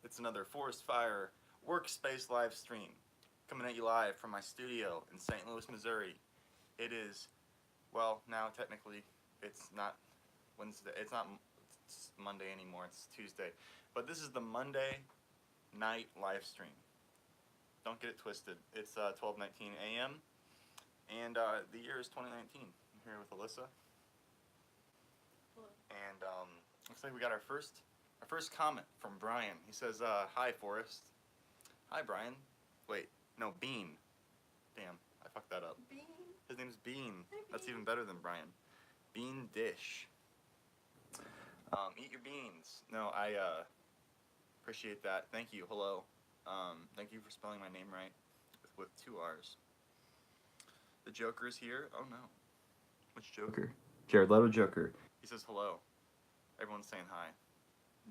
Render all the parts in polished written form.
It's another ForrestFire Workspace live stream coming at you live from my studio in St. Louis, Missouri. It is, well, now technically it's not Wednesday. It's not Monday anymore. It's Tuesday. But this is the Monday night live stream. Don't get it twisted. It's 12:19 a.m. and the year is 2019. I'm here with Alyssa. Hello. And looks like we got our first comment from Brian. He says, "Hi, Forrest." Hi, Brian. Wait, no, Bean. Damn, I fucked that up. Bean. His name's Bean. Hi, That's Bean. even better than Brian. Bean Dish. Eat your beans. No, I appreciate that. Thank you. Hello. Thank you for spelling my name right with 2 R's. The Joker's here. Oh no. Which Joker? Jared Leto Joker. He says hello. Everyone's saying hi.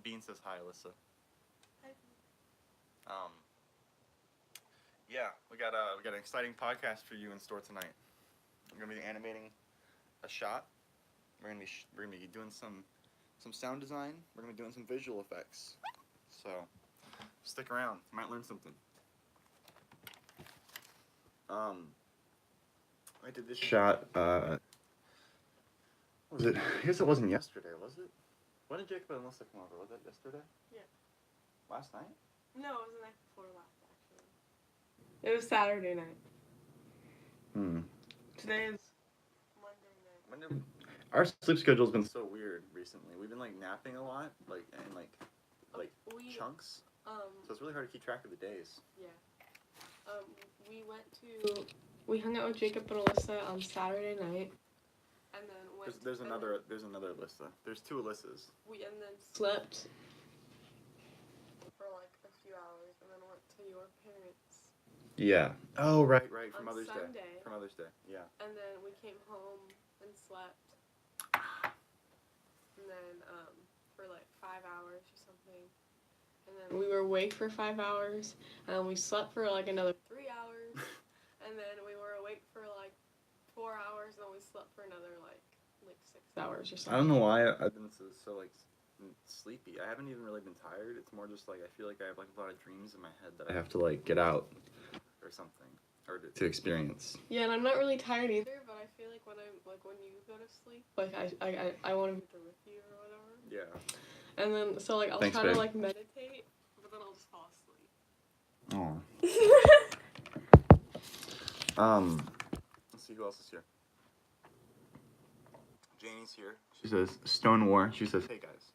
Bean says hi, Alyssa. Hi. Yeah, we got an exciting podcast for you in store tonight. We're gonna be animating a shot. We're gonna be doing some sound design. We're gonna be doing some visual effects. So stick around. You might learn something. I did this shot. What was it? I guess it wasn't yesterday, was it? When did Jacob and Alyssa come over? Was that yesterday? Yeah. Last night? No, it was the night before last, actually. It was Saturday night. Today is Monday night. Our sleep schedule's been so weird recently. We've been like napping a lot, like in like chunks. So it's really hard to keep track of the days. Yeah. We hung out with Jacob and Alyssa on Saturday night, and then There's another Alyssa. There's 2 Alyssas. We slept for like a few hours, and then went to your parents. Yeah. Oh, right. For On Mother's Sunday. Day. For Mother's Day. Yeah. And then we came home and slept. And then for like 5 hours or something. And then we were awake for 5 hours. And then we slept for like another 3 hours. And then we were awake for like 4 hours. And then we slept for another like 6 hours or something. I don't know why I've been so like sleepy. I haven't even really been tired. It's more just like I feel like I have like a lot of dreams in my head that I have to like get out or something or to experience. Yeah, and I'm not really tired either, but I feel like when you go to sleep, like I want to be there with you or whatever. Yeah. And then so like I'll Thanks, try babe. to like meditate, but then I'll just fall asleep. Oh. Let's see who else is here. Janie's here. She says Stone War. She says, "Hey guys."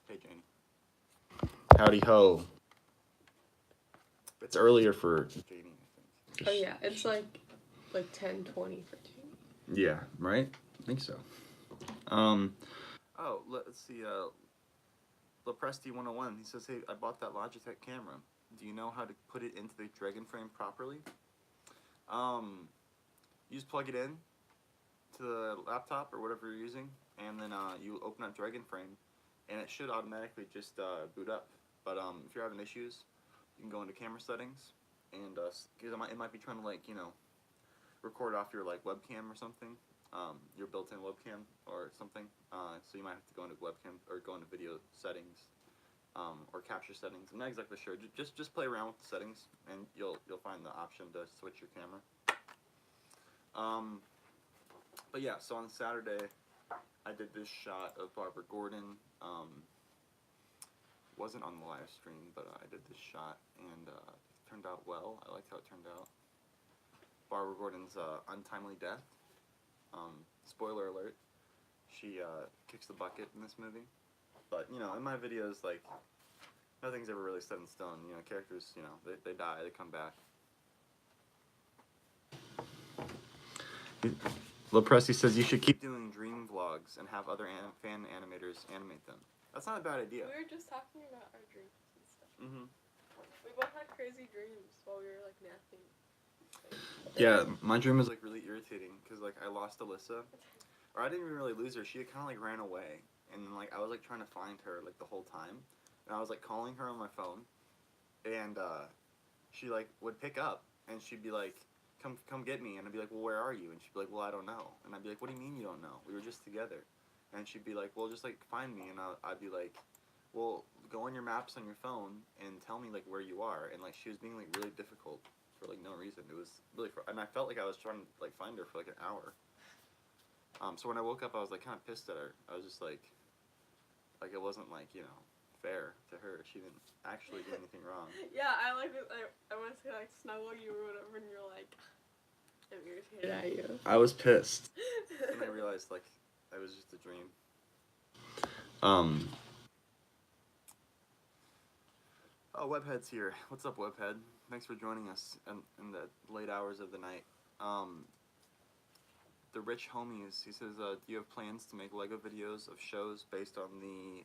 Hey Janie. Howdy ho. It's earlier for Janie, I think. Oh yeah, it's like 10:20 for Janie. Yeah, right? I think so. Let's see, Lepresti 101, he says, "Hey, I bought that Logitech camera. Do you know how to put it into the Dragon frame properly?" You just plug it in to the laptop or whatever you're using, and then you open up Dragon frame, and it should automatically just boot up. But if you're having issues, you can go into camera settings, and because it might be trying to like record off your like webcam or something, your built-in webcam or something. So you might have to go into webcam or go into video settings, or capture settings. I'm not exactly sure. Just play around with the settings, and you'll find the option to switch your camera. But yeah, so on Saturday, I did this shot of Barbara Gordon. Wasn't on the live stream, but I did this shot, and it turned out well. I liked how it turned out. Barbara Gordon's untimely death. Spoiler alert. She kicks the bucket in this movie. But, in my videos, like, nothing's ever really set in stone. Characters, they die, they come back. Lepresti says you should keep doing dream vlogs and have other fan animators animate them. That's not a bad idea. We were just talking about our dreams and stuff. Mm-hmm. We both had crazy dreams while we were like napping. Yeah, my dream was like really irritating because like I lost Alyssa, or I didn't even really lose her. She kind of like ran away, and like I was like trying to find her like the whole time, and I was like calling her on my phone, and she like would pick up, and she'd be like, come get me," and I'd be like, "Well, where are you?" And she'd be like, "Well, I don't know," and I'd be like, "What do you mean you don't know? We were just together," and she'd be like, "Well, just like find me," and I'd be like, "Well, go on your maps on your phone and tell me like where you are, and like she was being like really difficult for like no reason. It was really and I felt like I was trying to like find her for like an hour. So when I woke up, I was like kind of pissed at her. I was just like it wasn't like, you know, fair to her. She didn't actually do anything wrong. Yeah, I like it. I want to like snuggle you or whatever, and you're like, I'm irritated at you. I was pissed. And I realized like it was just a dream. Oh, Webhead's here. What's up, Webhead? Thanks for joining us in the late hours of the night. The Rich Homies, he says, do you have plans to make LEGO videos of shows based on the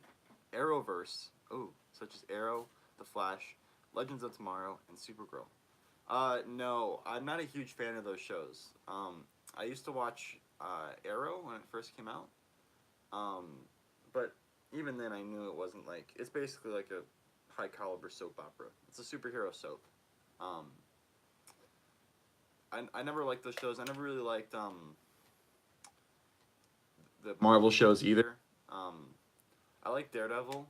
Arrowverse? Oh, such as Arrow, The Flash, Legends of Tomorrow, and Supergirl. No, I'm not a huge fan of those shows. I used to watch Arrow when it first came out, but even then I knew it wasn't like, it's basically like a high caliber soap opera. It's a superhero soap. I never liked those shows. I never really liked the Marvel shows either. I like Daredevil,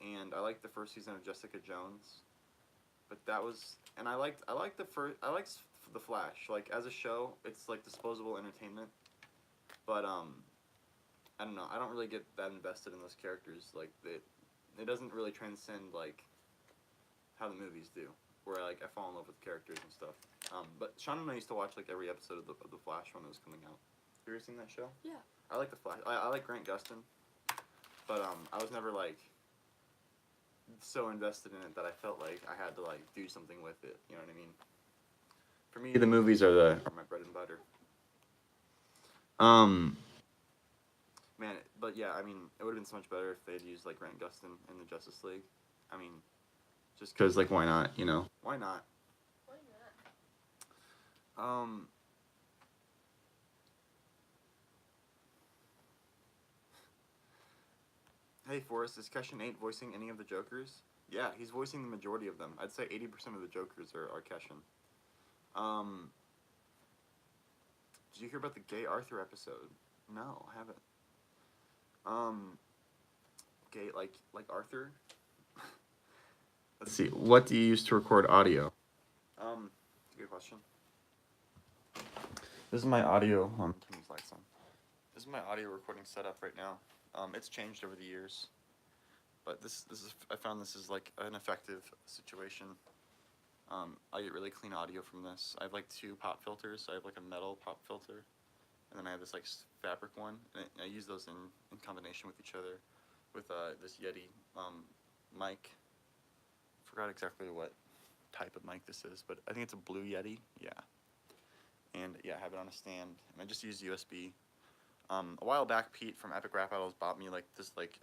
and I liked the first season of Jessica Jones, but that was, and I liked the Flash. Like as a show, it's like disposable entertainment, but I don't know. I don't really get that invested in those characters. Like it doesn't really transcend like how the movies do, where like I fall in love with characters and stuff. But Sean and I used to watch like every episode of the Flash when it was coming out. Have you ever seen that show? Yeah. I like the Flash. I like Grant Gustin, but I was never like so invested in it that I felt like I had to like do something with it. You know what I mean? For me, the movies are my bread and butter. Man, but yeah, I mean, it would have been so much better if they'd used like Grant Gustin in the Justice League. I mean, just because like why not? You know, why not? Why not? Hey Forrest, is Kesha Nate voicing any of the Jokers? Yeah, he's voicing the majority of them. I'd say 80% of the Jokers are Keshan. Did you hear about the gay Arthur episode? No, I haven't. Gay like Arthur? Let's see. What do you use to record audio? That's a good question. This is my audio. Turn these lights on. This is my audio recording setup right now. It's changed over the years, but this is I found this is like an effective situation. I get really clean audio from this. I have like 2 pop filters. I have like a metal pop filter, and then I have this like fabric one, and I use those in combination with each other with this Yeti mic. Forgot exactly what type of mic this is, but I think it's a blue Yeti. Yeah. And yeah, I have it on a stand, and I just use USB. A while back, Pete from Epic Rap Battles bought me like this like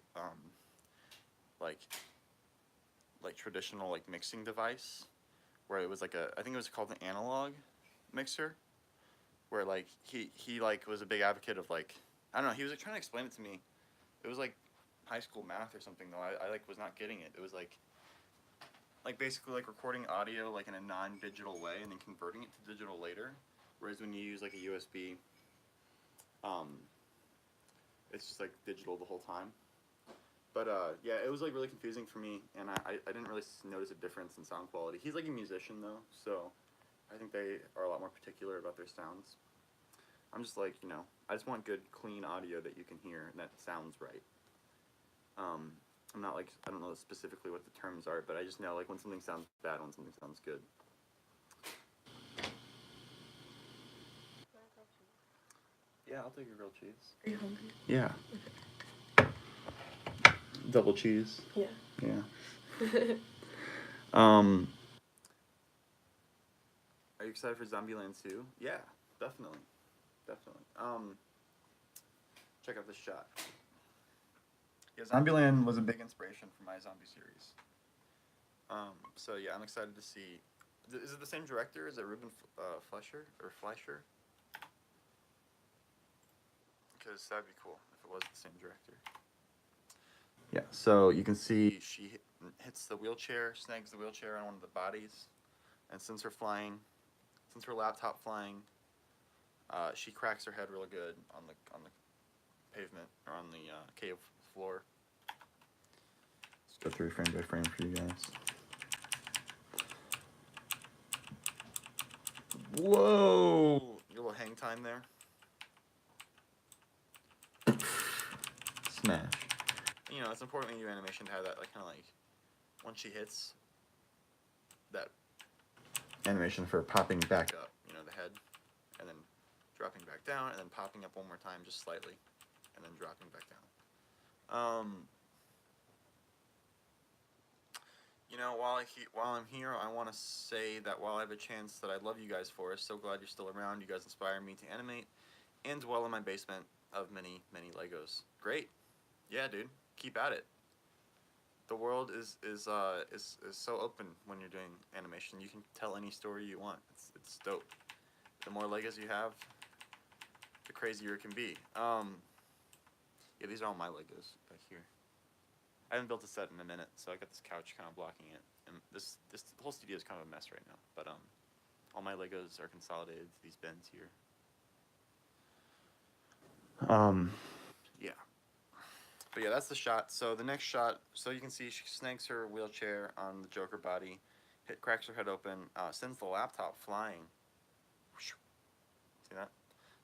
traditional like mixing device, where it was like I think it was called an analog mixer, where like he like was a big advocate of like, I don't know, he was like trying to explain it to me. It was like high school math or something though. I like was not getting it. It was like basically like recording audio like in a non-digital way and then converting it to digital later. Whereas when you use like a USB, it's just like digital the whole time. But yeah, it was like really confusing for me, and I didn't really notice a difference in sound quality. He's like a musician though, so I think they are a lot more particular about their sounds. I'm just like, you know, I just want good, clean audio that you can hear and that sounds right. I'm not like, I don't know specifically what the terms are, but I just know like when something sounds bad, when something sounds good. Yeah, I'll take a grilled cheese. Are you hungry? Yeah. Double cheese. Yeah. Yeah. Are you excited for Zombieland 2? Yeah, definitely. Definitely. Check out this shot. Yeah, Zombieland was a big inspiration for my zombie series. So yeah, I'm excited to see. Is it the same director? Is it Ruben Fleischer? Because that'd be cool if it was the same director. Yeah, so you can see she hits the wheelchair, snags the wheelchair on one of the bodies, and since her laptop flying, she cracks her head real good on the pavement or on the cave floor. It's go through frame by frame for you guys. Whoa! Your little hang time there. Smash. You know, it's important when you do animation to have that, like, kind of like, once she hits, that animation for popping back up, you know, the head, and then dropping back down, and then popping up one more time just slightly, and then dropping back down. You know, while I'm here, I want to say that while I have a chance, that I love you guys, Forrest. So glad you're still around. You guys inspire me to animate and dwell in my basement of many, many Legos. Great. Yeah, dude. Keep at it. The world is so open when you're doing animation. You can tell any story you want. It's dope. The more Legos you have, the crazier it can be. Yeah, these are all my Legos back here. I haven't built a set in a minute, so I got this couch kind of blocking it, and this whole studio is kind of a mess right now. But all my Legos are consolidated to these bins here. Yeah. But yeah, that's the shot. So the next shot, so you can see she snags her wheelchair on the Joker body, cracks her head open, sends the laptop flying. See that?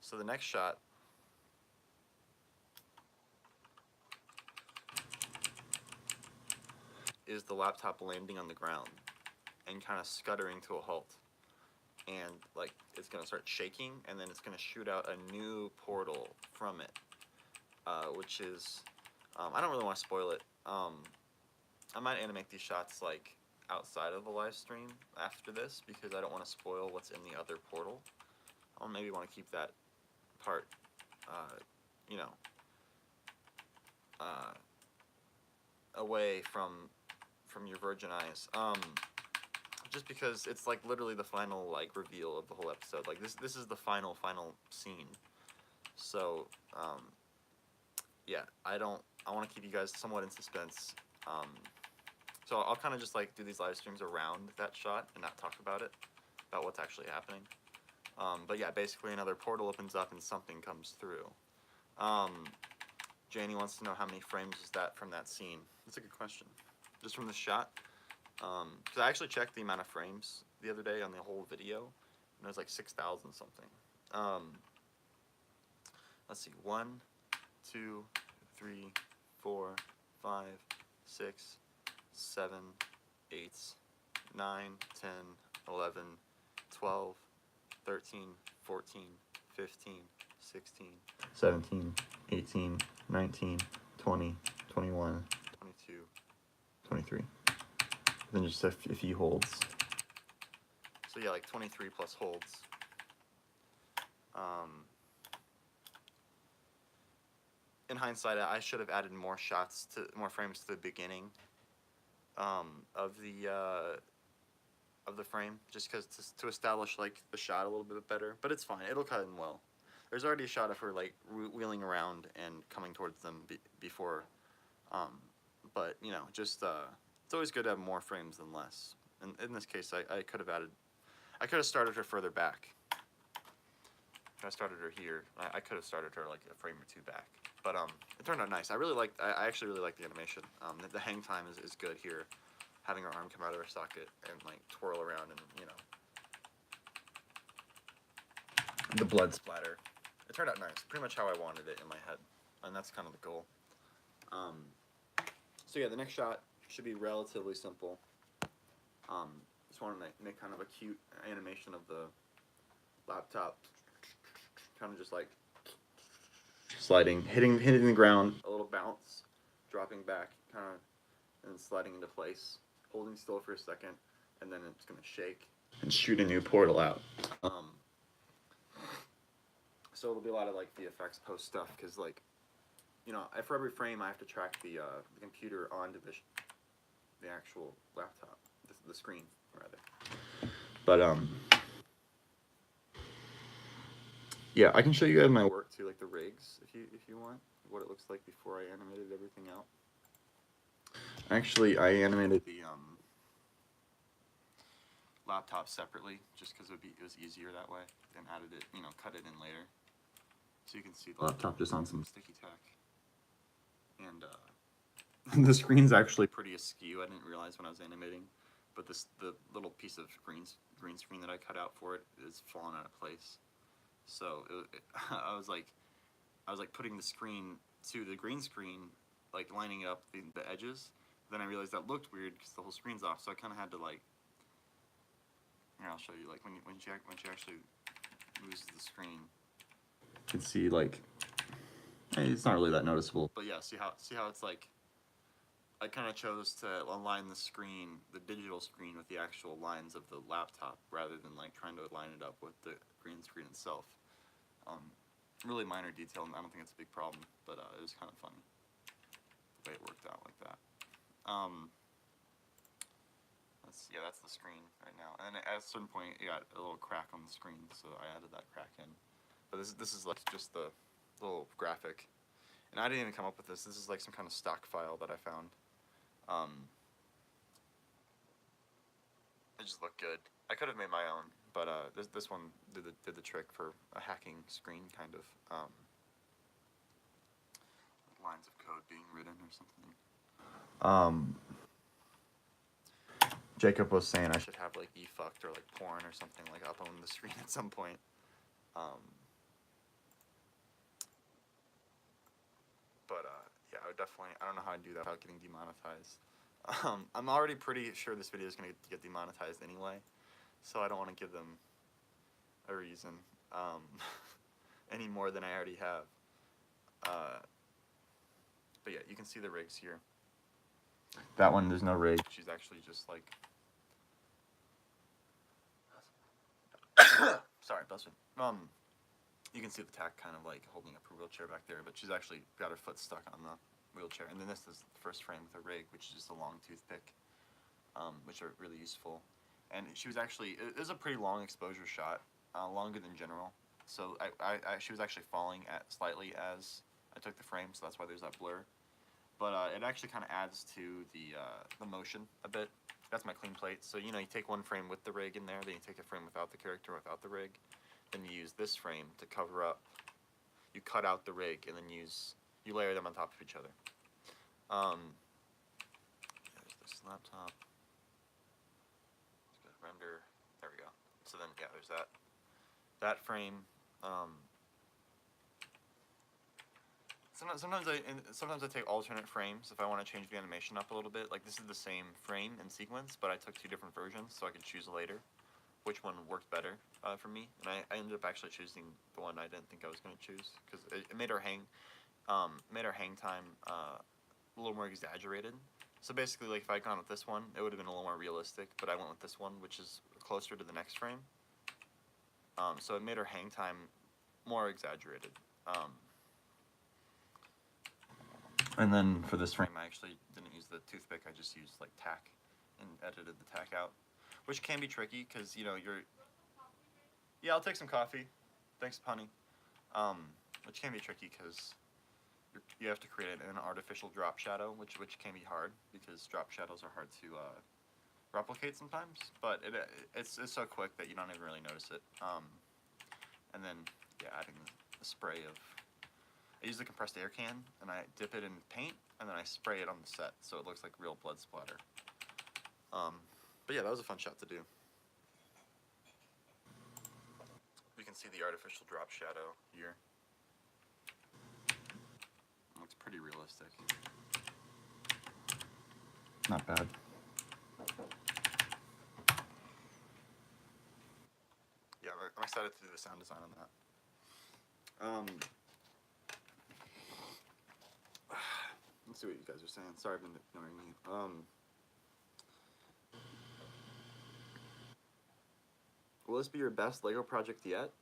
So the next shot is the laptop landing on the ground and kind of scuttering to a halt. And like it's gonna start shaking, and then it's gonna shoot out a new portal from it, which is I don't really want to spoil it. I might animate these shots like outside of the live stream after this because I don't want to spoil what's in the other portal. I'll maybe want to keep that part, you know, away from your virgin eyes. Just because it's like literally the final like reveal of the whole episode. Like this is the final scene. So yeah, I want to keep you guys somewhat in suspense. So I'll kind of just like do these live streams around that shot and not talk about it, about what's actually happening. But yeah, basically another portal opens up and something comes through. Janie wants to know how many frames is that from that scene. That's a good question. Just from the shot. Because I actually checked the amount of frames the other day on the whole video, and it was like 6,000 something. Let's see, 1, 2, 3, 4, 5, 6, 7, 8, 9, 10, 11, 12, 13, 14, 15, 16, 17, 18, 19, 20, 21, 22, 23. Then just a few holds. So yeah, like 23 plus holds. In hindsight, I should have added more frames to the beginning of the frame, just because to establish like the shot a little bit better. But it's fine; it'll cut in well. There's already a shot of her like wheeling around and coming towards them before. But you know, just it's always good to have more frames than less. And in this case, I could have started her further back. If I started her here, I could have started her like a frame or two back. But it turned out nice. I actually really like the animation. The hang time is good here, having her arm come out of her socket and like twirl around, and you know, the blood splatter. It turned out nice. Pretty much how I wanted it in my head, and that's kind of the goal. So yeah, the next shot should be relatively simple. Just want to make kind of a cute animation of the laptop, kind of just like sliding, hitting the ground, a little bounce, dropping back, kind of, and then sliding into place, holding still for a second, and then it's gonna shake and shoot a new portal out. So it'll be a lot of like VFX post stuff, because like, you know, for every frame I have to track the computer onto the actual laptop, the screen rather. But yeah, I can show you guys my work too, like the rigs, if you want, what it looks like before I animated everything out. Actually, I animated the laptop separately, just because it was easier that way, and added it, you know, cut it in later. So you can see the laptop just on some sticky tack. And the screen's actually pretty askew. I didn't realize when I was animating, but the little piece of green screen that I cut out for it is falling out of place. So I was like putting the screen to the green screen, like lining up the edges. Then I realized that looked weird because the whole screen's off. So I kind of had to like. Here, I'll show you. Like when she actually moves the screen, you can see like it's not really that noticeable. But yeah, see how it's like. I kind of chose to align the screen, the digital screen, with the actual lines of the laptop rather than like trying to line it up with the green screen itself. Really minor detail, and I don't think it's a big problem, but it was kind of funny the way it worked out like that. That's the screen right now, and at a certain point it got a little crack on the screen, so I added that crack in. But this is like just the little graphic, and I didn't even come up with this. This is like some kind of stock file that I found. It just looked good. I could have made my own, but this one did the trick for a hacking screen, kind of. Lines of code being written or something. Jacob was saying I should have like efucked or like porn or something like up on the screen at some point. Yeah, I would definitely. I don't know how I'd do that without getting demonetized. I'm already pretty sure this video is going to get demonetized anyway, so I don't want to give them a reason any more than I already have. But yeah, you can see the rigs here. That one, there's no rig. She's actually just like... Sorry, bless me. You can see the tack kind of like holding up her wheelchair back there, but she's actually got her foot stuck on the wheelchair. And then this is the first frame with a rig, which is just a long toothpick, which are really useful. And she was actually, it was a pretty long exposure shot, longer than general. So she was actually falling slightly as I took the frame, so that's why there's that blur. But it actually kind of adds to the motion a bit. That's my clean plate. So you take one frame with the rig in there, then you take a frame without the character, without the rig. Then you use this frame to cover up. You cut out the rig, and then you layer them on top of each other. There's this laptop. Let's go to render. There we go. So then, yeah, there's that frame. Sometimes I take alternate frames if I want to change the animation up a little bit. Like this is the same frame and sequence, but I took two different versions so I could choose later which one worked better for me. And I ended up actually choosing the one I didn't think I was going to choose because it made our hang time a little more exaggerated. So basically, like if I'd gone with this one, it would have been a little more realistic. But I went with this one, which is closer to the next frame. So it made our hang time more exaggerated. And then for this frame, I actually didn't use the toothpick. I just used like tack and edited the tack out, which can be tricky because you're. Yeah, I'll take some coffee. Thanks, honey. Which can be tricky because you have to create an artificial drop shadow, which can be hard because drop shadows are hard to replicate sometimes. But it's so quick that you don't even really notice it. And then adding the spray of. I use the compressed air can, and I dip it in paint, and then I spray it on the set, so it looks like real blood splatter. But yeah, that was a fun shot to do. You can see the artificial drop shadow here. It looks pretty realistic. Not bad. Yeah, I'm excited to do the sound design on that. Let's see what you guys are saying. Sorry, I've been ignoring me. Will this be your best Lego project yet?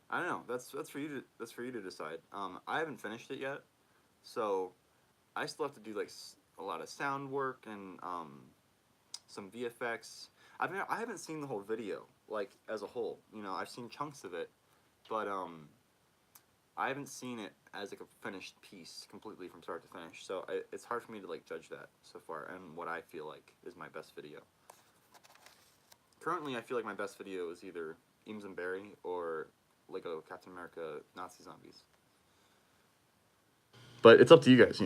I don't know. That's for you to decide. I haven't finished it yet, so I still have to do like a lot of sound work and some VFX. I haven't seen the whole video like as a whole. I've seen chunks of it, but I haven't seen it as like a finished piece completely from start to finish, so it's hard for me to like judge that so far and what I feel like is my best video. Currently, I feel like my best video is either Eames and Barry or Lego Captain America Nazi Zombies. But it's up to you guys,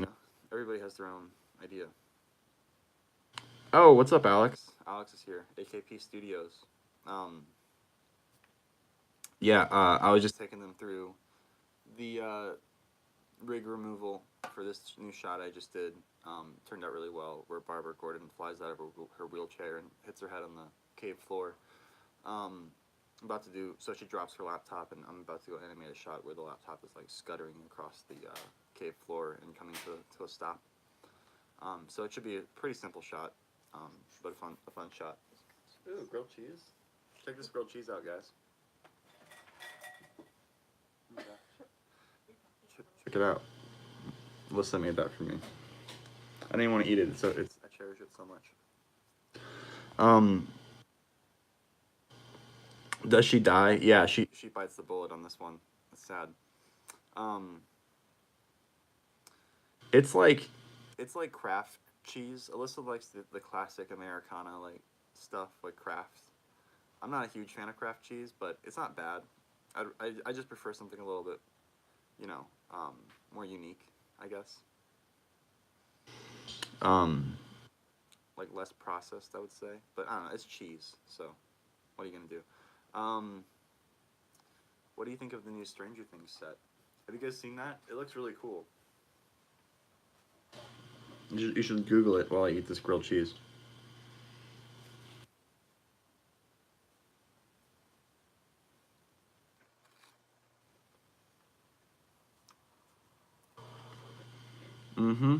Everybody has their own idea. Oh, what's up, Alex? Alex is here. AKP Studios. Yeah, I was just taking them through the rig removal for this new shot I just did. Turned out really well, where Barbara Gordon flies out of her wheelchair and hits her head on the cave floor. I'm about to do, so she drops her laptop, and I'm about to go animate a shot where the laptop is like scuttering across the cave floor and coming to a stop. So it should be a pretty simple shot, but a fun shot. Ooh, grilled cheese. Check this grilled cheese out, guys. Check it out. Alyssa made that for me. I didn't want to eat it, so I cherish it so much. Does she die? Yeah, she bites the bullet on this one. It's sad. It's like Kraft cheese. Alyssa likes the classic Americana like stuff, like Kraft. I'm not a huge fan of Kraft cheese, but it's not bad. I just prefer something a little bit, you know, more unique, I guess. Like less processed, I would say. But I don't know, it's cheese, so what are you gonna do? What do you think of the new Stranger Things set? Have you guys seen that? It looks really cool. You should Google it while I eat this grilled cheese. Mm-hmm.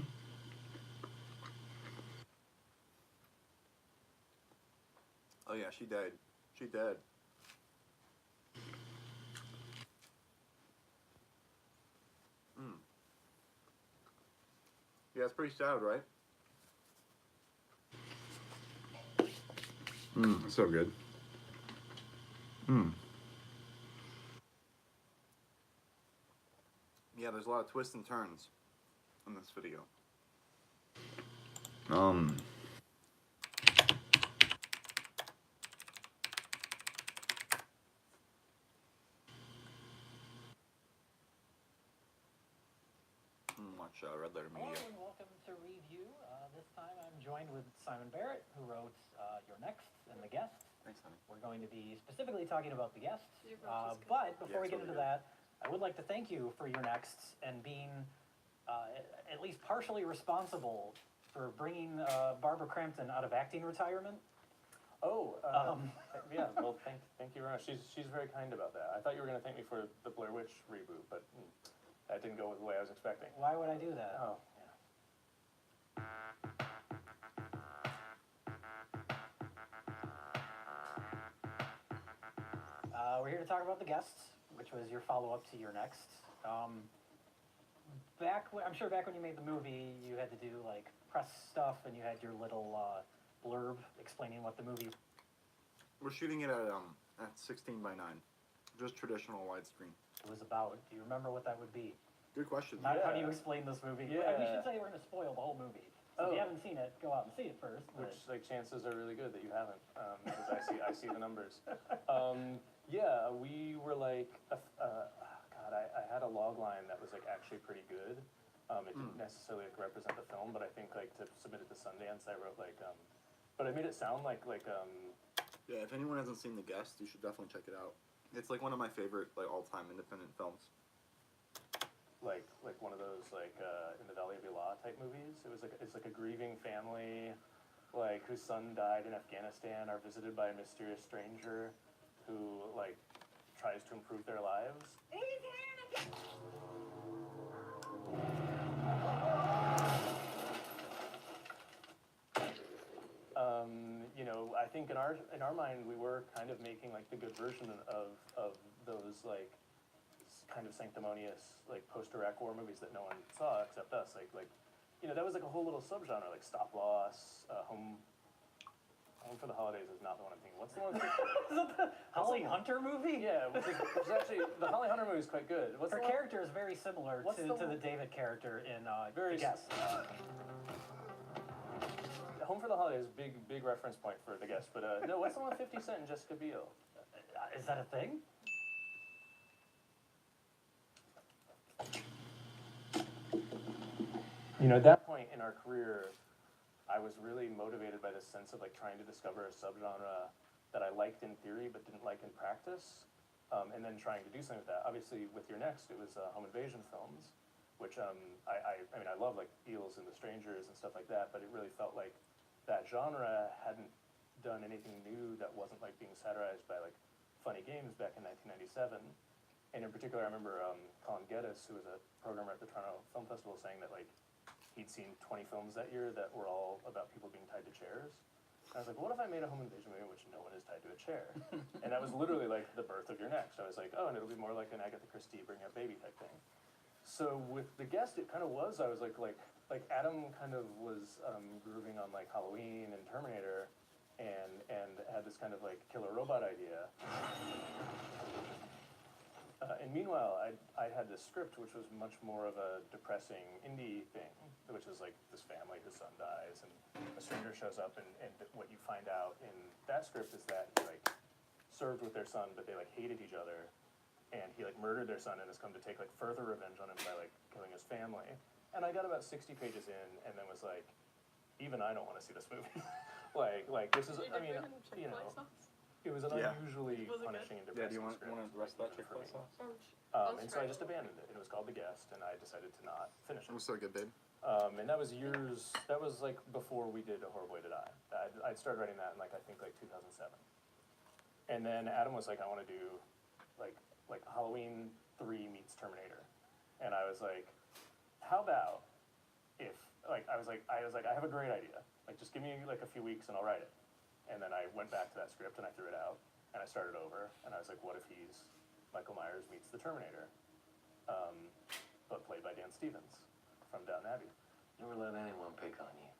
Oh yeah, she died. She dead. Yeah, it's pretty sad, right? So good. Yeah, there's a lot of twists and turns in this video. Watch Red Letter Media. Hello and welcome to Review. This time I'm joined with Simon Barrett, who wrote Your Next and The Guest. Thanks, honey. We're going to be specifically talking about The Guest. But before we get into that, I would like to thank you for Your Next and being at least partially responsible for bringing Barbara Crampton out of acting retirement. Oh, yeah. Well, thank you very much. She's very kind about that. I thought you were going to thank me for the Blair Witch reboot, but that didn't go the way I was expecting. Why would I do that? Oh, We're here to talk about The Guest, which was your follow-up to Your Next. I'm sure back when you made the movie, you had to do like press stuff, and you had your little blurb explaining what the movie. We're shooting it at 16 by 9, just traditional widescreen. Was about. Do you remember what that would be? Good question. How do you explain this movie? Yeah. We should say we're going to spoil the whole movie. So if you haven't seen it, go out and see it first. Which, like, chances are really good that you haven't, because I see the numbers. Yeah, we were like, God, I had a log line that was like actually pretty good. It didn't necessarily like represent the film, but I think like to submit it to Sundance, I wrote like, but I made it sound like. Yeah, if anyone hasn't seen The Guest, you should definitely check it out. It's like one of my favorite like all-time independent films. Like one of those like In the Valley of Elah type movies. It's like a grieving family, like whose son died in Afghanistan, are visited by a mysterious stranger, who like tries to improve their lives. You know, I think in our mind we were kind of making like the good version of those like kind of sanctimonious like post-Iraq war movies that no one saw except us. Like you know, that was like a whole little subgenre, like Stop Loss, Home for the Holidays is not the one I'm thinking. What's the one? Is that the Holly Hunter movie? Yeah, which is actually the Holly Hunter movie is quite good. What's Her the character is very similar to the David character in Very The Guest. Home for the Holidays, big reference point for The Guest. But no, what's the one with 50 Cent and Jessica Biel? Is that a thing? at that point in our career, I was really motivated by this sense of like trying to discover a subgenre that I liked in theory but didn't like in practice, and then trying to do something with that. Obviously, with your next, it was home invasion films, which I mean, I love like Eels and The Strangers and stuff like that, but it really felt like that genre hadn't done anything new that wasn't like being satirized by like funny games back in 1997. And in particular, I remember Colin Geddes, who was a programmer at the Toronto Film Festival, saying that like he'd seen 20 films that year that were all about people being tied to chairs. And I was like, what if I made a home invasion movie in which no one is tied to a chair? And that was literally like the birth of your next. I was like, oh, and it'll be more like an Agatha Christie bring up baby type thing. So with The Guest, it kind of was. I was like Adam kind of was grooving on like Halloween and Terminator, and had this kind of like killer robot idea. And meanwhile, I had this script which was much more of a depressing indie thing, which is like this family, his son dies, and a stranger shows up, and what you find out in that script is that he like served with their son, but they like hated each other, and he like murdered their son and has come to take like further revenge on him by like killing his family. And I got about 60 pages in, and then was like, even I don't want to see this movie. like this is, I mean, you know. It was an unusually punishing and depressing Yeah, do you want script, the rest of that even for Chick-fil-A me. sauce? And so I just abandoned it. It was called The Guest, and I decided to not finish It it. was so good, babe. And that was like before we did A Horrible Way to Die. I'd started writing that in like 2007. And then Adam was like, I want to do like Halloween 3 meets Terminator. And I was like, how about if, I was like, I have a great idea. Like, just give me like a few weeks and I'll write it. And then I went back to that script and I threw it out, and I started over, and I was like, what if he's Michael Myers meets the Terminator, but played by Dan Stevens from Downton Abbey. Never let anyone pick on you.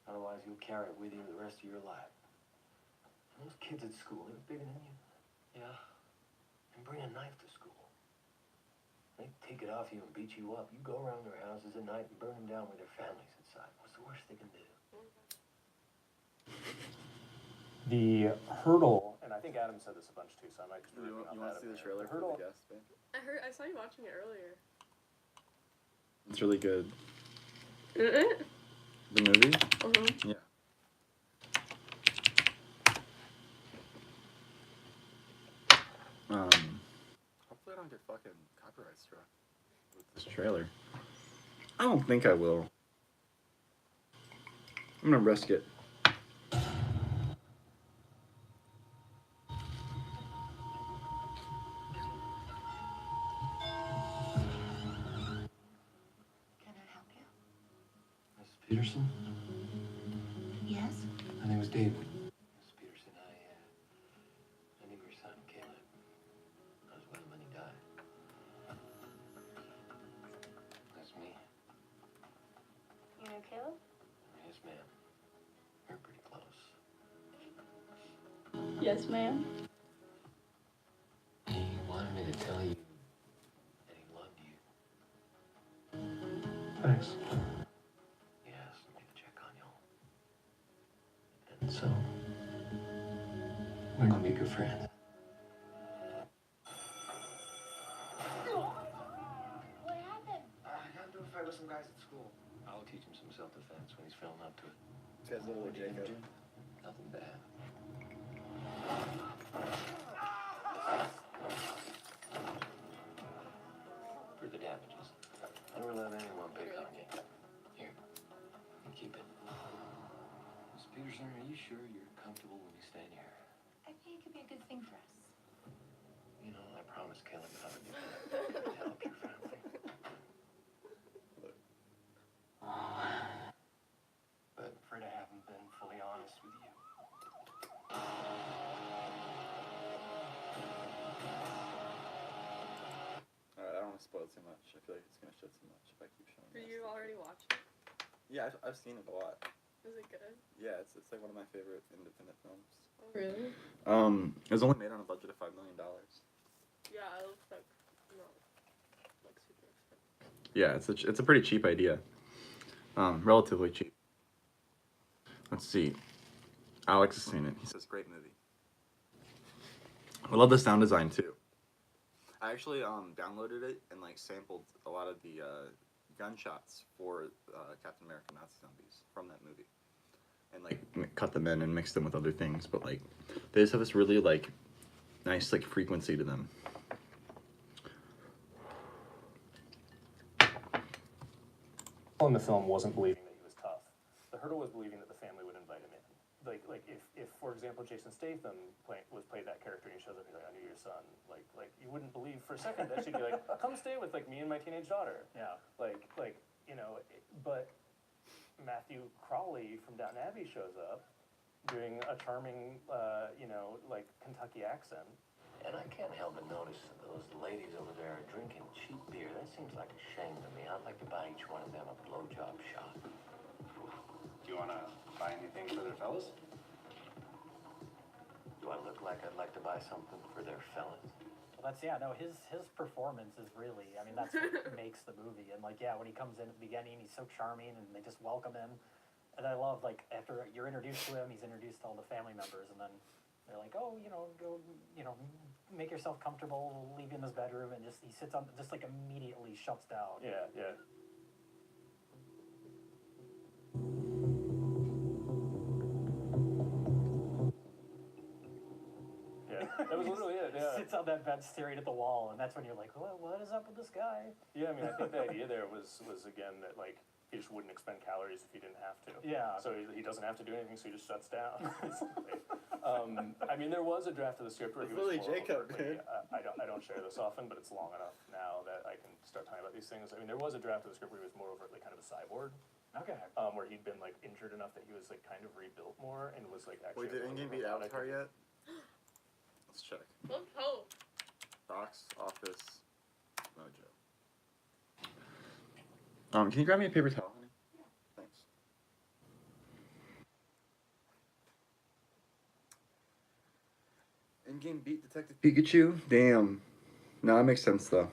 Otherwise, you'll carry it with you the rest of your life. And those kids at school, they're bigger than you. Yeah. And bring a knife to school. They take it off you and beat you up. You go around their houses at night and burn them down with their families inside. What's the worst they can do? The hurdle, and I think Adam said this a bunch too, so I might just You on want that to see the a trailer minute. for The Guest, babe? I saw you watching it earlier. It's really good. Is it? The movie? Uh-huh. Yeah. Hopefully I don't get fucking copyright struck with this trailer. I don't think I will. I'm gonna risk it. Can I help you? Mrs. Peterson? Yes? My name is David. Mrs. Peterson, I knew your son, Caleb. I was with him when he died. That's me. You know Caleb? Yes, ma'am. We're pretty close. Yes, ma'am. He wanted me to tell you that he loved you. Thanks. He asked me to check on you. And so, we're gonna be good friends. What happened? I got into a fight with some guys at school. I'll teach him some self-defense when he's feeling up to it. This guy's literally What are you gonna Jacob. do? Nothing bad. For the damages. Never let anyone pick on you. Here, keep it. Miss Peterson, are you sure you're comfortable when you stand here? I think it could be a good thing for us. You know, I promised Caleb that I would do that to help your family. But I'm afraid I haven't been fully honest with you. Alright, I don't want to spoil too much. I feel like it's gonna shit too much if I keep showing Did this. you already watch it? Yeah, I've seen it a lot. Is it good? Yeah, it's like one of my favorite independent films. Really? It was only made on a budget of $5 million. Yeah, it looks like not like super expensive. Yeah, it's a pretty cheap idea. Relatively cheap. Let's see. Alex has seen it. He says, great movie. I love the sound design too. I actually downloaded it and like sampled a lot of the gunshots for Captain America Nazi zombies from that movie, and like cut them in and mix them with other things. But like they just have this really like nice like frequency to them. In the film wasn't believing that he was tough. The hurdle was believing that the family would invite him in. Like if for example Jason Statham played that character and he shows up, he's like, I knew your son. Like you wouldn't believe for a second that she'd be like, come stay with like me and my teenage daughter. Yeah. Like you know, but Matthew Crawley from Downton Abbey shows up doing a charming you know, like Kentucky accent. And I can't help but notice those ladies over there are drinking cheap beer. That seems like a shame to me. I'd like to buy each one of them a blowjob shot. Do you want to buy anything for their fellas? Do I look like I'd like to buy something for their fellas? Well, that's, yeah, no, his performance is really, I mean, that's what makes the movie. And like, yeah, when he comes in at the beginning, he's so charming and they just welcome him. And I love, like, after you're introduced to him, he's introduced to all the family members, and then they're like, oh, you know, go, you know, make yourself comfortable, we'll leave you in this bedroom, and just, he sits on, just like immediately shuts down. Yeah, yeah. Yeah, that was literally it, yeah. Sits on that bed staring at the wall, and that's when you're like, what is up with this guy? Yeah, I mean, I think the idea there was again that like he just wouldn't expend calories if he didn't have to. Yeah. So he doesn't have to do anything, so he just shuts down. I mean, there was a draft of the script where he was Billy more Jacob, overtly, dude. I don't share this often, but it's long enough now that I can start talking about these things. I mean, there was a draft of the script where he was more overtly kind of a cyborg. Okay. Where he'd been like injured enough that he was like kind of rebuilt more and was like actually. Wait, did Endgame beat Avatar yet? Let's check. Let's hope. Box office mojo. Can you grab me a paper towel, honey? Thanks. Endgame beat Detective Pikachu? Damn. No, that makes sense though.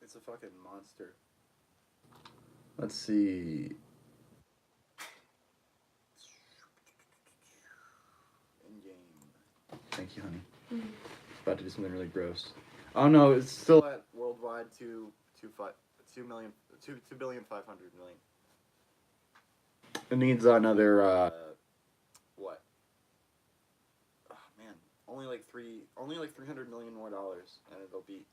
It's a fucking monster. Let's see. Endgame. Thank you, honey. About to do something really gross. Oh no, it's still at worldwide 2,500,000,000. It needs another what? Oh man, only like $300 million more dollars, and it'll beat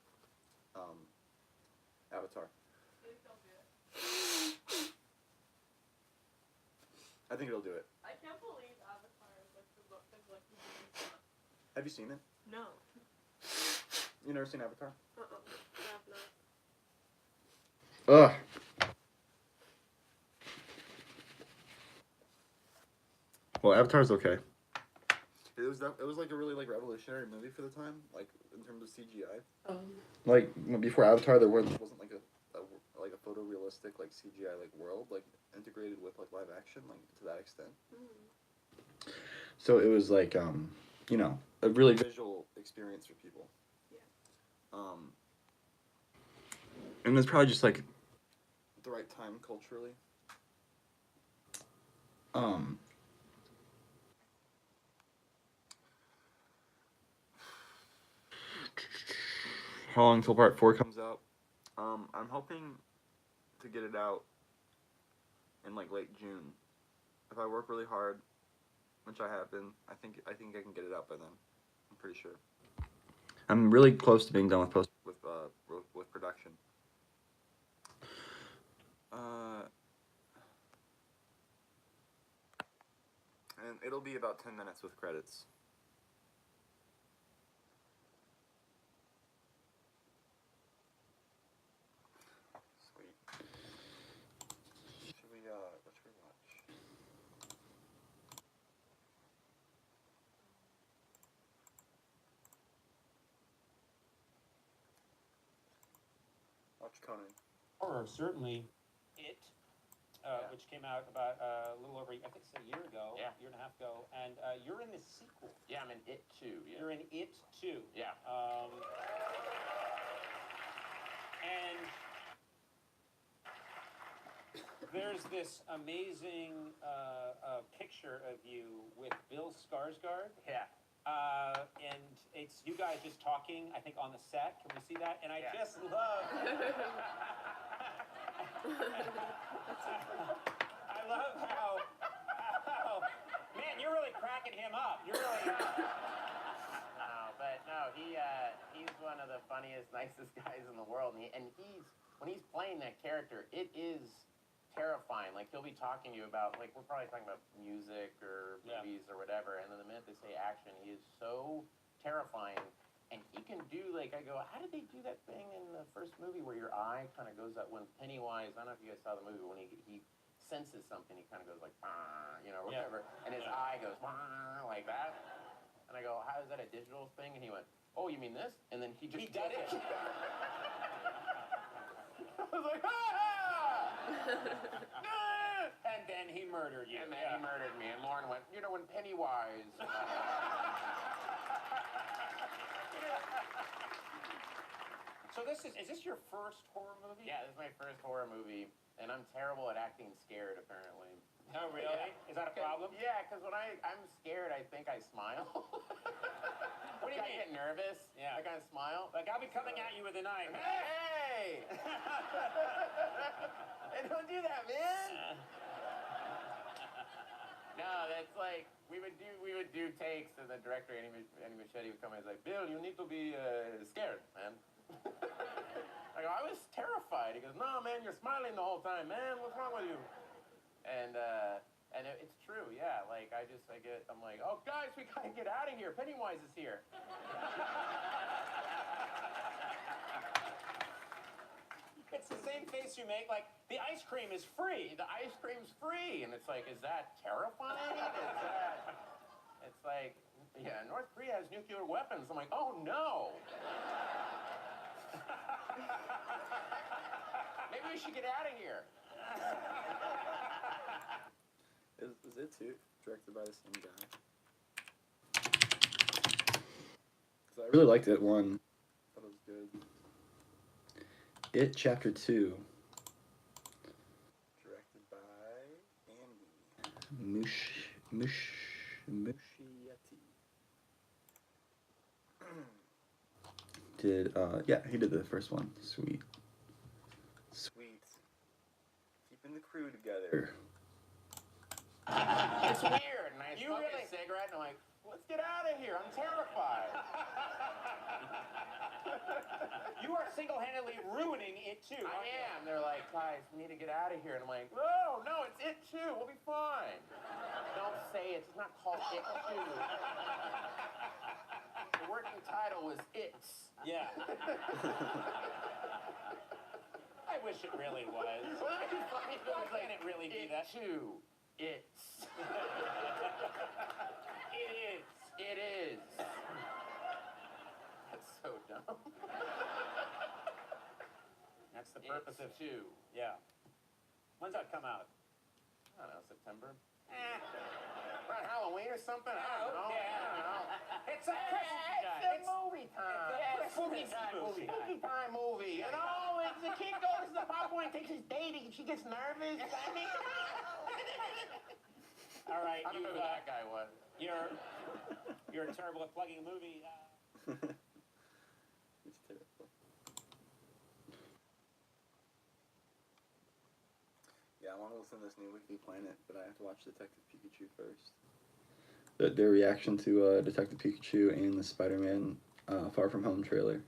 Avatar. I think it'll do it. I can't believe Avatar is like the book that's like the biggest one. Have you seen it? No. You never seen Avatar? I have not. Ugh. Well, Avatar's okay. It was like a really like revolutionary movie for the time, like in terms of CGI. Like before Avatar, there wasn't like a photorealistic like CGI like world like integrated with like live action like to that extent. So it was like you know, a really visual experience for people. Yeah. And it's probably just like the right time culturally. How long till part 4 comes out? I'm hoping to get it out in like late June. If I work really hard, which I have been, I think I can get it out by then. I'm pretty sure. I'm really close to being done with production. And it'll be about 10 minutes with credits. Sweet. What should we watch? Watch Conan. Horror, certainly It, which came out about a little over, I think it's a year ago, Yeah. year and a half ago, and you're in the sequel. Yeah, I'm in It too. Yeah. You're in It too. Yeah. And there's this amazing picture of you with Bill Skarsgård. Yeah. and it's you guys just talking, I think, on the set. Can we see that? And I Yeah. just love. I love how, man, you're really cracking him up. You're really. But no, he's one of the funniest, nicest guys in the world, and when he's playing that character, it is terrifying. Like, he'll be talking to you about, like, we're probably talking about music or movies or whatever, and then the minute they say action, he is so terrifying. And he can do, like, I go, how did they do that thing in the first movie where your eye kind of goes up when Pennywise, I don't know if you guys saw the movie, when he senses something, he kind of goes like, you know, whatever, and his eye goes like that. And I go, how is that a digital thing? And he went, oh, you mean this? And then he just He did it. I was like, ah! And then he murdered you. And then he murdered me. And Lauren went, you know, when Pennywise. So is this your first horror movie? Yeah, this is my first horror movie. And I'm terrible at acting scared, apparently. Oh, really? Yeah. Is that a problem? Yeah, because when I'm scared, I think I smile. What do you mean? I get nervous. Yeah. I kind of smile. Like, I'll be coming at you with a knife. Hey! Hey, don't do that, man. No, that's like we would do takes, and the director Annie Machete would come in and say, "Bill, you need to be scared, man." I go, I was terrified. He goes, "No, man, you're smiling the whole time, man. What's wrong with you?" And it's true, yeah. Like I'm like, "Oh, guys, we gotta get out of here. Pennywise is here." It's the same face you make, like, the ice cream is free. The ice cream's free, and it's like, is that terrifying? It's like, yeah, North Korea has nuclear weapons. I'm like, oh no. Maybe we should get out of here. Is it too directed by the same guy? Because I really liked it. One, that was good. It Chapter 2, directed by Andy Muschietti. He did the first one. Sweet. Keeping the crew together. It's weird, and I You smoke really- a cigarette, and I'm like, let's get out of here. I'm terrified. You are single-handedly ruining it, too. I aren't you? am. They're like, guys, we need to get out of here. And I'm like, no, it's It Too. We'll be fine. Don't say it. It's not called It Too. The working title was It's. Yeah. I wish it really was. Wouldn't it be funny if it Why was like, can't it really be It that? Too. It's. It is. It is. That's so dumb. That's the purpose of It's Two. Yeah. When's that come out? I don't know, September? Around Halloween or something? I don't know. Okay. I don't know. It's a Christmas guy. It's movie time. It's a movie time movie. Movie time movie. You know, it's the kid goes to the popcorn and takes his dating and she gets nervous. I mean, All right, I don't know who that guy was. You're terrible at plugging a movie. It's terrible. Yeah, I want to listen to this new Weekly Planet, but I have to watch Detective Pikachu first. Their reaction to Detective Pikachu and the Spider-Man Far From Home trailer.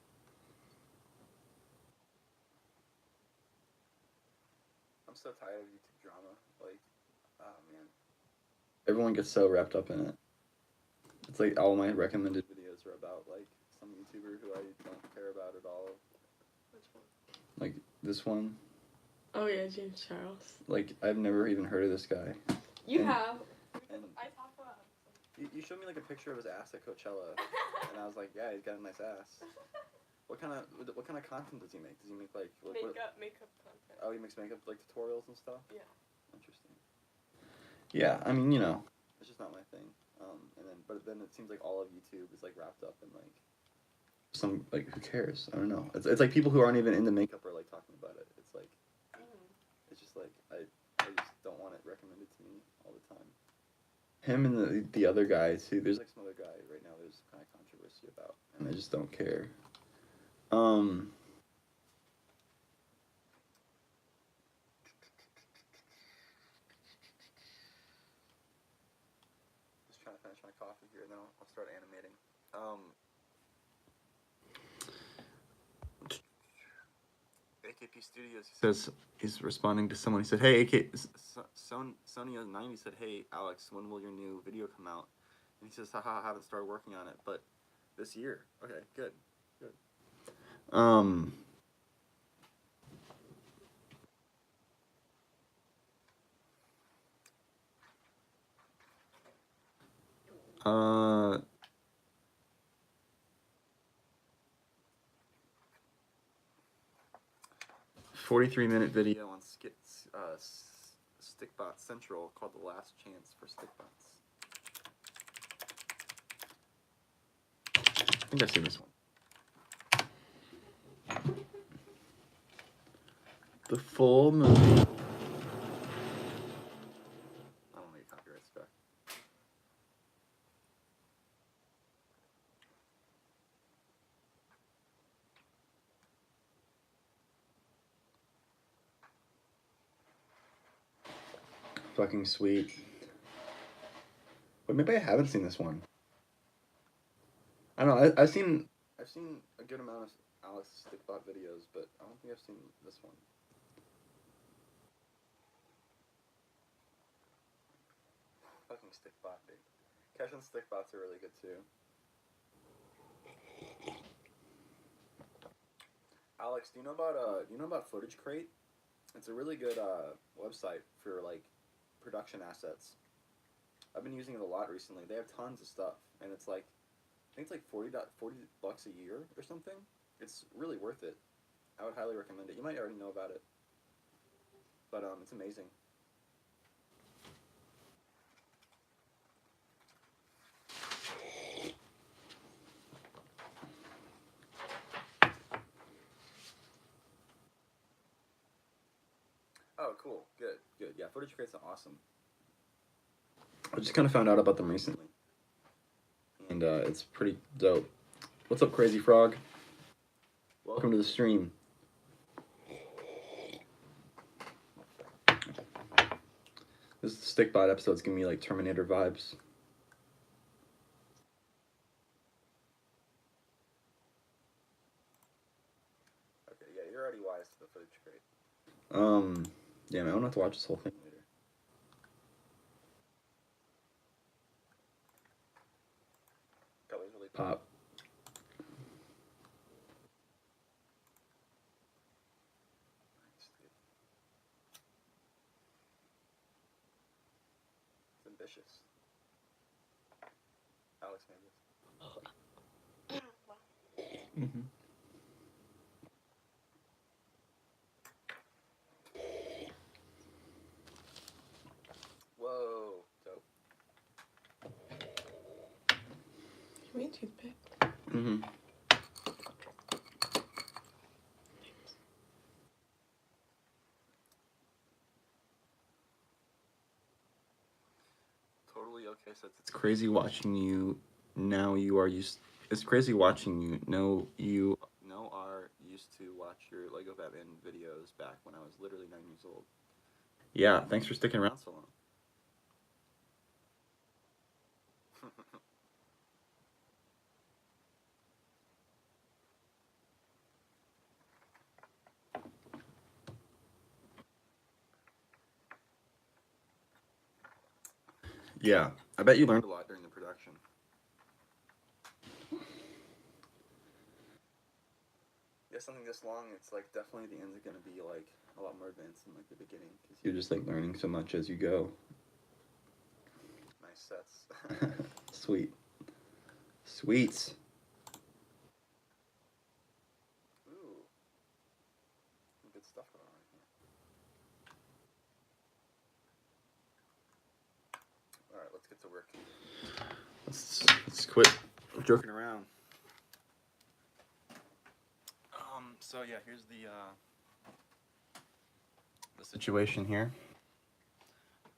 I'm so tired of YouTube drama. Like, oh man. Everyone gets so wrapped up in it. It's like all my recommended videos are about like some YouTuber who I don't care about at all. Which one? Like this one. Oh yeah, James Charles. Like I've never even heard of this guy. You And- have. And I talk about him. you showed me like a picture of his ass at Coachella, and I was like, yeah, he's got a nice ass. What kind of content does he make? Does he make like what, Makeup content. oh, he makes makeup like tutorials and stuff. Yeah. Interesting. Yeah, I mean, you know, it's just not my thing. But then it seems like all of YouTube is like wrapped up in like some like who cares? I don't know. It's like people who aren't even into makeup are like talking about it. It's like it's just like I just don't want it recommended to me all the time. Him and the other guy too. There's like some other guy right now. There's kind of controversy about, and I just don't care. Just trying to finish my coffee here, and then I'll start animating. AKP Studios. He says he's responding to someone. He said, "Hey, Sonia90 said, hey, Alex, when will your new video come out?" And he says, "Haha, I haven't started working on it, but this year." Okay, good. Uh, 43-minute video on Stickbot Central called The Last Chance for Stickbots. I think I've seen this one. The full movie. I don't need copyright stuff. Fucking sweet. But maybe I haven't seen this one. I don't know. I've seen a good amount of Alex Stickbot videos, but I don't think I've seen this one. Fucking Stickbot, dude. Cash and Stickbots are really good too. Alex, do you know about Footage Crate? It's a really good website for like production assets. I've been using it a lot recently. They have tons of stuff, and it's like, I think it's like $40 a year or something. It's really worth it. I would highly recommend it. You might already know about it, but it's amazing. Oh, cool. Good. Yeah, Footage Crate's awesome. I just kind of found out about them recently, and it's pretty dope. What's up, Crazy Frog? Welcome to the stream. This Stickbot episode's giving me like Terminator vibes. Okay, yeah, you're already wise to the Footage Crate. Yeah, man, I don't have to watch this whole thing later. Colors really pop. It's ambitious. Alex made this. Mm-hmm. Whoa, dope. Give me a toothpick. Mm-hmm. Totally okay. So it's crazy watching you. Now you are used. It's crazy watching you. You are used to watch your Lego Batman videos back when I was literally 9 years old. Yeah, thanks for sticking around so long. Yeah, I bet you learned a lot during the production. Yeah, something this long, it's like definitely the end's gonna be like a lot more advanced than like the beginning, because you're just like learning so much as you go. Nice sets. Sweet. Sweet. Ooh. Good stuff going on here. Alright, let's get to work. Let's quit joking around. So yeah, here's the situation here.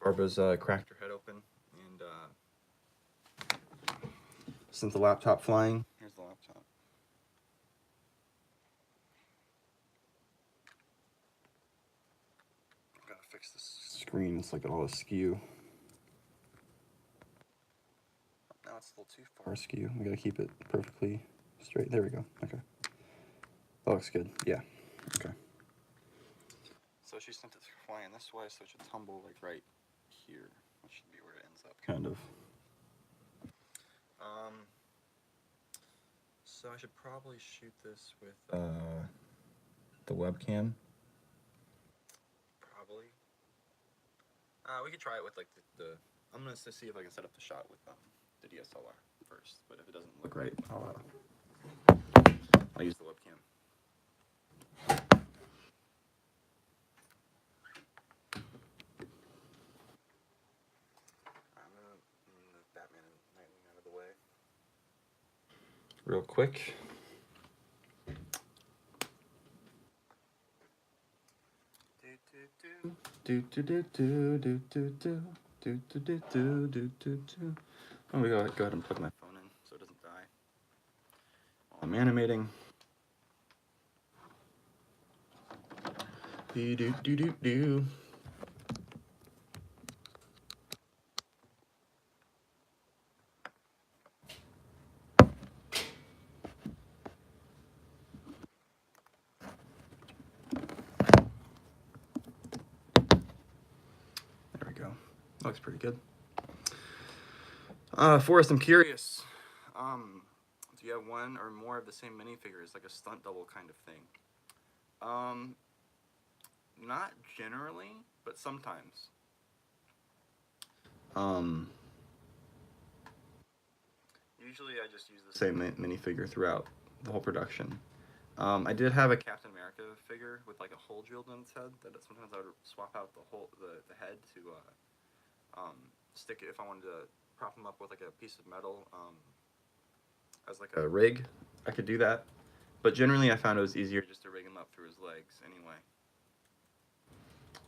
Barbara's cracked her head open, and sent the laptop flying. Here's the laptop. Gotta fix this screen. It's like all askew. Now it's a little too far askew. We gotta keep it perfectly straight. There we go. Okay. That looks good. Yeah. Okay. So she sent it flying this way, so it should tumble like right here. That should be where it ends up, kind of. So I should probably shoot this with the webcam. Probably. We could try it with like the I'm gonna see if I can set up the shot with the DSLR first. But if it doesn't look right, I'll use the webcam. I'm gonna move Batman and Nightwing out of the way real quick. Oh, we go ahead and plug my phone in so it doesn't die while I'm animating. Do. There we go. Looks pretty good. Forrest, I'm curious. Do you have one or more of the same minifigures, like a stunt double kind of thing? Not generally, but sometimes. Usually I just use the same minifigure throughout the whole production. I did have a Captain America figure with like a hole drilled in its head that sometimes I would swap out the head to stick it if I wanted to prop him up with like a piece of metal as like a rig. I could do that, but generally I found it was easier just to rig him up through his legs anyway.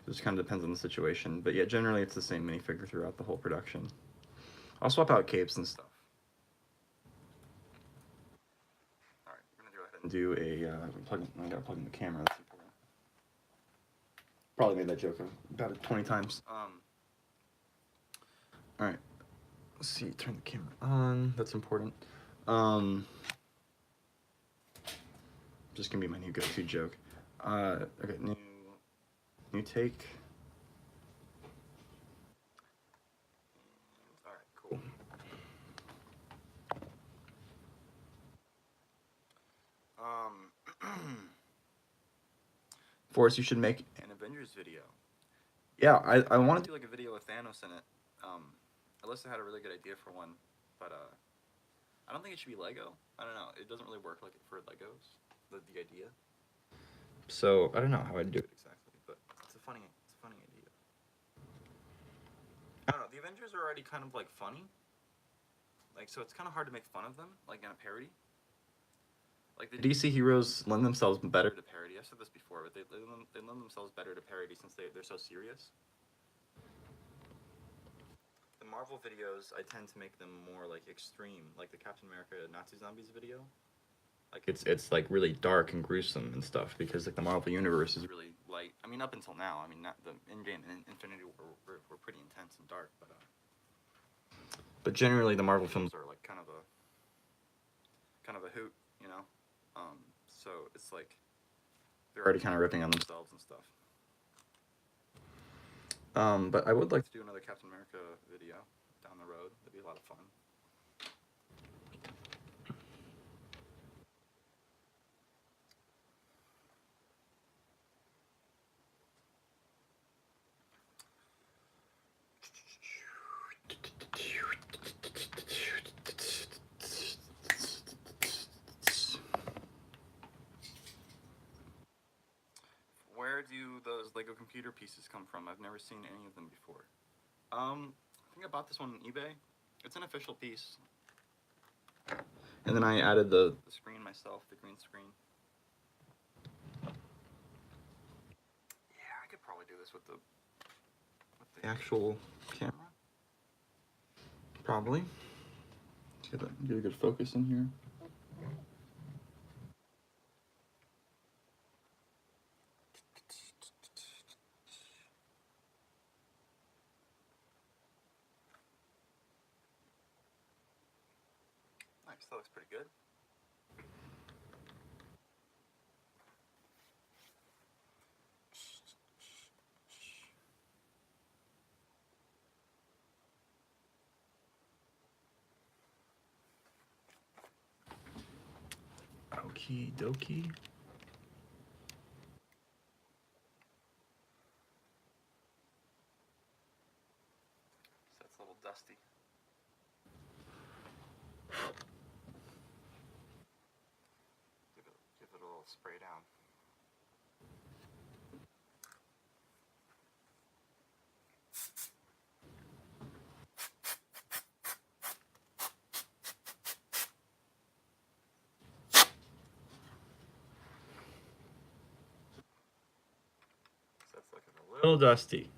It just kind of depends on the situation, but yeah, generally it's the same minifigure throughout the whole production. I'll swap out capes and stuff. All right, we're gonna go ahead and do I gotta plug in the camera. That's important. Probably made that joke about it 20 times. All right. Let's see. Turn the camera on. That's important. Just gonna be my new go-to joke. Okay. New take. All right. Cool. Forrest, you should make an Avengers video. Yeah, I want to do like a video with Thanos in it. Alyssa had a really good idea for one, but I don't think it should be Lego. I don't know. It doesn't really work like for Legos. The idea. So I don't know how I'd do it exactly, but it's a funny idea. I don't know. The Avengers are already kind of like funny. Like, so it's kind of hard to make fun of them, like in a parody. Like the DC heroes lend themselves better to parody. I've said this before, but they lend themselves better to parody since they're so serious. The Marvel videos, I tend to make them more like extreme, like the Captain America Nazi Zombies video. Like it's like really dark and gruesome and stuff because like the Marvel universe is really light. I mean, up until now, I mean, not the Endgame and Infinity War were pretty intense and dark, but generally the Marvel films are like kind of a hoot, you know. So it's like they're already kind of ripping on themselves and stuff. But I would like to do another Captain America video down the road. That'd be a lot of fun. Where do those Lego computer pieces come from? I've never seen any of them before. I think I bought this one on eBay. It's an official piece. And then I added the screen myself, the green screen. Yeah, I could probably do this with the actual camera. Probably. Get a good focus in here. Nice, that looks pretty good. Okie dokie. So that's a little dusty. Give it a little spray down. So that's looking a little dusty.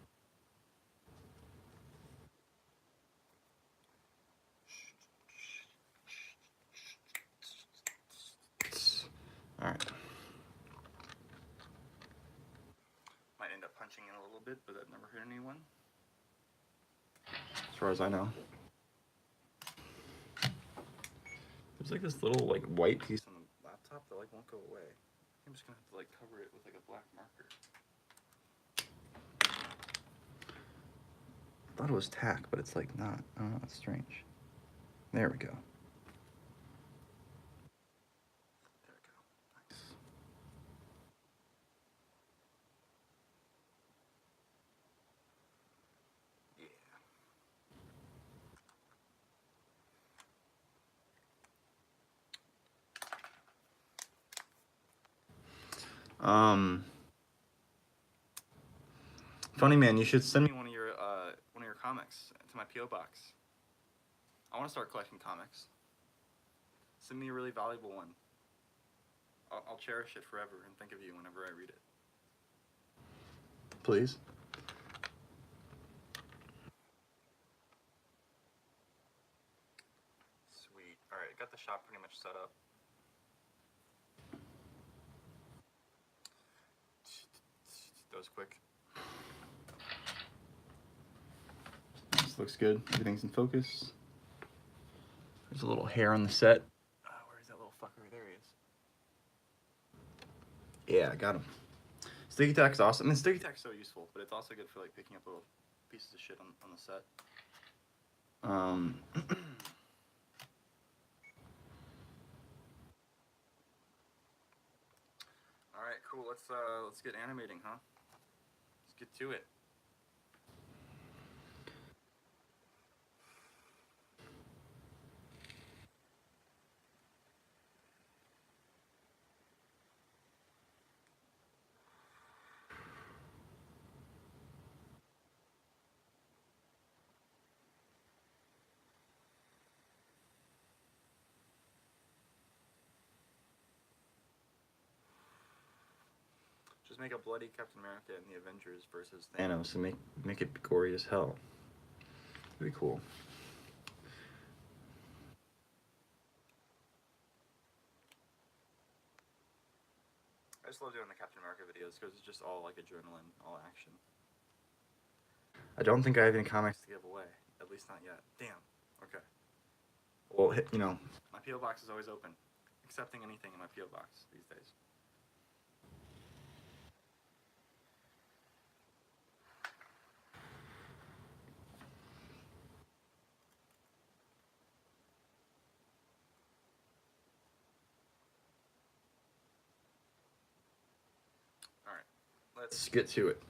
All right. Might end up punching in a little bit, but that never hurt anyone. As far as I know. There's like this little like white piece on the laptop that like won't go away. I'm just gonna have to like cover it with like a black marker. I thought it was tack, but it's like not. Oh, that's strange. There we go. There we go. Nice. Yeah. Funny man, you should send me one of your comics to my PO box. I want to start collecting comics. Send me a really valuable one. I'll cherish it forever and think of you whenever I read it. Please. Sweet. All right, got the shop pretty much set up. That was quick. This looks good. Everything's in focus. There's a little hair on the set. Where's that little fucker? There he is. Yeah, I got him. Sticky tack's awesome. I mean, sticky tack's so useful, but it's also good for like picking up little pieces of shit on the set. All right, cool. Let's get animating, huh? Let's get to it. Just make a bloody Captain America and the Avengers versus Thanos and make it gory as hell. Pretty cool. I just love doing the Captain America videos because it's just all like adrenaline, all action. I don't think I have any comics to give away. At least not yet. Damn. Okay. Well, you know, my P.O. box is always open. Accepting anything in my P.O. box these days. Alright. Let's get to it.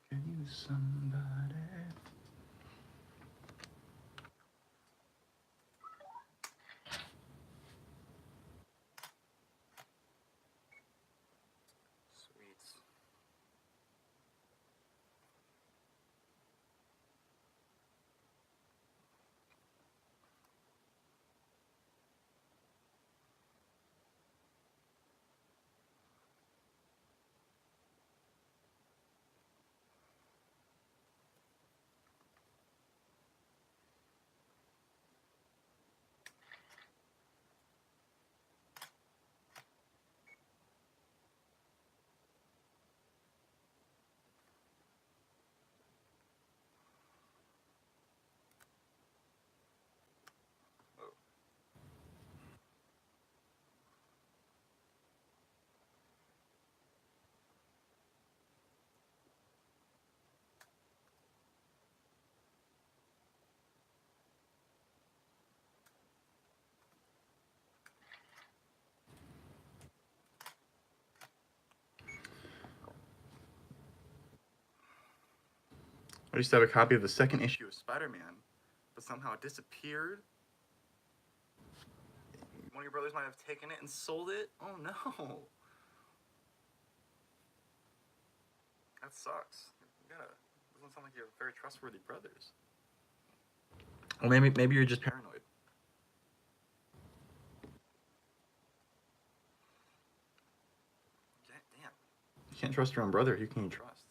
Can use somebody. Sweet. I used to have a copy of the second issue of Spider-Man, but somehow it disappeared. One of your brothers might have taken it and sold it? Oh no. That sucks. Doesn't sound like you're very trustworthy brothers. Or maybe you're just paranoid. Damn. You can't trust your own brother. Who can you trust?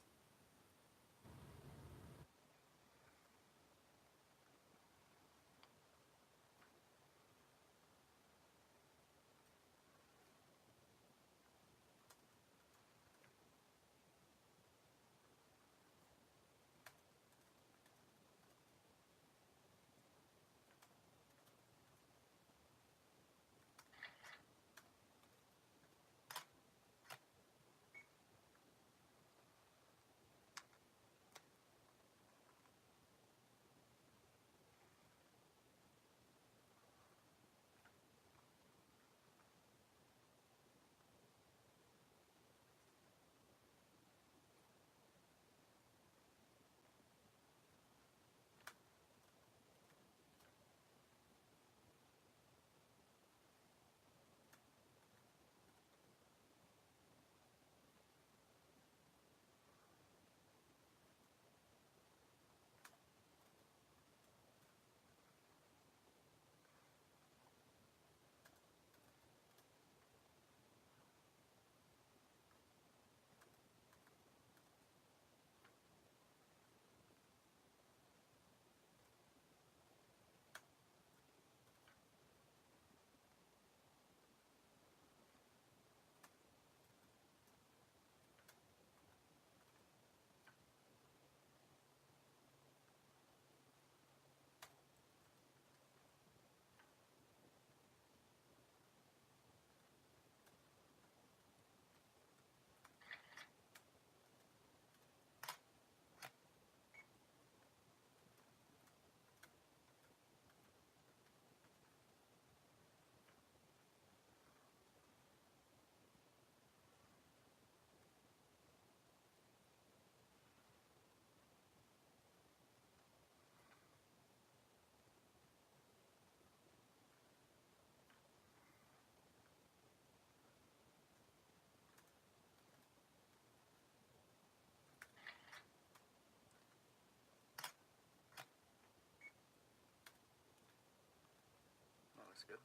That looks good.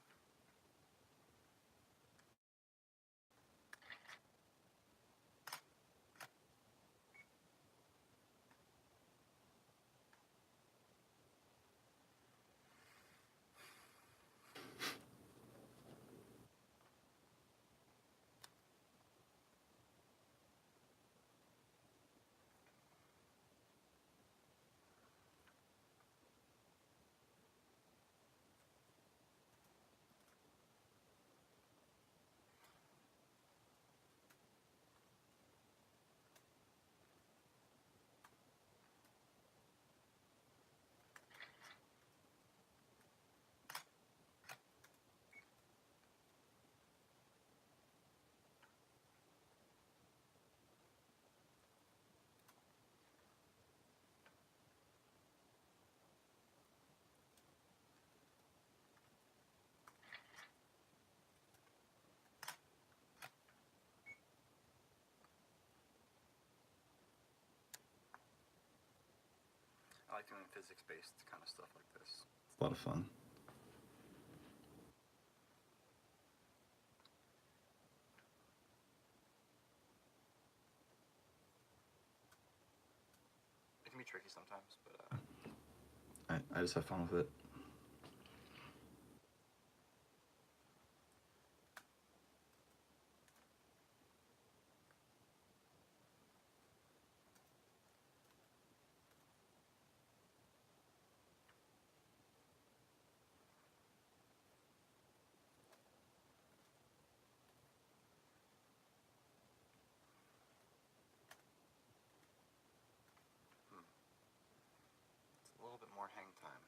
I like doing physics-based kind of stuff like this. It's a lot of fun. It can be tricky sometimes, but I just have fun with it. It's a little bit more hang time.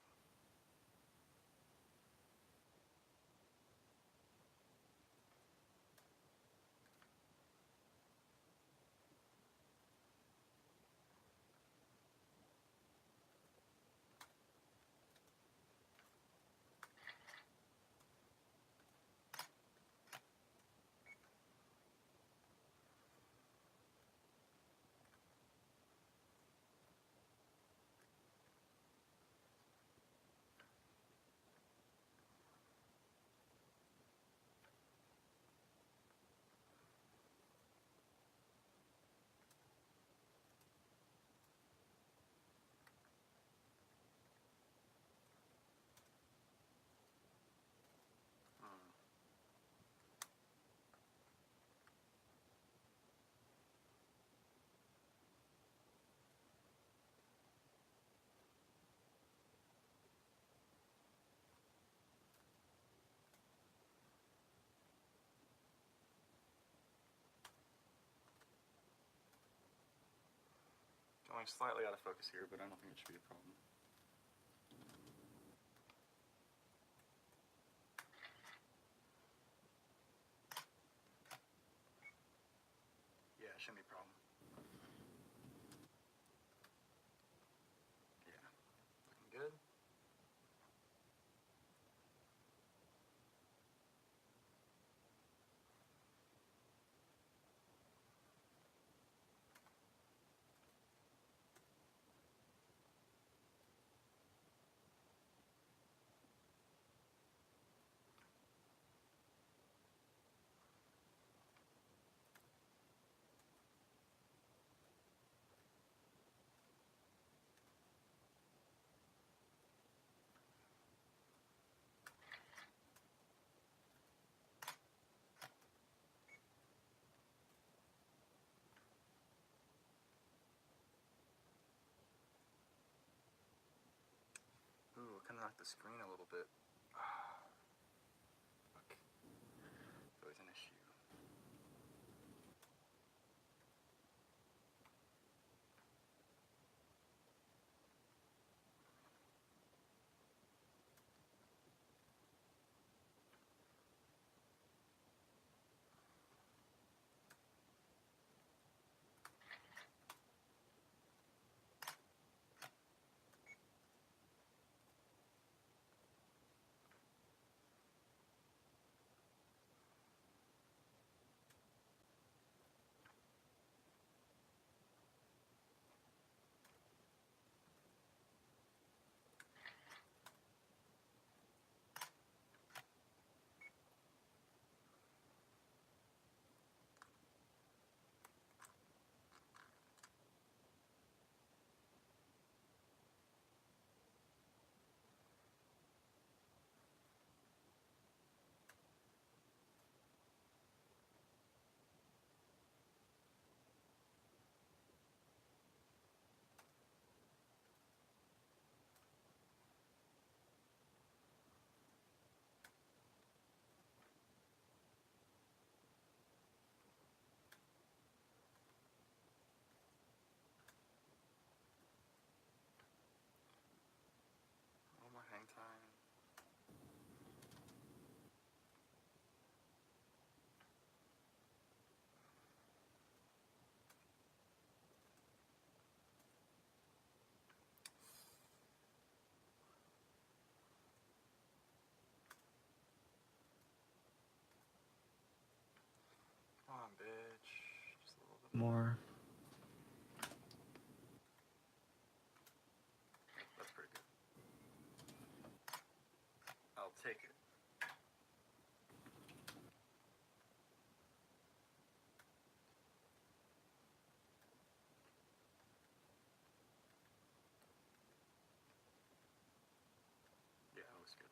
going slightly out of focus here, but I don't think it should be a problem. Yeah, it shouldn't be a problem. Yeah, looking good. Ooh, kind of knocked the screen a little bit. Fuck. It's always an issue. One more hang time. Come on, bitch. Just a little bit more. That's pretty good. I'll take it. Yeah, that looks good.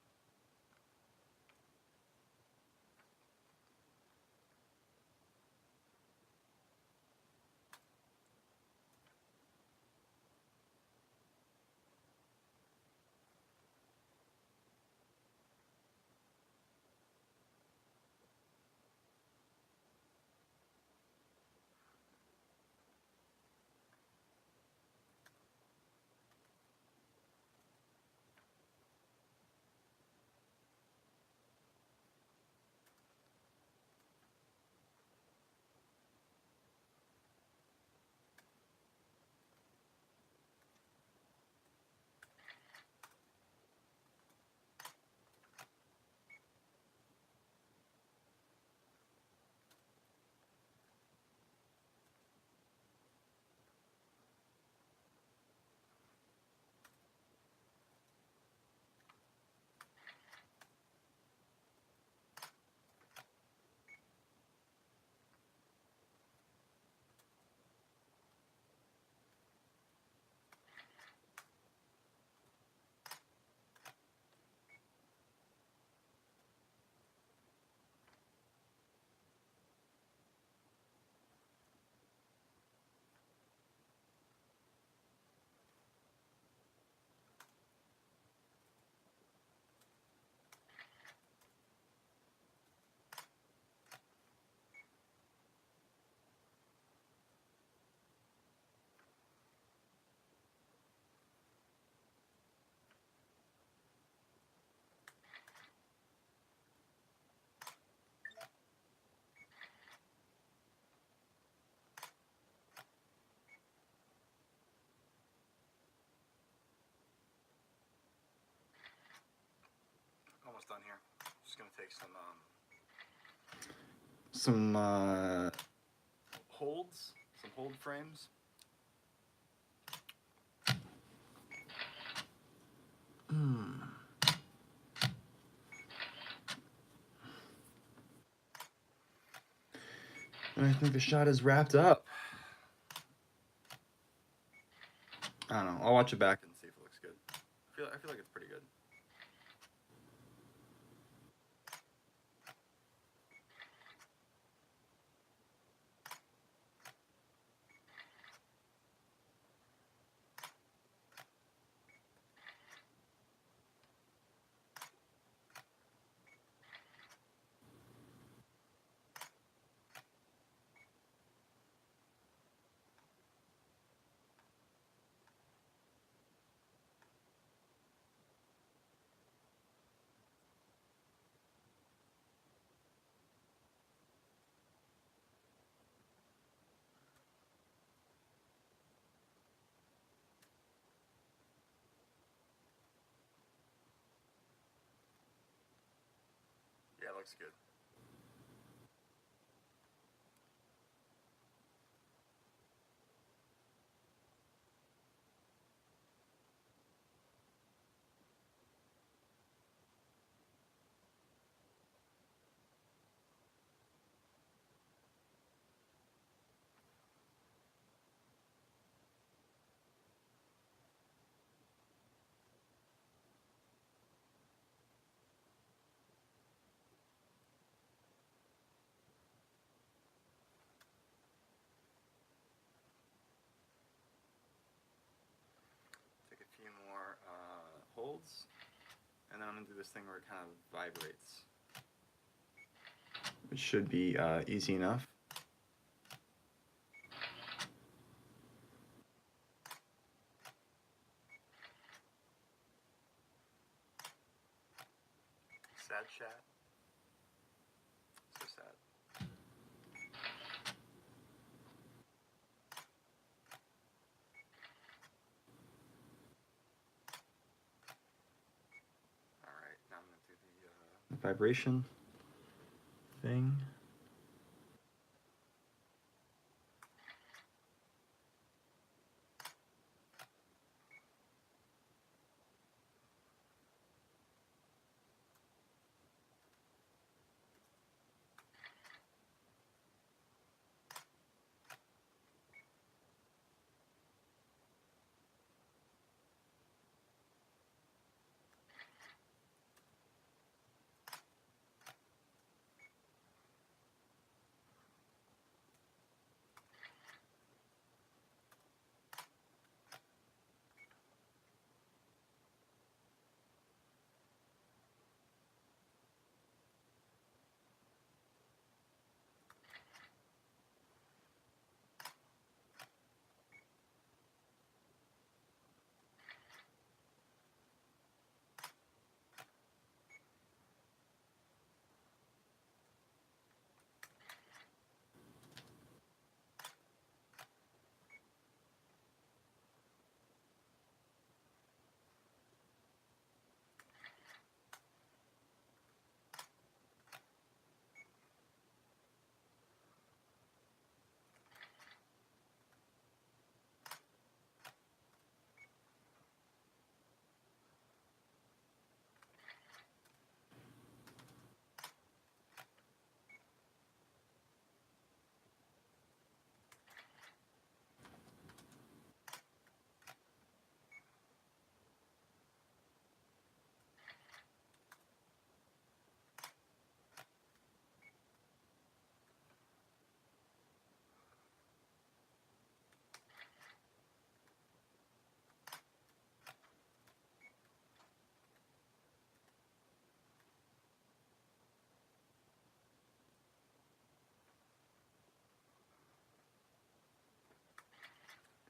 done here. Just gonna take some holds, some hold frames. And I think the shot is wrapped up. I don't know. I'll watch it back and see if it looks good. I feel like it's pretty good. Yeah, it looks good. Take a few more holds, and then I'm gonna do this thing where it kind of vibrates, which should be easy enough. Sad chat. So sad. Alright, now I'm gonna do the vibration thing.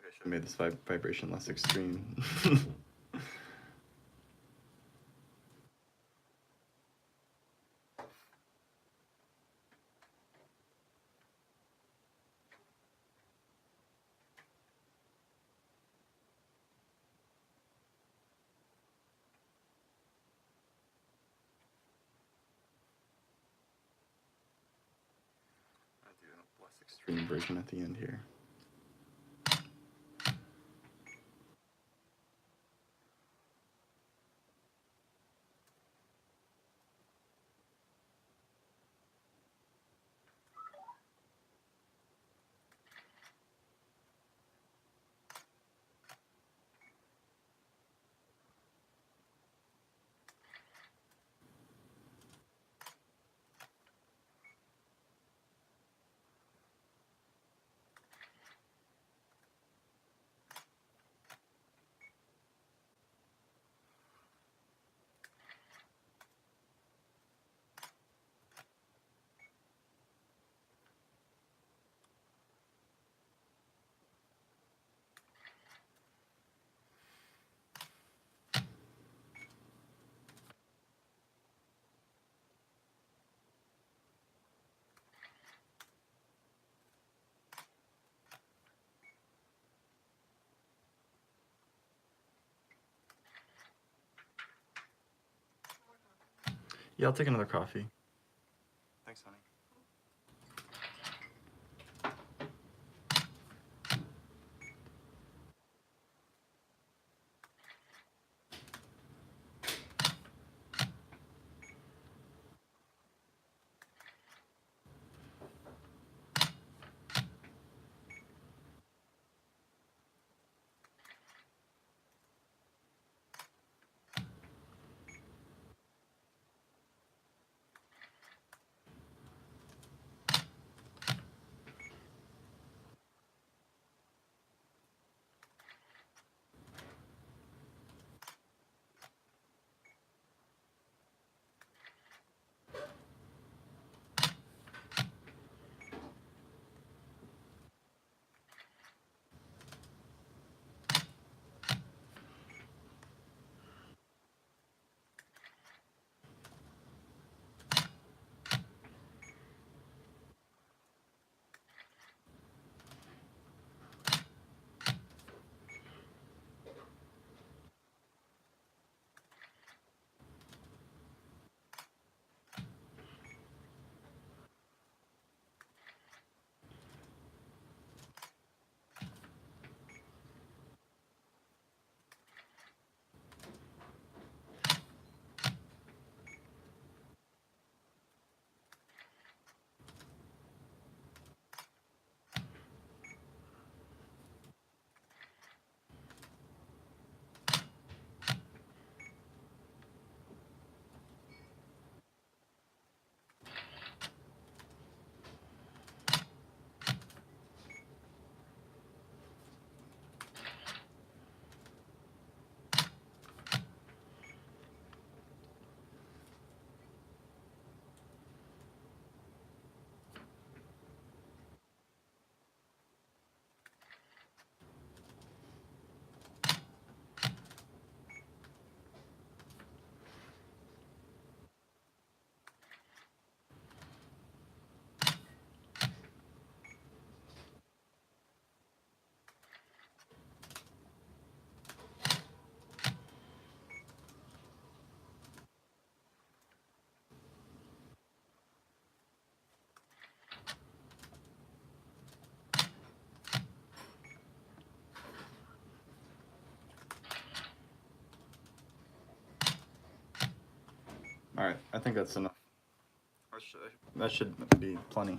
Maybe I should have made this vibration less extreme. do a less extreme version at the end here. Yeah, I'll take another coffee. Thanks, honey. All right, I think that's enough. That should be plenty.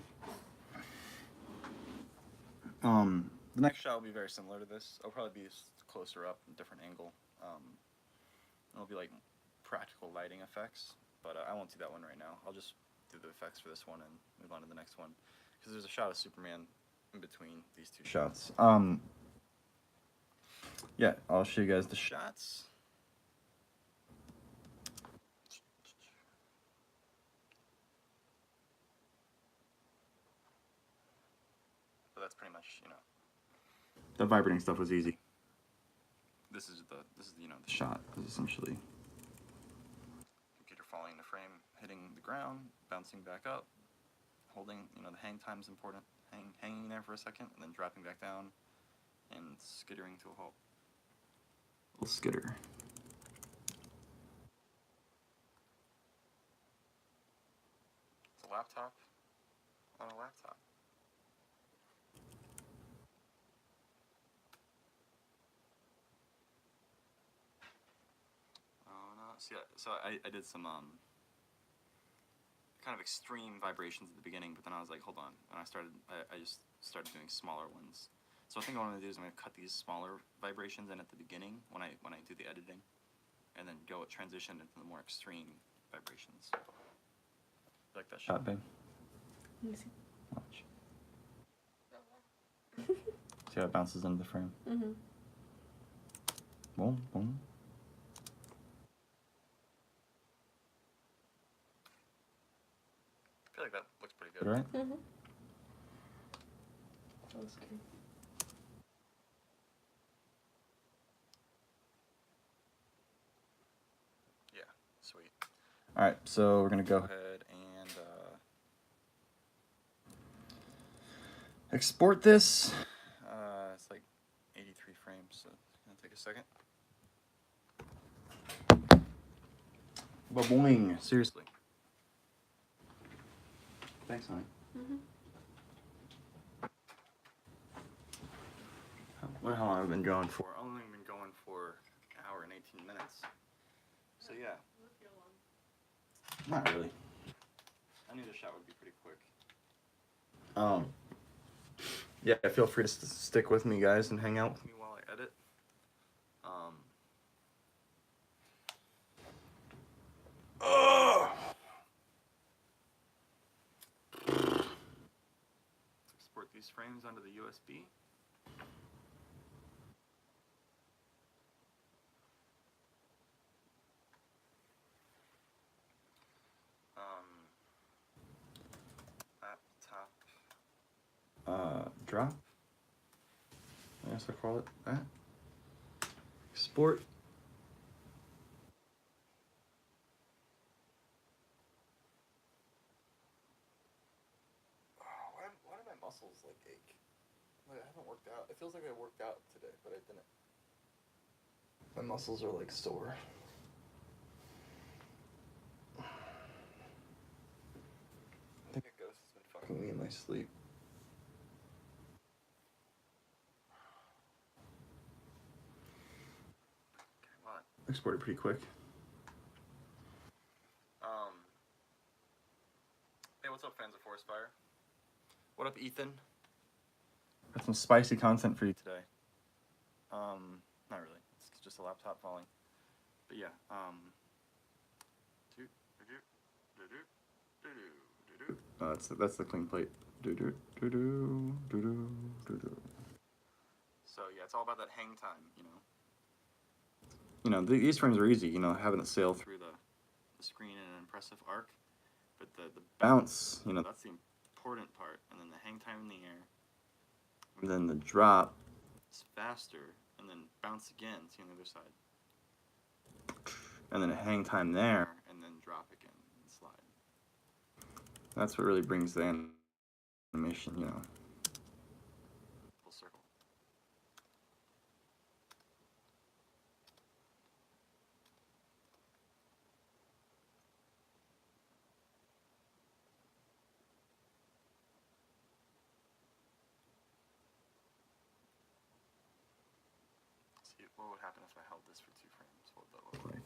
The next shot will be very similar to this. It'll probably be closer up, different angle. It'll be like practical lighting effects, but I won't do that one right now. I'll just do the effects for this one and move on to the next one, because there's a shot of Superman in between these two shots. Yeah, I'll show you guys the shots. But that's pretty much, you know, the vibrating stuff was easy. This is the you know, the shot is essentially computer falling into frame, hitting the ground, bouncing back up, holding, you know, the hang time is important, hanging there for a second, and then dropping back down and skittering to a halt. Little skitter. It's a laptop on a laptop. So I did some kind of extreme vibrations at the beginning, but then I was like, hold on, and I just started doing smaller ones. So I think what I'm gonna do is I'm gonna cut these smaller vibrations in at the beginning when I do the editing, and then transition into the more extreme vibrations. You like that shot, babe? Let me see. Watch. See how it bounces into the frame? Mm-hmm. Boom, boom. I feel like that looks pretty good, right? Mm-hmm. That was good. Yeah, sweet. All right, so we're gonna go ahead and export this. It's like 83 frames, so it's gonna take a second. Ba-boing, seriously. Thanks, honey. Mm-hmm. How long have I been going for? I've only been going for an hour and 18 minutes. So yeah. Not really. I knew the shot would be pretty quick. Yeah, feel free to stick with me, guys, and hang out with me while I edit. Let's export these frames onto the USB. Laptop. Drop. I guess I'll call it that. Export. Why do my muscles like ache? Like I haven't worked out. It feels like I worked out today, but I didn't. My muscles are like sore. I think a ghost has been fucking me in my sleep. Come on. Exported pretty quick. Hey, what's up, fans of ForrestFire? What up, Ethan? Got some spicy content for you today. Not really. It's just a laptop falling. But yeah, that's the clean plate. So yeah, it's all about that hang time, you know. These frames are easy, having it sail through the screen in an impressive arc. But the bounce, that's the important part. And then the hang time in the air. And then the drop is faster. And then bounce again, see on the other side. And then a hang time there. And then drop again and slide. That's what really brings the animation, full circle. See, what would happen if I held this for 2 frames? What would that look like?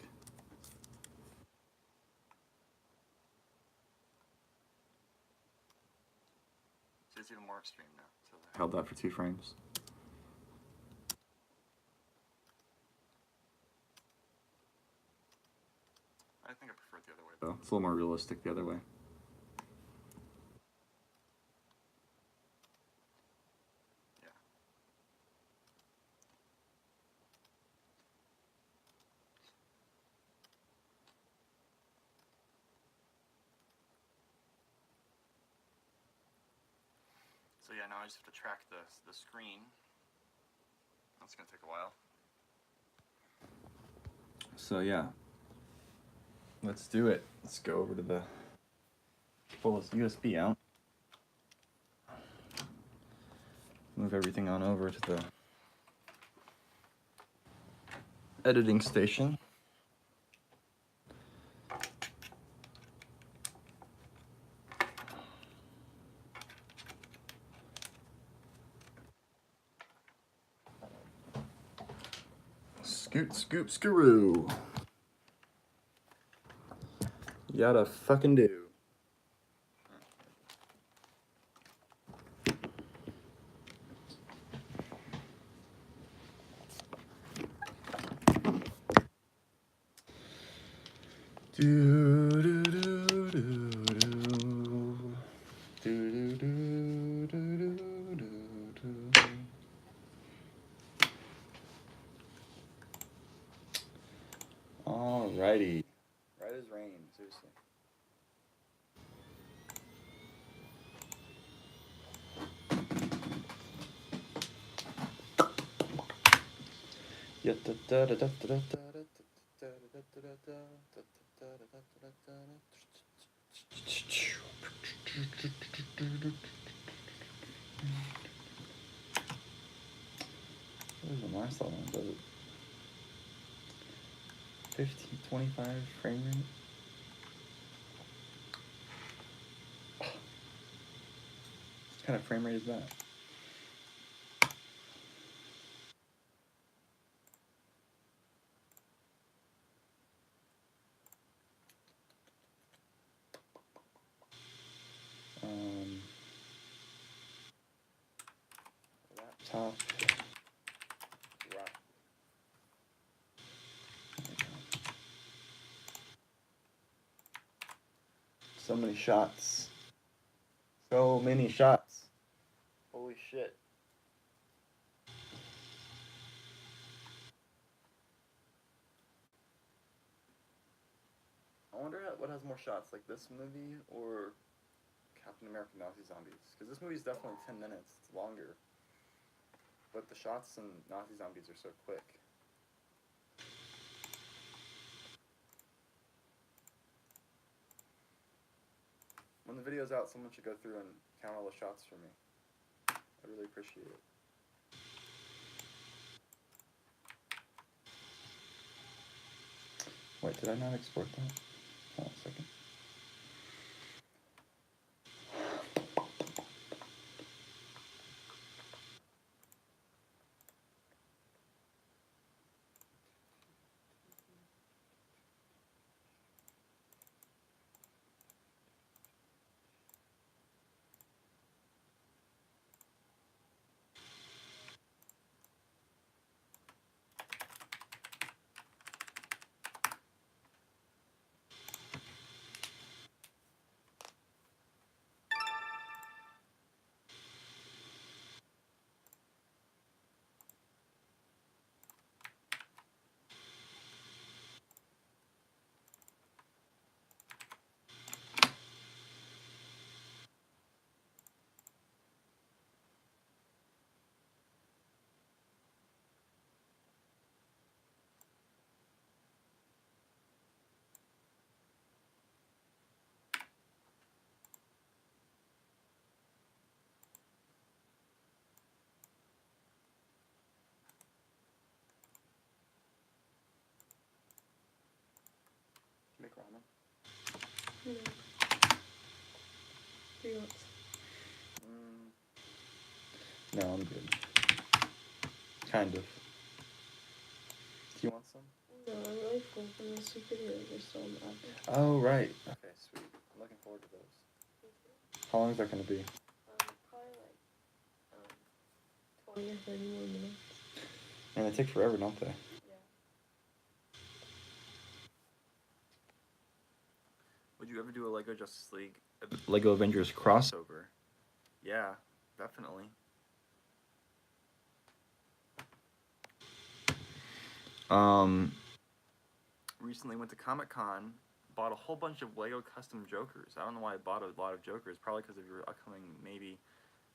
See, it's even more extreme now. So I held that for 2 frames. I think I prefer it the other way, though. It's a little more realistic the other way. Yeah. So yeah, now I just have to track the screen. That's gonna take a while. So yeah, let's do it. Let's go over to the pull this USB out. Move everything on over to the editing station. Scoot, scoop, screw. Yada fucking do. Do do do do do. Do do do do do do do. Alrighty. Right as rain, seriously. What is the last one? Does it 15, 25 frame rate? What kind of frame rate is that? Laptop. Right. So many shots. So many shots. Holy shit. I wonder what has more shots, like this movie or Captain America Nazi Zombies? Because this movie's definitely 10 minutes. It's longer. But the shots in Nazi Zombies are so quick. When the video's out, someone should go through and count all the shots for me. I really appreciate it. Wait, did I not export that? Hold on a second. Make ramen. Do you want some? No, I'm good. Kind of. Do you want some? No, I'm really full from the superheroes are still in the oven. Oh, right. Okay, sweet. I'm looking forward to those. How long is that going to be? Probably like 20 or 30 more minutes. And they take forever, don't they? Yeah. Would you ever do a Lego Justice League, Lego Avengers crossover? Yeah, definitely. Recently went to Comic-Con, bought a whole bunch of Lego custom Jokers. I don't know why I bought a lot of Jokers, probably because of your upcoming maybe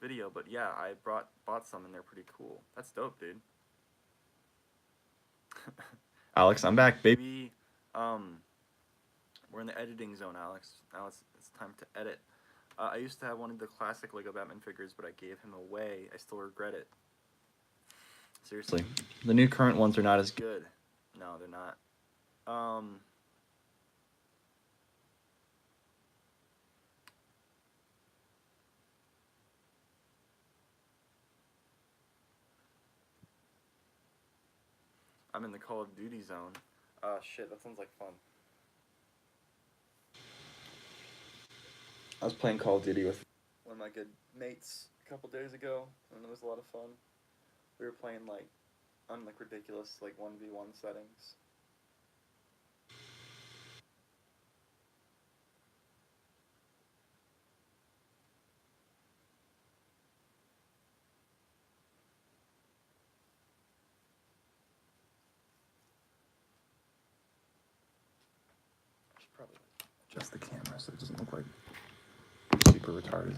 video, but yeah, I bought some and they're pretty cool. That's dope, dude. Alex, I'm back, baby. We're in the editing zone, Alex. Now it's time to edit. I used to have one of the classic Lego Batman figures, but I gave him away. I still regret it. Seriously. The new current ones are not as good. No, they're not. I'm in the Call of Duty zone. Shit, that sounds like fun. I was playing Call of Duty with one of my good mates a couple days ago, and it was a lot of fun. We were playing like on like ridiculous like 1v1 settings. I should probably adjust the camera so it doesn't look like super retarded.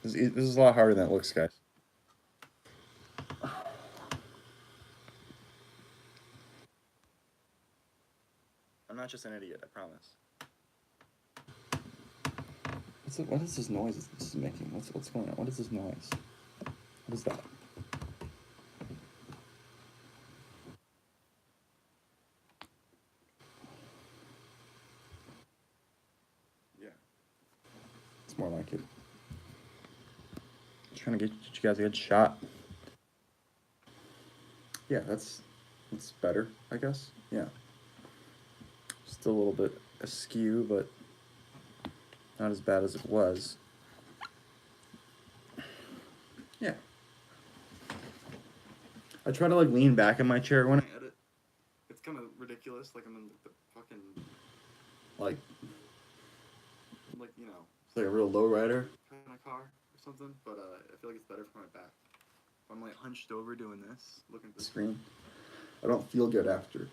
This is a lot harder than it looks, guys. I'm not just an idiot, I promise. What is this noise this is making? What's going on? What is this noise? What is that? Yeah. It's more like it. Just trying to get you guys a good shot. Yeah, that's better, I guess. Yeah. Still a little bit askew, but not as bad as it was. Yeah. I try to like lean back in my chair when I edit. It's kind of ridiculous, like I'm in the fucking like you know, it's like a real lowrider kind of car or something. But I feel like it's better for my back. If I'm like hunched over doing this, looking at the screen, I don't feel good after.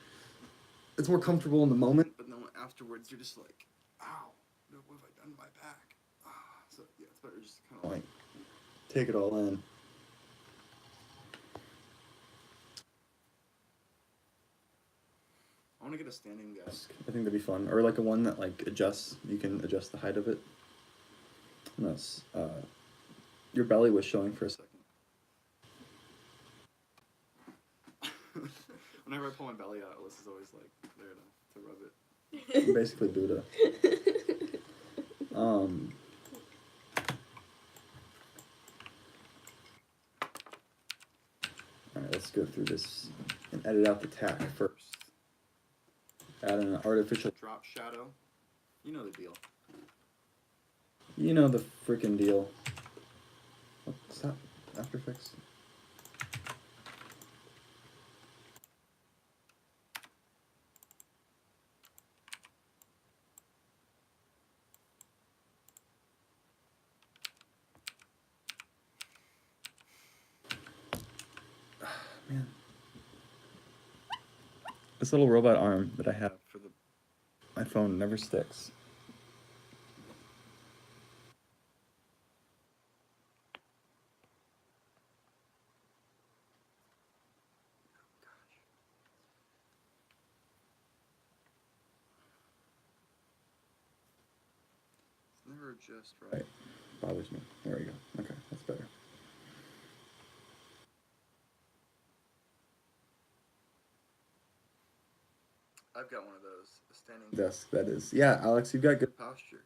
It's more comfortable in the moment, but then afterwards you're just like, ow, what have I done to my back? So yeah, it's better just kind of like take it all in. I want to get a standing desk. I think that'd be fun, or like a one that like adjusts. You can adjust the height of it. Unless your belly was showing for a second. Whenever I pull my belly out, Alyssa's always like there to rub it. I'm basically Buddha. Alright, let's go through this and edit out the tack first. Add an artificial drop shadow. You know the deal. You know the freaking deal. What's that? After Effects? Man. This little robot arm that I have for my phone never sticks. It's never just right. Bothers me. There we go. Okay, that's better. I've got one of those. A standing desk, that is. Yeah, Alex, you've got good posture.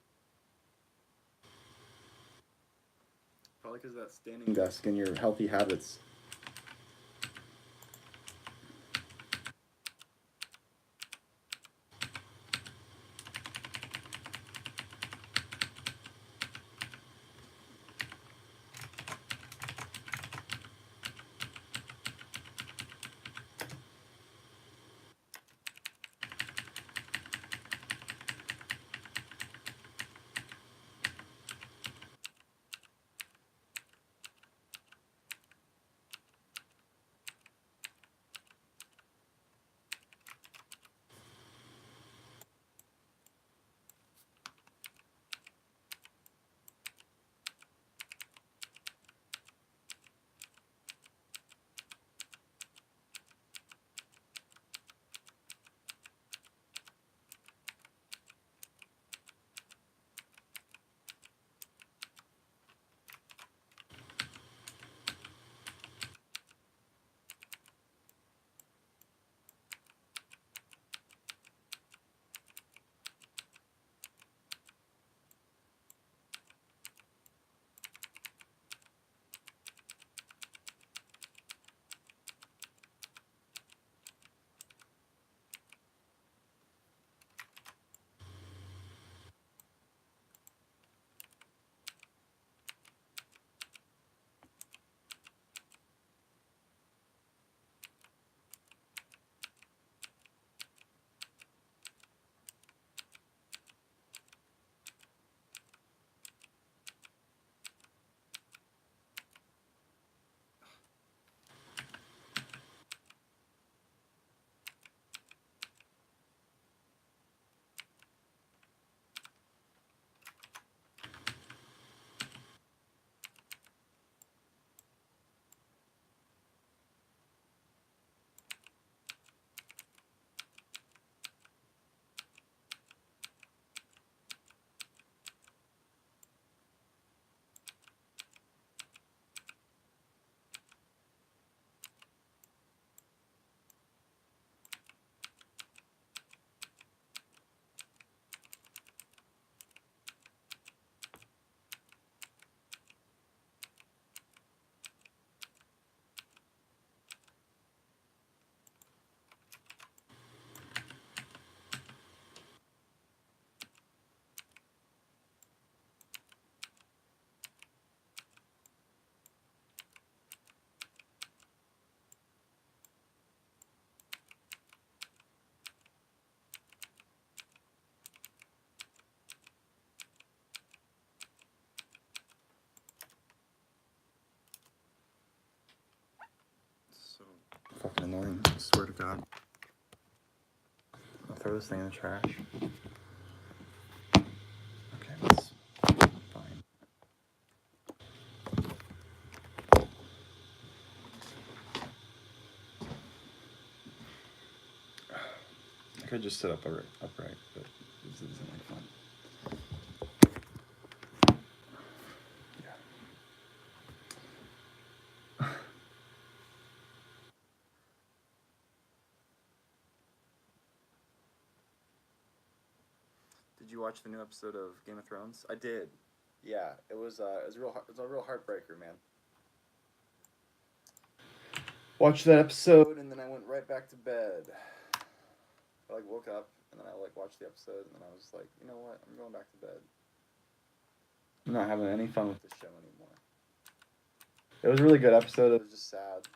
Probably because of that standing desk and your healthy habits. Swear to God. I'll throw this thing in the trash. Okay, that's fine. I could just sit upright, but this isn't like fun. Did you watch the new episode of Game of Thrones? I did. Yeah, it was a real heartbreaker, man. Watched that episode and then I went right back to bed. I like woke up and then I like watched the episode and then I was like, you know what? I'm going back to bed. I'm not having any fun with this show anymore. It was a really good episode. It was just sad.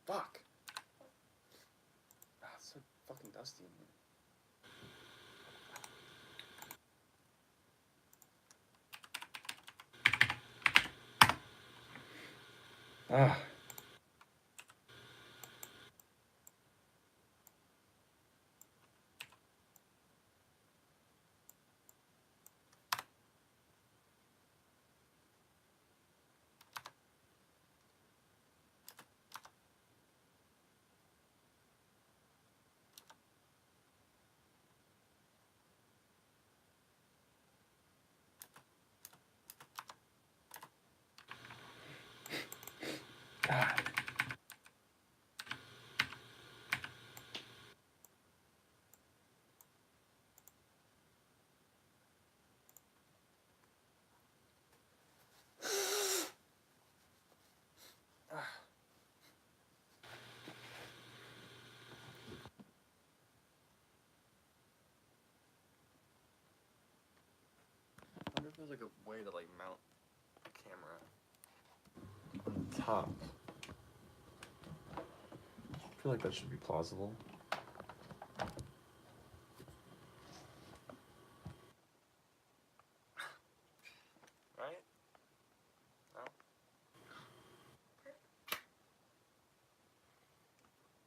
Fuck. Ah, it's so fucking dusty in here. Ah. God. I wonder if there's like a way to like mount a camera on the top. I feel like that should be plausible. Right? No?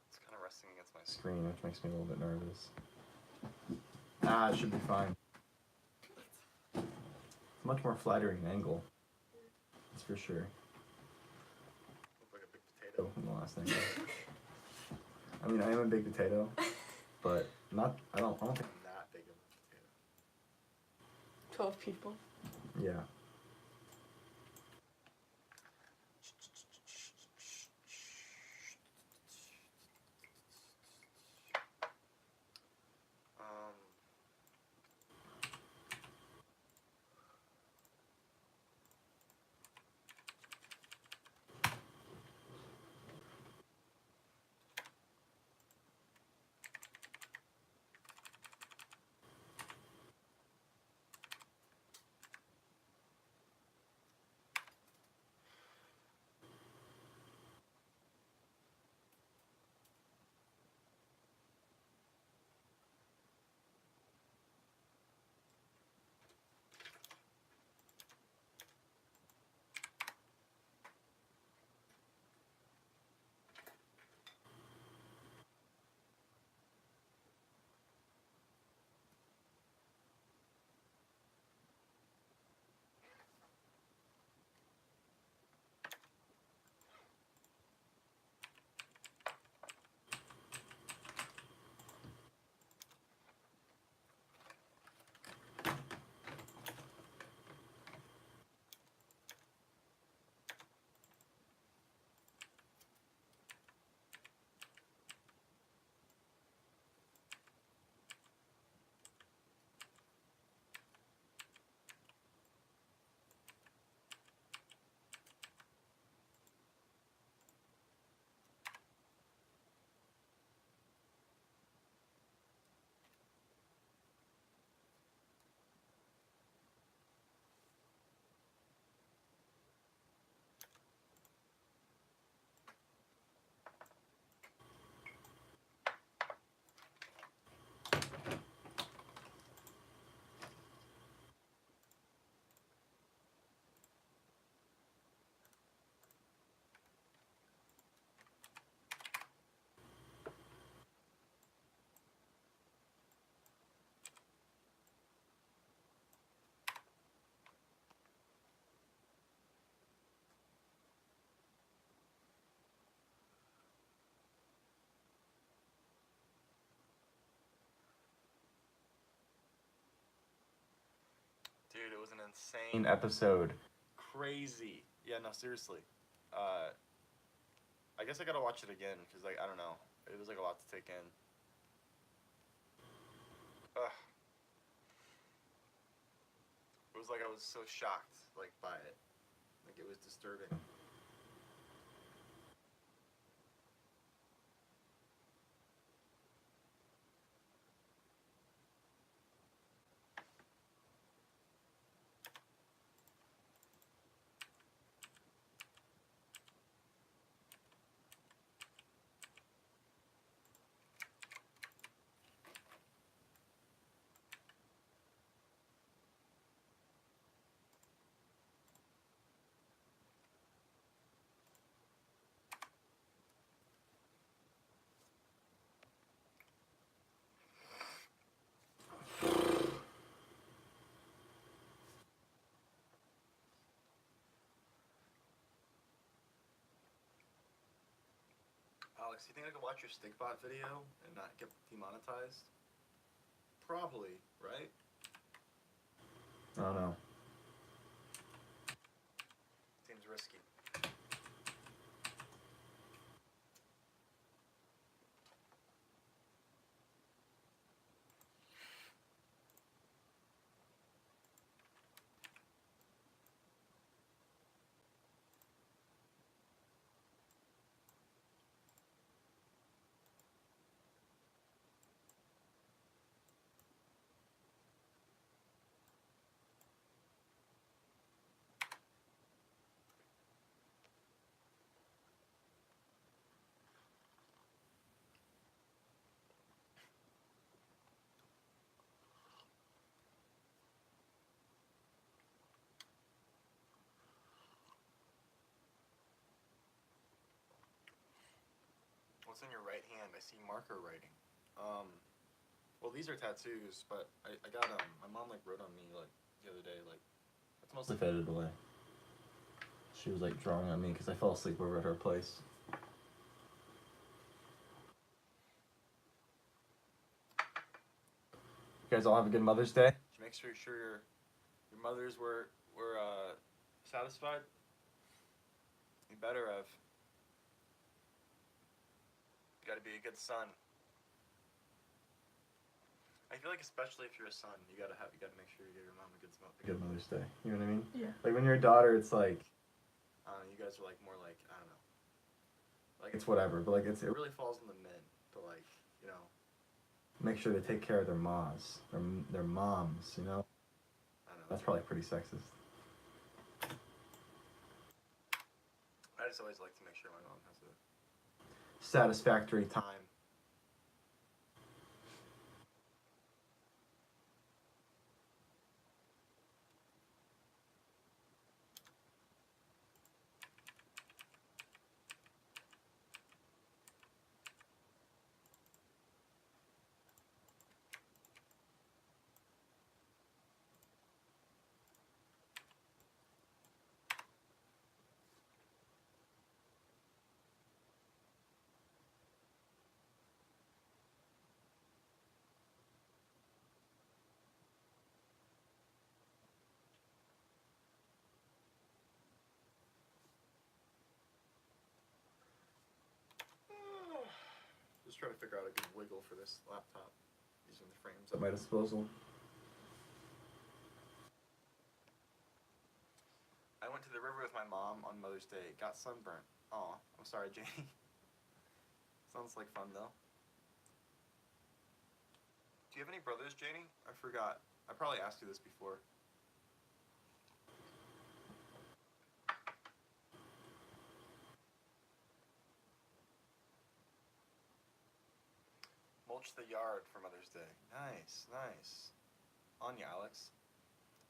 It's kind of resting against my screen, which makes me a little bit nervous. Ah, it should be fine. It's a much more flattering angle. That's for sure. Look like a big potato in the last thing. I mean, I am a big potato, but not. I don't think I'm that big of a potato. 12 people. Yeah. Dude, it was an insane episode. Crazy. Yeah, no, seriously. I guess I gotta watch it again, because, like, I don't know. It was, like, a lot to take in. Ugh. It was like I was so shocked, like, by it. Like, it was disturbing. Alex, you think I could watch your stickbot video and not get demonetized? Probably, right? I don't know. Seems risky. What's in your right hand? I see marker writing. Well, these are tattoos, but I got my mom like wrote on me like the other day, like it's mostly faded away. She was like drawing on me because I fell asleep over at her place. You guys all have a good Mother's Day. Make sure your mothers were satisfied. You better have. You got to be a good son. I feel like especially if you're a son, you gotta make sure you give your mom a good Mother's Day. You know what I mean? Yeah. Like when you're a daughter, it's like, you guys are like more like I don't know. Like it's whatever, but like it really falls on the men to like make sure they take care of their moms, their moms. You know? I don't know. That's probably pretty sexist. I just always like to make sure my mom has a satisfactory time. Just trying to figure out a good wiggle for this laptop using the frames at my disposal. I went to the river with my mom on Mother's Day. Got sunburnt. Aw, I'm sorry, Janie. Sounds like fun though. Do you have any brothers, Janie? I forgot. I probably asked you this before. Mulch the yard for Mother's Day. Nice, nice. On you, Alex.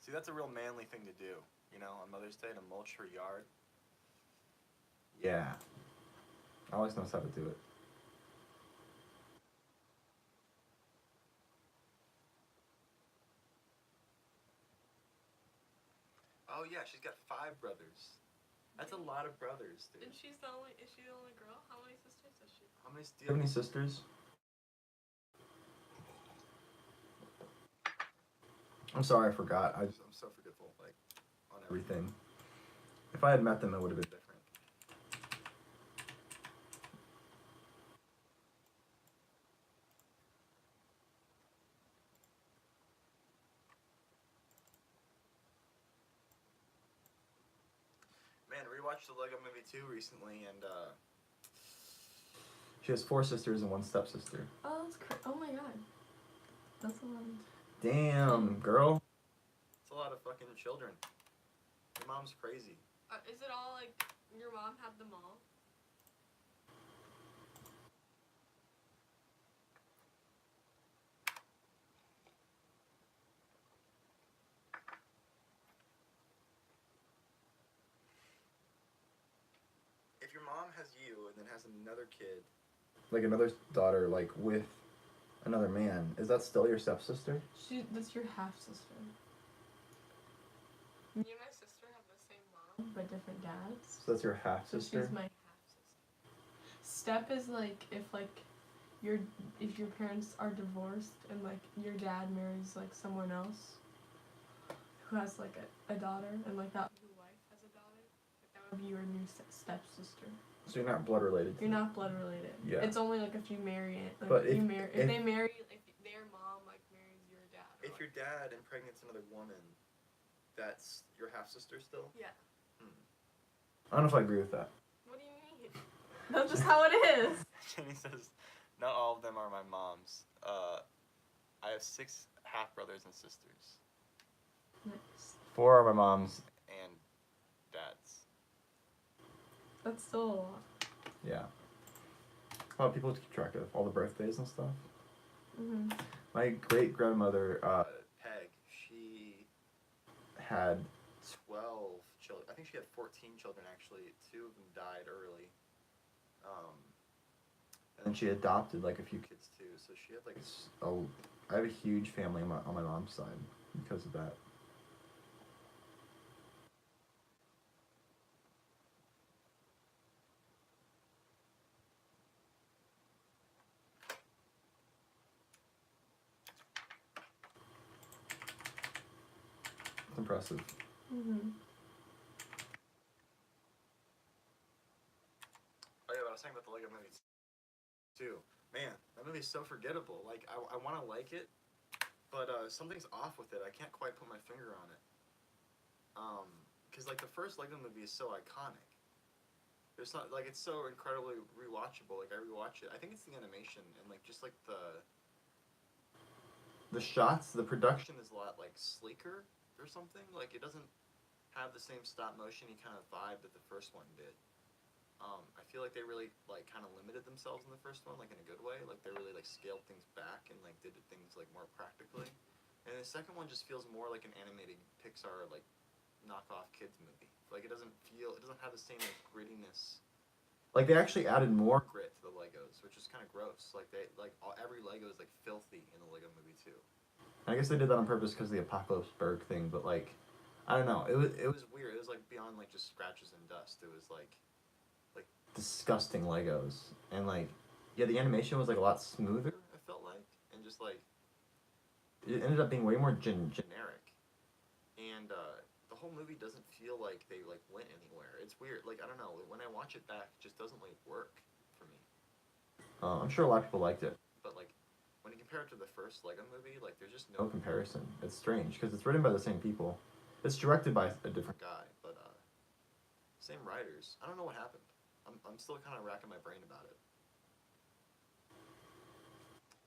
See, that's a real manly thing to do, you know, on Mother's Day to mulch her yard. Yeah. Alex knows how to do it. Oh yeah, she's got 5 brothers. That's a lot of brothers, dude. And is she the only girl? How many sisters does she? Do you have any sisters? I'm sorry, I forgot. I'm so forgetful, like, on everything. If I had met them, it would have been different. Man, rewatched the Lego Movie 2 recently, and she has 4 sisters and 1 stepsister. Oh, oh my god. That's a lot. Damn, girl. It's a lot of fucking children. Your mom's crazy. Is it all like your mom had them all? If your mom has you and then has another kid, like another daughter, like with another man, is that still your stepsister? That's your half sister. Me and my sister have the same mom, but different dads. So that's your half So sister? she's my half sister. Step is like if your parents are divorced and like your dad marries like someone else who has like a daughter, and like that your wife has a daughter, like that would be your new stepsister. So you're not blood related. You're not blood related. Yeah. It's only like if you marry it. Like but if if they marry, like their mom like marries your dad. If your dad impregnates another woman, that's your half sister still? Yeah. I don't know if I agree with that. What do you mean? That's just how it is. Jenny says, not all of them are my moms. I have 6 half brothers and sisters. Nice. 4 are my moms and dads. That's still a lot. Yeah. A lot of people to keep track of all the birthdays and stuff. Mhm. My great grandmother, Peg, she had 12 children. I think she had 14 children actually. 2 of them died early. And then she adopted like a few kids too. So she had like I have a huge family on my mom's side because of that. It's impressive. Mhm. Oh yeah, but I was talking about the Lego movie too. Man, that movie's so forgettable. Like I want to like it, but something's off with it. I can't quite put my finger on it. Because like the first Lego movie is so iconic. There's not like it's so incredibly rewatchable. Like I rewatch it. I think it's the animation and like just like the shots, the production is a lot like sleeker or something. Like it doesn't have the same stop motion-y kind of vibe that the first one did. I feel like they really like kind of limited themselves in the first one, like in a good way. Like they really like scaled things back and like did things like more practically. And the second one just feels more like an animated Pixar like knockoff kids movie. Like it doesn't have the same like grittiness. Like they actually added more grit to the Legos, which is kind of gross. Like every Lego is like filthy in the Lego movie too. And I guess they did that on purpose because of the Apocalypse Berg thing, but like I don't know. It was weird. It was like beyond like just scratches and dust. It was like disgusting Legos, and like yeah, the animation was like a lot smoother. I felt like, and just like it ended up being way more generic, and the whole movie doesn't feel like they like went anywhere. It's weird. Like I don't know. When I watch it back, it just doesn't like work for me. I'm sure a lot of people liked it, but like when you compare it to the first Lego movie, like there's just no comparison. It's strange because it's written by the same people. It's directed by a different guy, but same writers. I don't know what happened. I'm still kind of racking my brain about it.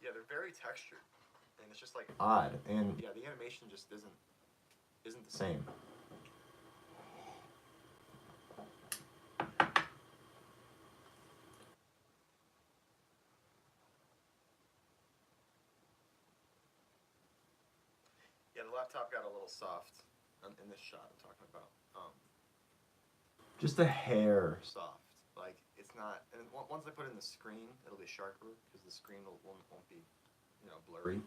Yeah, they're very textured, and it's just like odd, and yeah, the animation just isn't the same. Yeah, the laptop got a little soft in this shot I'm talking about. Just a hair soft. Like it's not. And once I put it in the screen, it'll be sharper because the screen won't be, blurry.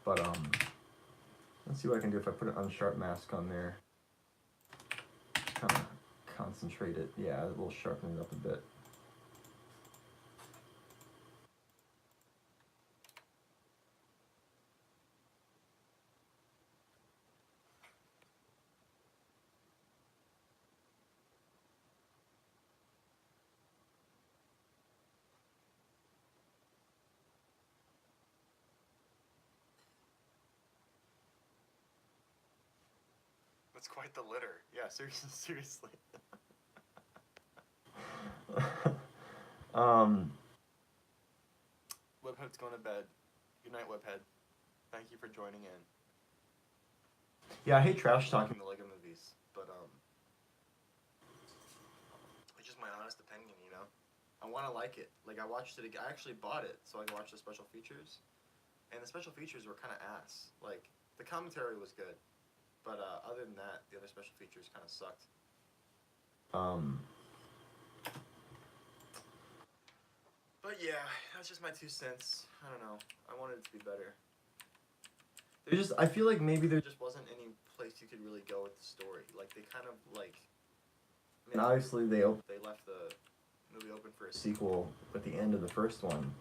But let's see what I can do if I put an unsharp mask on there. Kind of concentrate it. Yeah, it will sharpen it up a bit. That's quite the litter. Yeah, seriously. Seriously. Webhead's going to bed. Good night, Webhead. Thank you for joining in. Yeah, I hate trash talking the Lego movies, but it's just my honest opinion, you know. I want to like it. Like I watched it again. I actually bought it so I could watch the special features, and the special features were kind of ass. Like the commentary was good, but other than that, the other special features kind of sucked. But yeah, that's just my 2 cents. I don't know. I wanted it to be better. I feel like maybe there just wasn't any place you could really go with the story. Like they kind of like. I mean, obviously they left the movie open for a sequel at the end of the first one,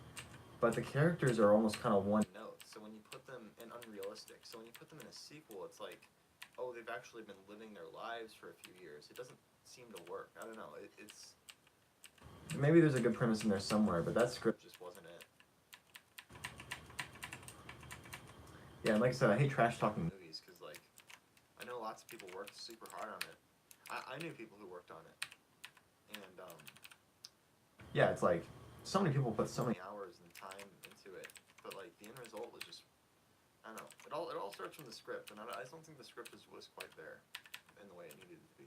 but the characters are almost kind of one note. So when you put them in unrealistic, so when you put them in a sequel, it's like, oh, they've actually been living their lives for a few years. It doesn't seem to work. I don't know. It's maybe there's a good premise in there somewhere, but that script just wasn't it. Yeah, and like I said, I hate trash talking movies because, like, I know lots of people worked super hard on it. I knew people who worked on it, and yeah, it's like so many people put so many hours and time into it, but like the end result was just, I don't know. It all starts from the script, and I just don't think the script was quite there in the way it needed to be.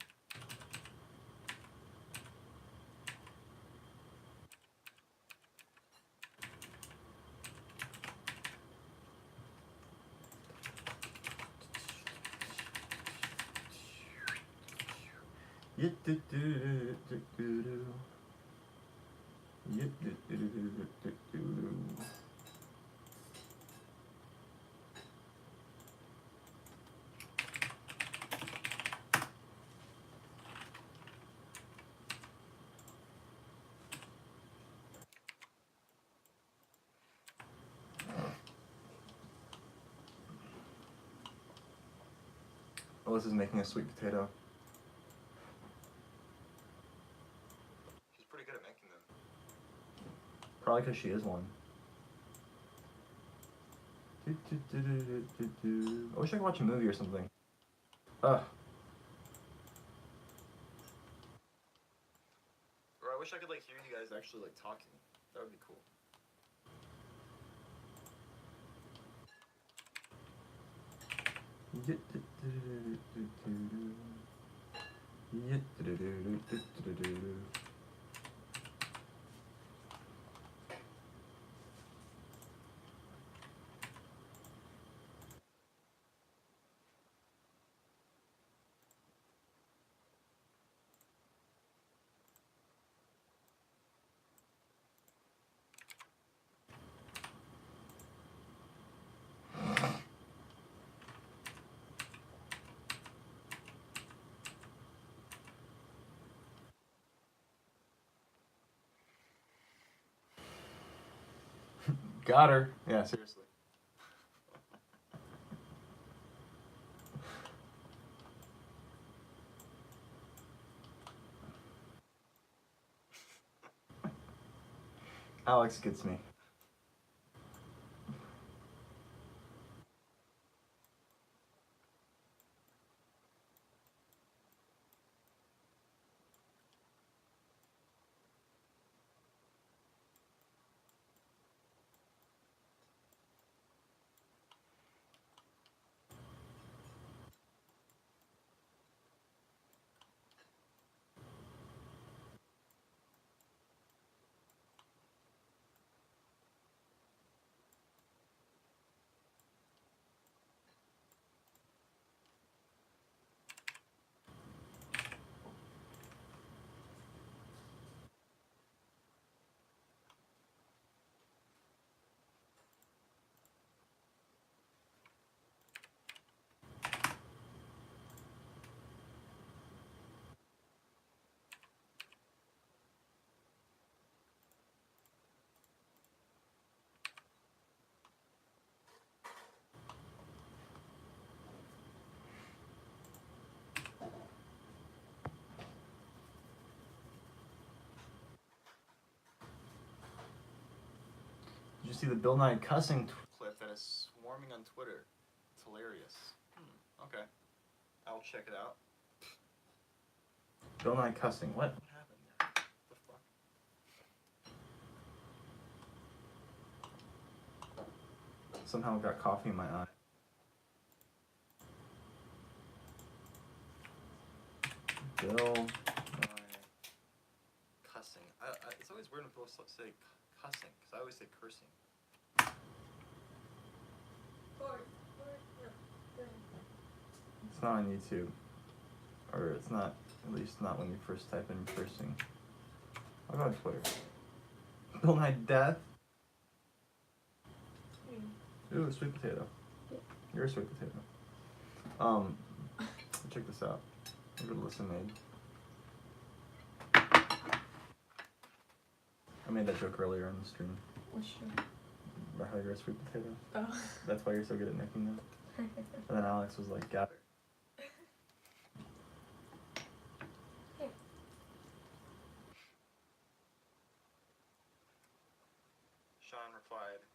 Alyssa's making a sweet potato. She's pretty good at making them. Probably because she is one. I wish I could watch a movie or something. Ugh. Or I wish I could like hear you guys actually like talking. That would be cool. Got her. Yeah, seriously. Alex gets me. Did you see the Bill Nye cussing clip that is swarming on Twitter? It's hilarious. Okay. I'll check it out. Bill Nye cussing. What happened there? What the fuck? Somehow got coffee in my eye. Bill Nye cussing. It's always weird when people say cussing, because I always say cursing. It's not on YouTube. Or it's not, at least not when you first type in cursing. I'll go on Twitter. Bill Nye death. Ooh, sweet potato. You're a sweet potato. Check this out. Look at Listen made. I made that joke earlier in the stream. What's your... About how you're a sweet potato. Oh. That's why you're so good at nicking them. And then Alex was like, gather. Sean replied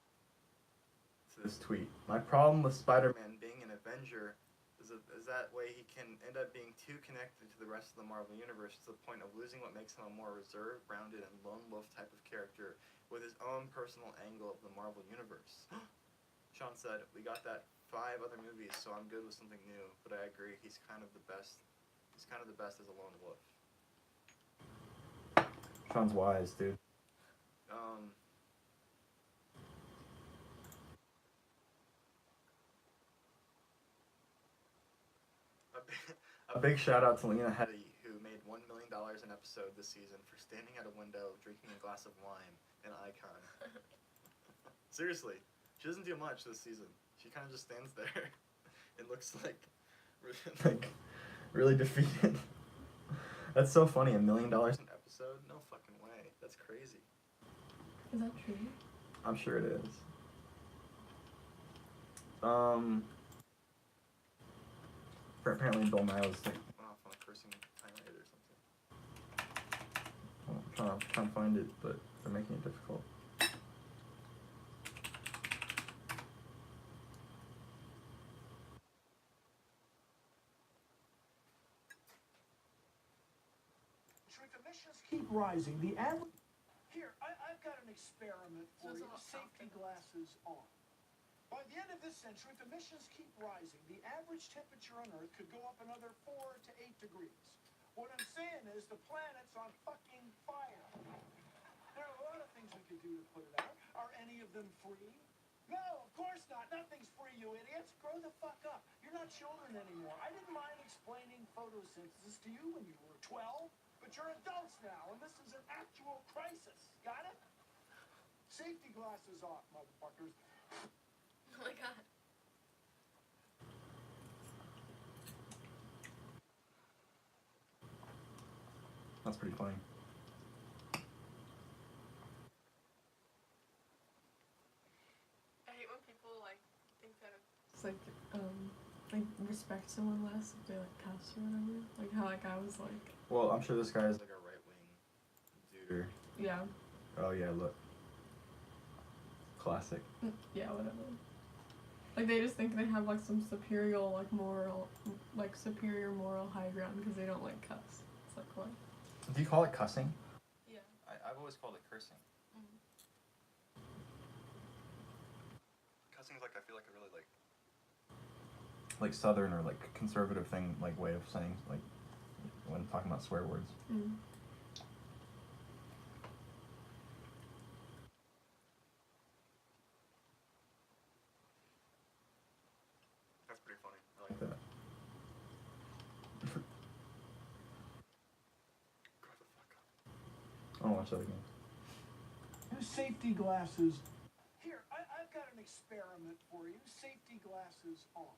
to this tweet, "My problem with Spider-Man being an Avenger is that way he can end up being too connected to the rest of the Marvel Universe to the point of losing what makes him a more reserved, grounded, and lone wolf type of character with his own personal angle of the Marvel Universe." Sean said, "We got that 5 other movies, so I'm good with something new, but I agree, he's kind of the best. He's kind of the best as a lone wolf." Sean's wise, dude. A big shout out to Lena Headey, who made $1 million an episode this season for standing at a window, drinking a glass of wine, an icon. Seriously, she doesn't do much this season. She kind of just stands there and looks like really defeated. That's so funny, $1 million an episode? No fucking way. That's crazy. Is that true? I'm sure it is. Apparently Bill Nye was like went off on a cursing tirade or something. Well, I'm trying to find it, but they're making it difficult. Emissions keep rising. The average... Here, I've got an experiment for you. Safety glasses on. By the end of this century, if emissions keep rising, the average temperature on Earth could go up another 4 to 8 degrees. What I'm saying is the planet's on fucking fire. There are a lot of things we could do to put it out. Are any of them free? No, of course not. Nothing's free, you idiots. Grow the fuck up. You're not children anymore. I didn't mind explaining photosynthesis to you when you were 12, but you're adults now, and this is an actual crisis. Got it? Safety glasses off, motherfuckers. Oh my god. That's pretty funny. I hate when people think that it's like respect someone less if they cuss or whatever. Like how that guy was like. Well, I'm sure this guy is like a right-wing dude. Yeah. Oh yeah, look. Classic. Yeah, whatever. Like they just think they have some superior moral high ground because they don't cuss. It's like what? Do you call it cussing? Yeah. I've always called it cursing. Cussing is I feel like a really southern or conservative thing, way of saying when talking about swear words. That's pretty funny. I like that. Grow the fuck up. I'll watch that again. Safety glasses. Here, I've got an experiment for you. Safety glasses on.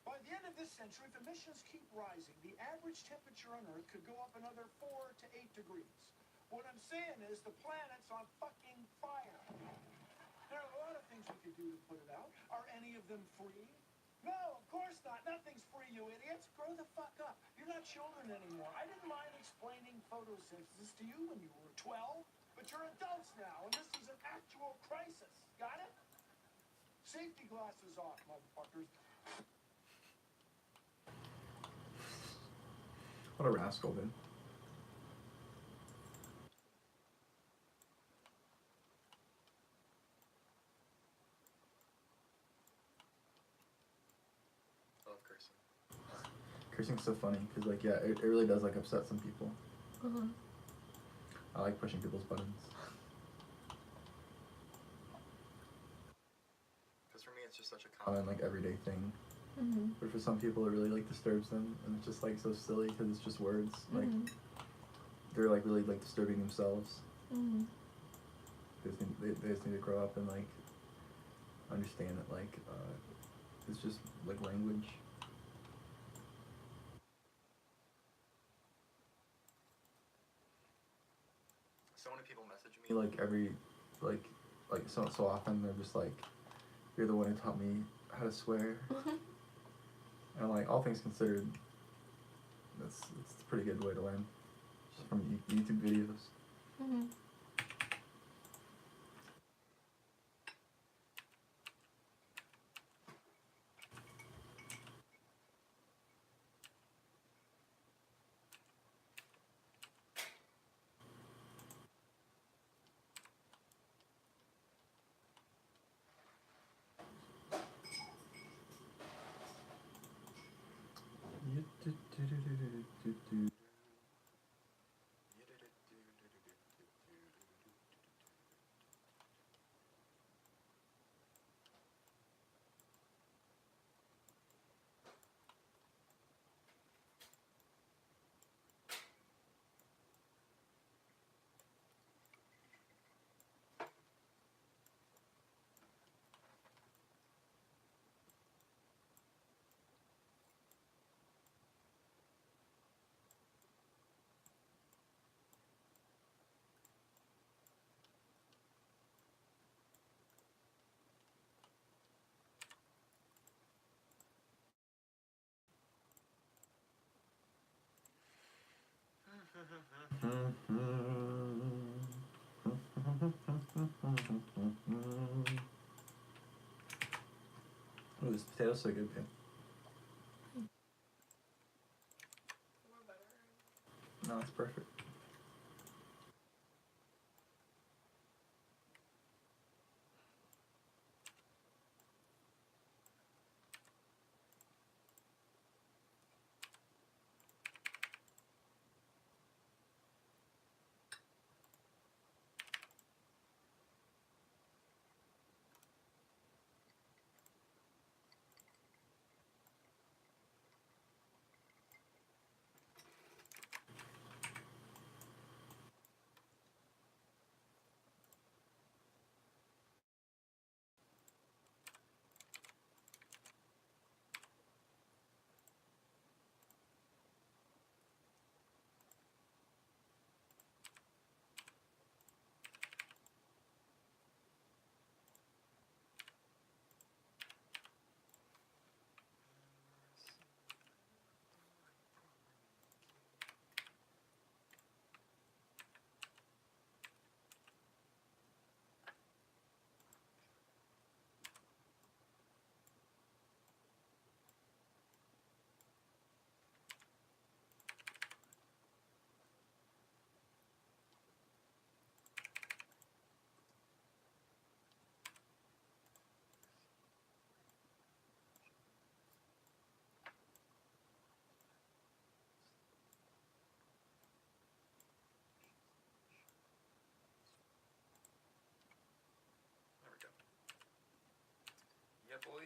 By the end of this century, if emissions keep rising, the average temperature on Earth could go up another 4 to 8 degrees. What I'm saying is the planet's on fucking fire. There are a lot of things we could do to put it out. Are any of them free? No, of course not. Nothing's free, you idiots. Grow the fuck up. You're not children anymore. I didn't mind explaining photosynthesis to you when you were 12, but you're adults now, and this is an actual crisis. Got it? Safety glasses off, motherfuckers. What a rascal, dude. I love cursing. Cursing's so funny because, like, yeah, it really does, like, upset some people. I like pushing people's buttons. Because for me, it's just such a common, like, everyday thing. But for some people, it really, like, disturbs them, and it's just, like, so silly because it's just words. Like, they're, like, really, like, disturbing themselves. They just need to grow up and, like, understand that, like, it's just, like, language. So many people message me, like, so often, they're just like, you're the one who taught me how to swear. And, like, all things considered, it's a pretty good way to learn, just from YouTube videos. Oh, this potato's so good, man. No, it's perfect. Yeah, boy.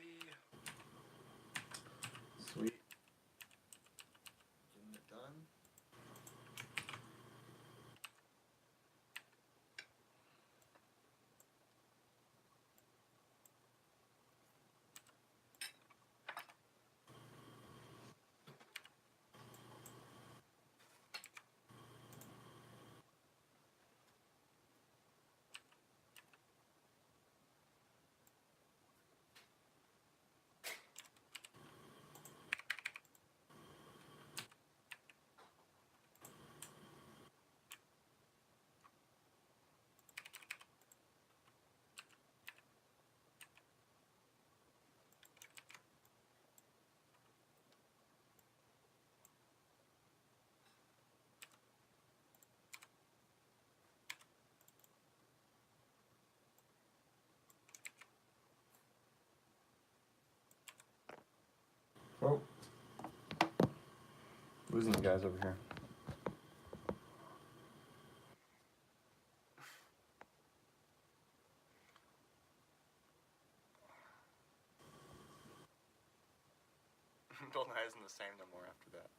Sweet. Getting it done. Oh. Losing you guys over here. Golden Eye isn't the same no more after that.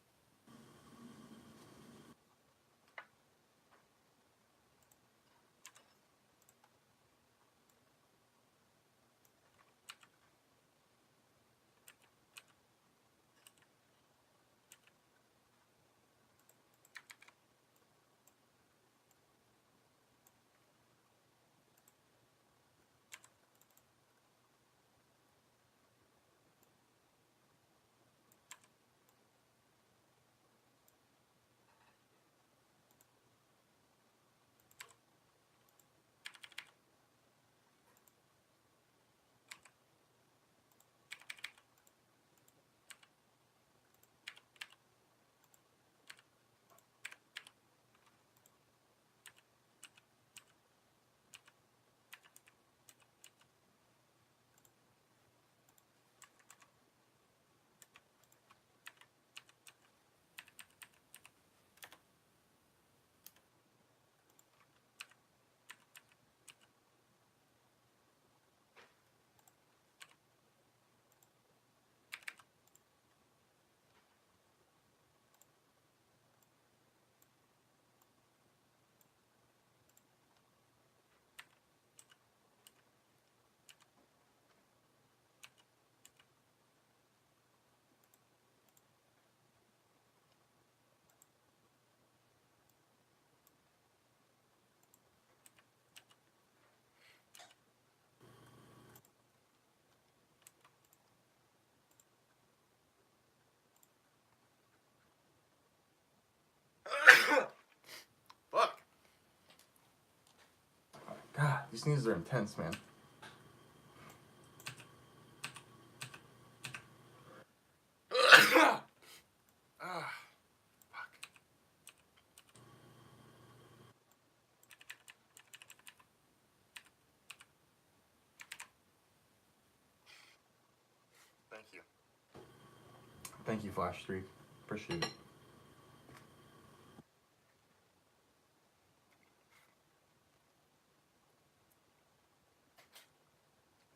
Fuck. God, these sneezes are intense, man. Ah, fuck. Thank you. Thank you, Flash Streak. Appreciate it.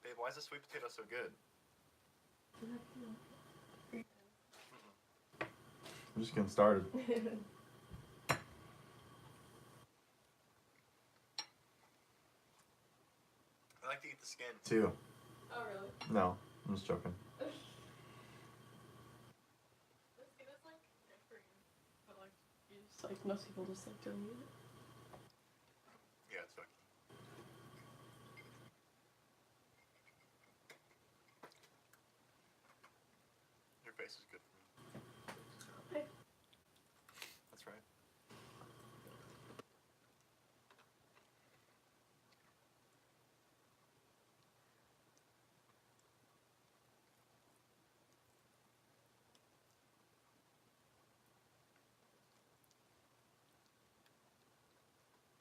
Babe, why is the sweet potato so good? I'm just getting started. I like to eat the skin too. Oh, really? No, I'm just joking. The skin is like different, but like you just like most people just like don't eat it. Yeah, it's fucking. Your face is good for me. Hey. That's right.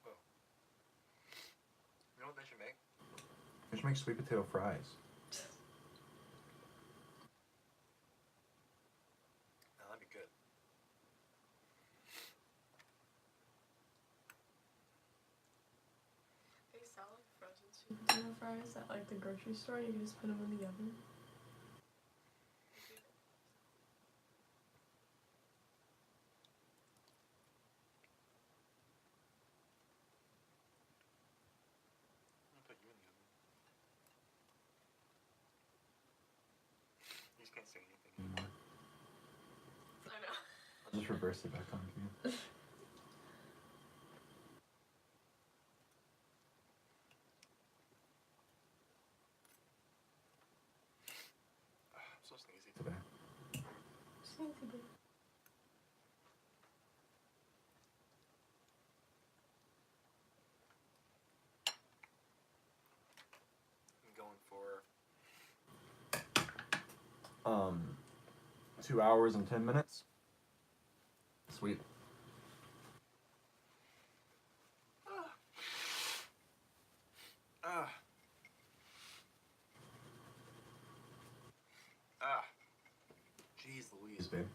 Whoa. You know what they should make? They should make sweet potato fries. Now that'd be good. They sell like frozen sweet potato fries at like the grocery store. You can just put them in the oven. I'm gonna put you in the oven. You just can't say anything anymore. I know. I'll just reverse it back onto you. I'm so sneezy today. I'm going for 2 hours and 10 minutes. Sweet. Ah. babe.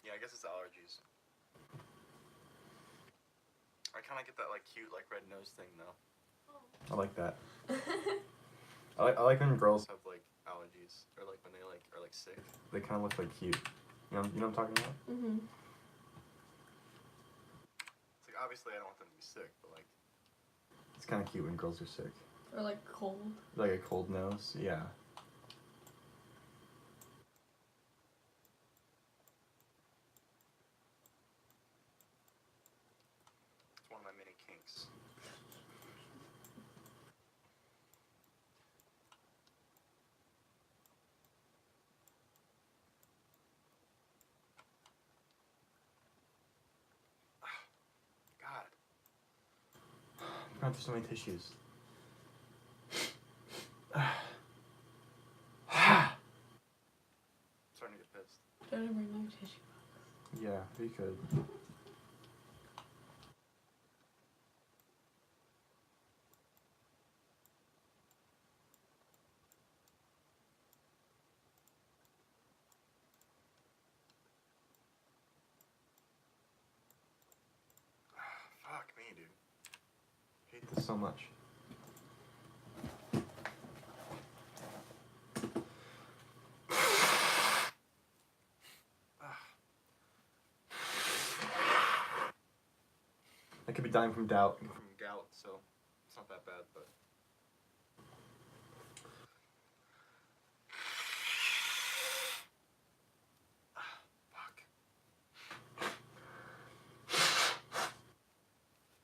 Yeah, I guess it's allergies. I kind of get that like cute like red nose thing though. I like that. I like when girls have like allergies or like when they like are like sick. They kind of look like cute. You know what I'm talking about? Mhm. It's like obviously I don't want them to be sick, but like it's kind of cute when girls are sick. Or like cold. Like a cold nose, yeah. It's one of my many kinks. God. I'm going through so many tissues. Starting to get pissed. Don't bring my tissue box. Yeah, we could. Fuck me, dude. I hate this so much. I could be dying from gout, so it's not that bad, but. Fuck.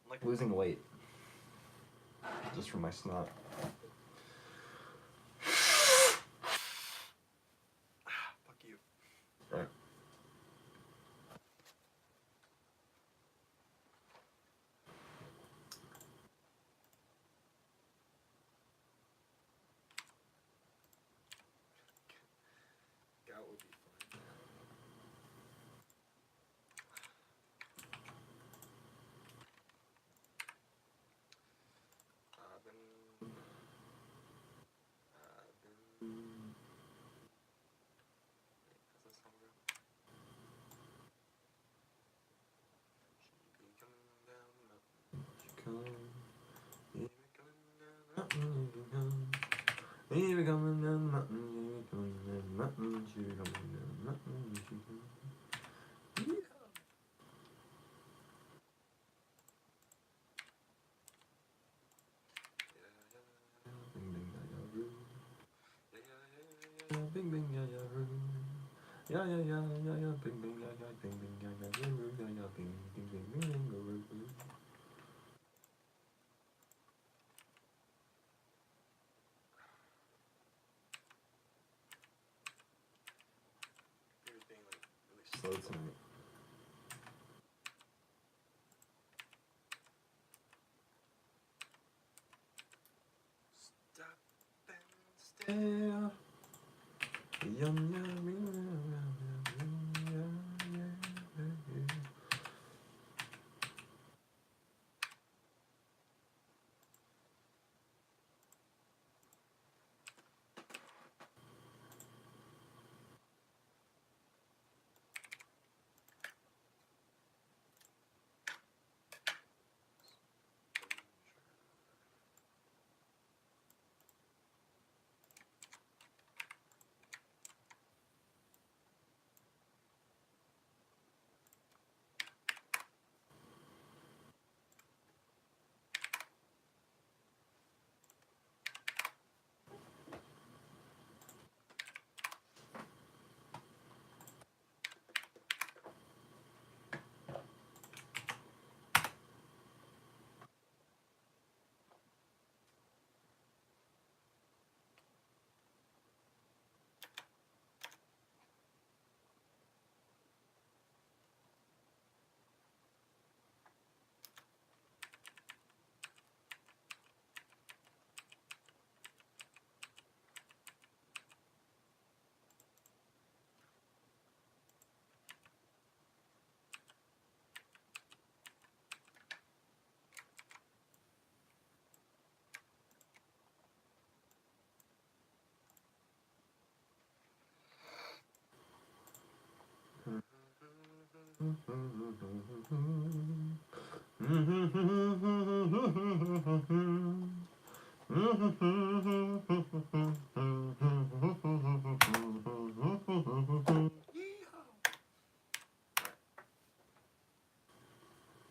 I'm like losing weight. Just from my snot. Fuck you. Right. Gout would be fun. I've been. Wait, how's that song go? She be coming down the mountain. She come. Yeah, we coming down the mountain. Yeah, we coming down the mountain. Yeah, we coming down the mountain. She be coming down the mountain. She come. Yeah. Bing bing ya ya roo. Ya ya ya ya ya bing bing ya ya bing bing ya ya roo ya ya bing bing bing bing bing roo roo. You're being like really slow tonight. Stop and stare. Yum yum yum yum yum yum.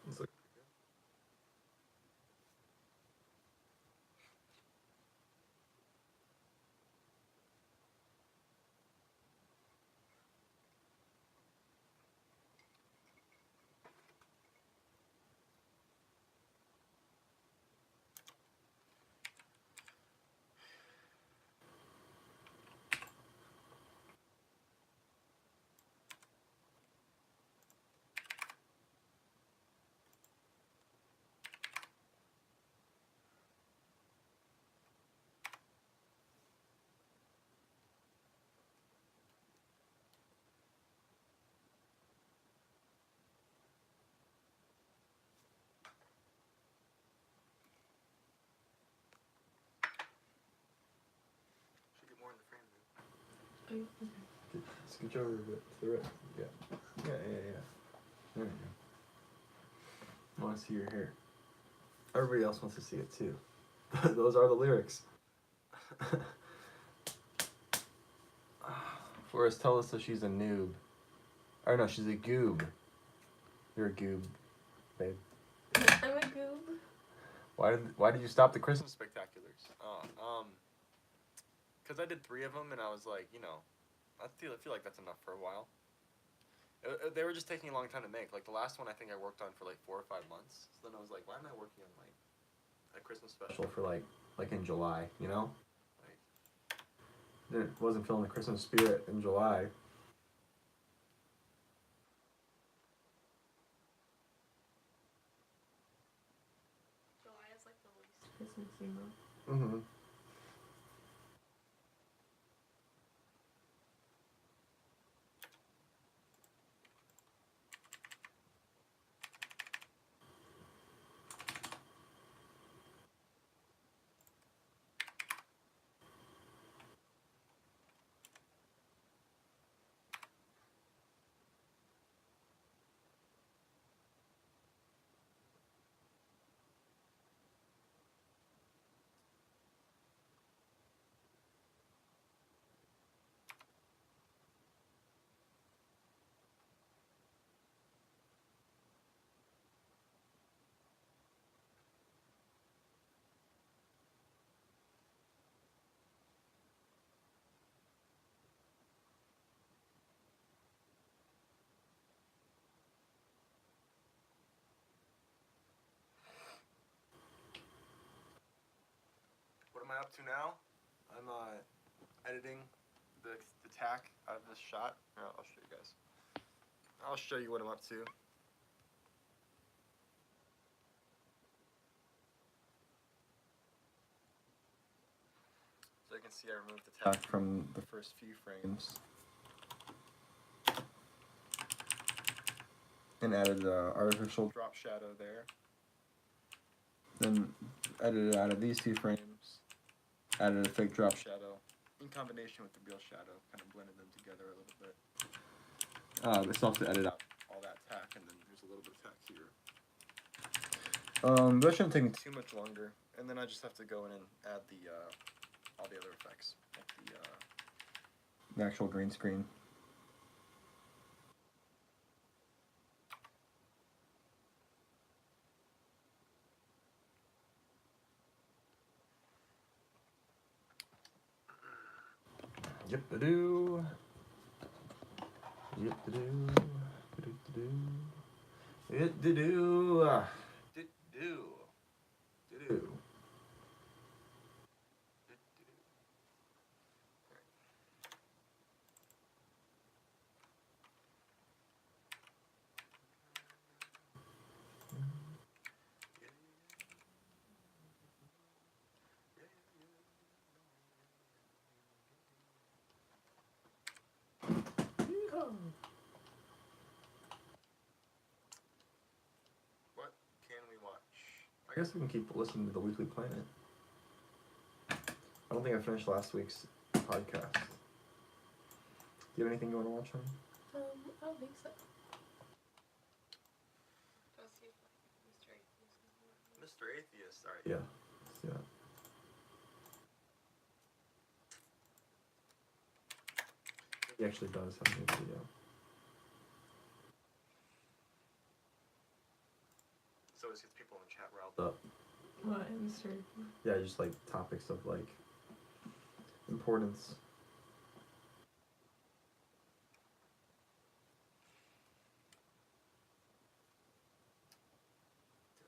It's like, should get more in the frame, dude. Scooch over a bit to the right. Yeah. Yeah. There you go. I want to see your hair. Everybody else wants to see it too. Those are the lyrics. Forrest, tell us that she's a noob. Or no, she's a goob. You're a goob, babe. I'm a goob. Why did you stop the Christmas spectaculars? Because I did 3 of them and I was like, you know, I feel like that's enough for a while. They were just taking a long time to make. Like the last one I think I worked on for like 4 or 5 months. So then I was like, why am I working on like a Christmas special for like in July, you know? Like, wasn't feeling the Christmas spirit in July. July is like the least Christmassy month. Mm-hmm. What am I up to now? I'm editing the tack out of this shot. Here, I'll show you guys. I'll show you what I'm up to. So you can see I removed the tack from the first few frames and added artificial drop shadow there. Then edited out of these 2 frames, added a fake drop shadow in combination with the real shadow, kind of blended them together a little bit. I still have to edit out all that tack, and then there's a little bit of tack here. That shouldn't take me too much longer, and then I just have to go in and add the all the other effects, like the actual green screen. Yip-a-doo. Yip-a-doo. Do-do-do-do. Yip-a-doo. Do-do. Do-do. What can we watch? I guess we can keep listening to the Weekly Planet. I don't think I finished last week's podcast. Do you have anything you want to watch, honey? I don't think so. Mr. Atheist. All right. Yeah. Let's see that. He actually does have a new video. So it gets people in the chat riled Up. What, Mr. Yeah, just like topics of like importance.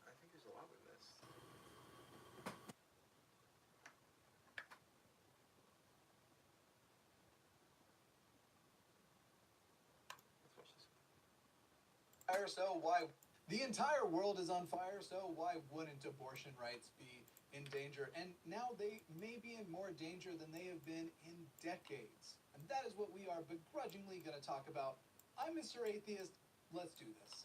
I think there's a lot we missed. Let's watch this. Fire, so why the entire world is on fire, so why wouldn't abortion rights be in danger? And now they may be in more danger than they have been in decades. And that is what we are begrudgingly going to talk about. I'm Mr. Atheist. Let's do this.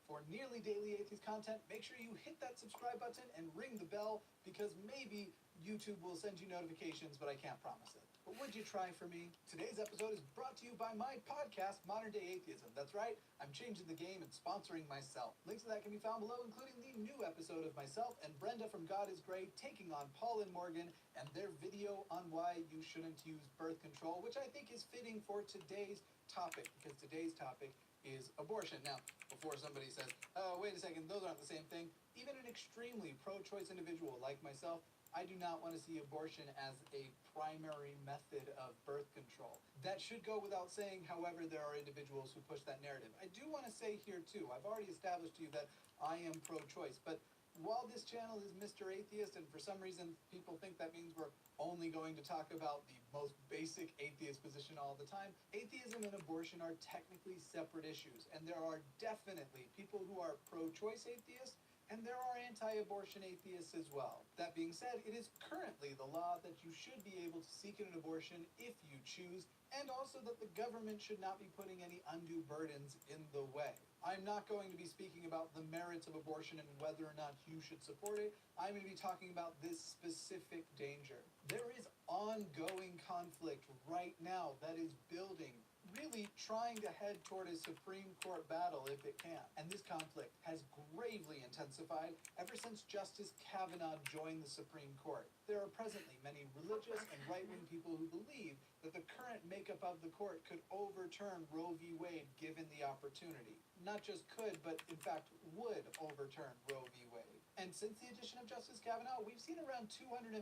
For nearly daily atheist content, make sure you hit that subscribe button and ring the bell, because maybe YouTube will send you notifications, but I can't promise it. But would you try for me? Today's episode is brought to you by my podcast, Modern Day Atheism. That's right, I'm changing the game and sponsoring myself. Links to that can be found below, including the new episode of myself and Brenda from God is Great taking on Paul and Morgan, and their video on why you shouldn't use birth control, which I think is fitting for today's topic, because today's topic is abortion. Now, before somebody says, oh, wait a second, those aren't the same thing, even an extremely pro-choice individual like myself, I do not want to see abortion as a primary method of birth control. That should go without saying. However, there are individuals who push that narrative. I do want to say here too, I've already established to you that I am pro-choice, but while this channel is Mr. Atheist, and for some reason people think that means we're only going to talk about the most basic atheist position all the time, atheism and abortion are technically separate issues, and there are definitely people who are pro-choice atheists, and there are anti-abortion atheists as well. That being said, it is currently the law that you should be able to seek an abortion if you choose, and also that the government should not be putting any undue burdens in the way. I'm not going to be speaking about the merits of abortion and whether or not you should support it. I'm going to be talking about this specific danger. There is ongoing conflict right now that is building, really trying to head toward a Supreme Court battle if it can. And this conflict has gravely intensified ever since Justice Kavanaugh joined the Supreme Court. There are presently many religious and right-wing people who believe that the current makeup of the court could overturn Roe v. Wade given the opportunity. Not just could, but in fact would overturn Roe v. Wade. And since the addition of Justice Kavanaugh, we've seen around 250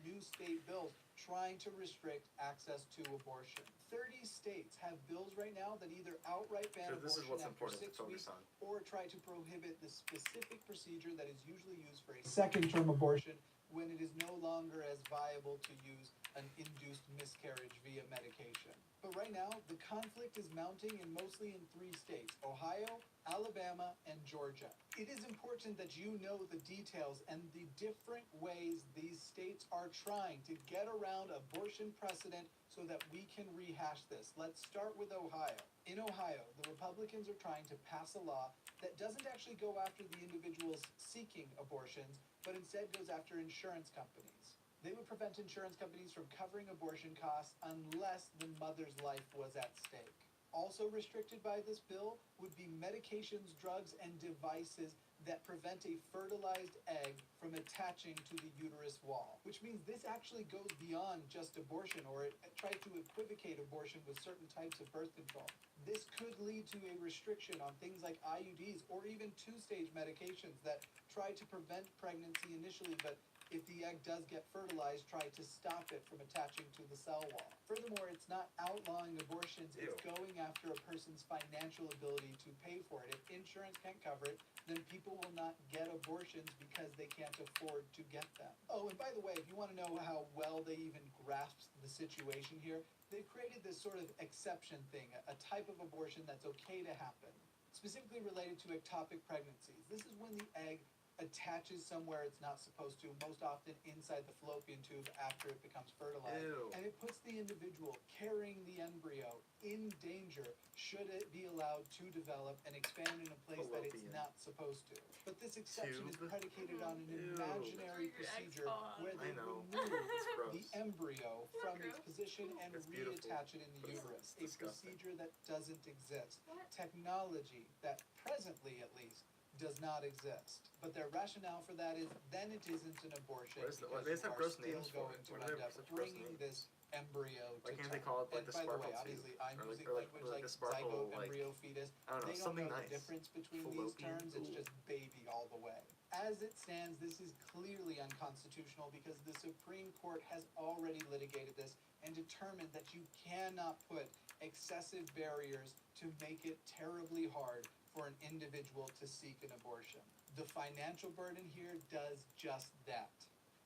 new state bills trying to restrict access to abortion. 30 states have bills right now that either outright ban abortion after 6 weeks or try to prohibit the specific procedure that is usually used for a second-term abortion when it is no longer as viable to use an induced miscarriage via medication. But right now, the conflict is mounting mostly in 3 states: Ohio, Alabama, and Georgia. It is important that you know the details and the different ways these states are trying to get around abortion precedent so that we can rehash this. Let's start with Ohio. In Ohio, the Republicans are trying to pass a law that doesn't actually go after the individuals seeking abortions, but instead goes after insurance companies. They would prevent insurance companies from covering abortion costs unless the mother's life was at stake. Also restricted by this bill would be medications, drugs, and devices that prevent a fertilized egg from attaching to the uterus wall, which means this actually goes beyond just abortion, or it tries to equivocate abortion with certain types of birth control. This could lead to a restriction on things like IUDs or even 2-stage medications that try to prevent pregnancy initially, but if the egg does get fertilized, try to stop it from attaching to the cell wall. Furthermore, it's not outlawing abortions, it's going after a person's financial ability to pay for it. If insurance can't cover it, then people will not get abortions because they can't afford to get them. Oh, and by the way, if you want to know how well they even grasped the situation here, they've created this sort of exception thing, a type of abortion that's okay to happen, specifically related to ectopic pregnancies. This is when the egg attaches somewhere it's not supposed to, most often inside the fallopian tube after it becomes fertilized. And it puts the individual carrying the embryo in danger Should it be allowed to develop and expand in a place that it's Fallopian. not supposed to? But this exception is Tube. predicated on an Ew. imaginary That's what your ex procedure called. where I they know. remove It's gross. the embryo from its gross. position and It's beautiful. reattach it in the But it's uterus. A disgusting. procedure that doesn't exist. What? Technology that presently, at least, does not exist. But their rationale for that is then it isn't an abortion What is the- because they just you have are gross still names for going it. to Why do they end have up such gross bringing names? this embryo Why to can't they term. call it like And the by the way, sparkle tube? obviously, I'm Or using like language the like sparkle, zygote, like, embryo, fetus. I don't know, They don't something know nice. the difference between these Fallopian. terms. It's Ooh. just baby all the way. As it stands, this is clearly unconstitutional because the Supreme Court has already litigated this and determined that you cannot put excessive barriers to make it terribly hard for an individual to seek an abortion. The financial burden here does just that.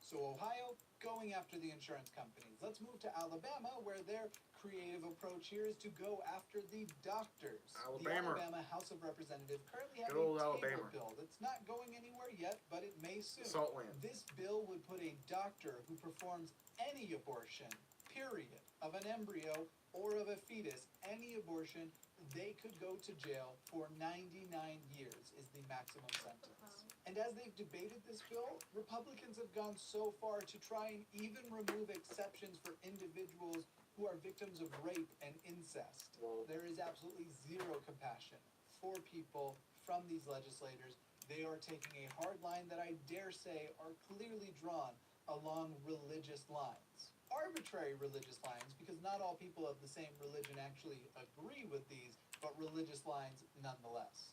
So Ohio, going after the insurance companies. Let's move to Alabama, where their creative approach here is to go after the doctors. Alabama. The Alabama House of Representatives currently have Good old a table Alabama. bill that's not going anywhere yet, but it may soon. Saltland. This bill would put a doctor who performs any abortion, period, of an embryo or of a fetus, any abortion, they could go to jail for 99 years is the maximum sentence. And as they've debated this bill, Republicans have gone so far to try and even remove exceptions for individuals who are victims of rape and incest. Well, There is absolutely zero compassion for people from these legislators. They are taking a hard line that I dare say are clearly drawn along religious lines. Arbitrary religious lines, because not all people of the same religion actually agree with these, but religious lines nonetheless.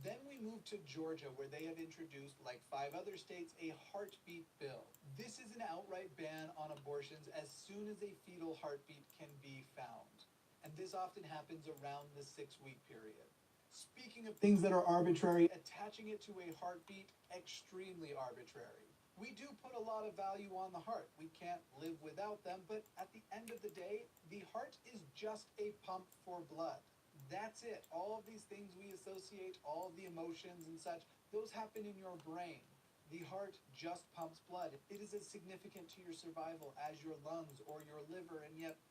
Then we move to Georgia, where they have introduced, like 5 other states, a heartbeat bill. This is an outright ban on abortions as soon as a fetal heartbeat can be found. And this often happens around the 6-week period. Speaking of things that are arbitrary, attaching it to a heartbeat, extremely arbitrary. We do put a lot of value on the heart. We can't live without them, but at the end of the day, the heart is just a pump for blood. That's it. All of these things we associate, all of the emotions and such, those happen in your brain. The heart just pumps blood. It is as significant to your survival as your lungs or your liver, and yet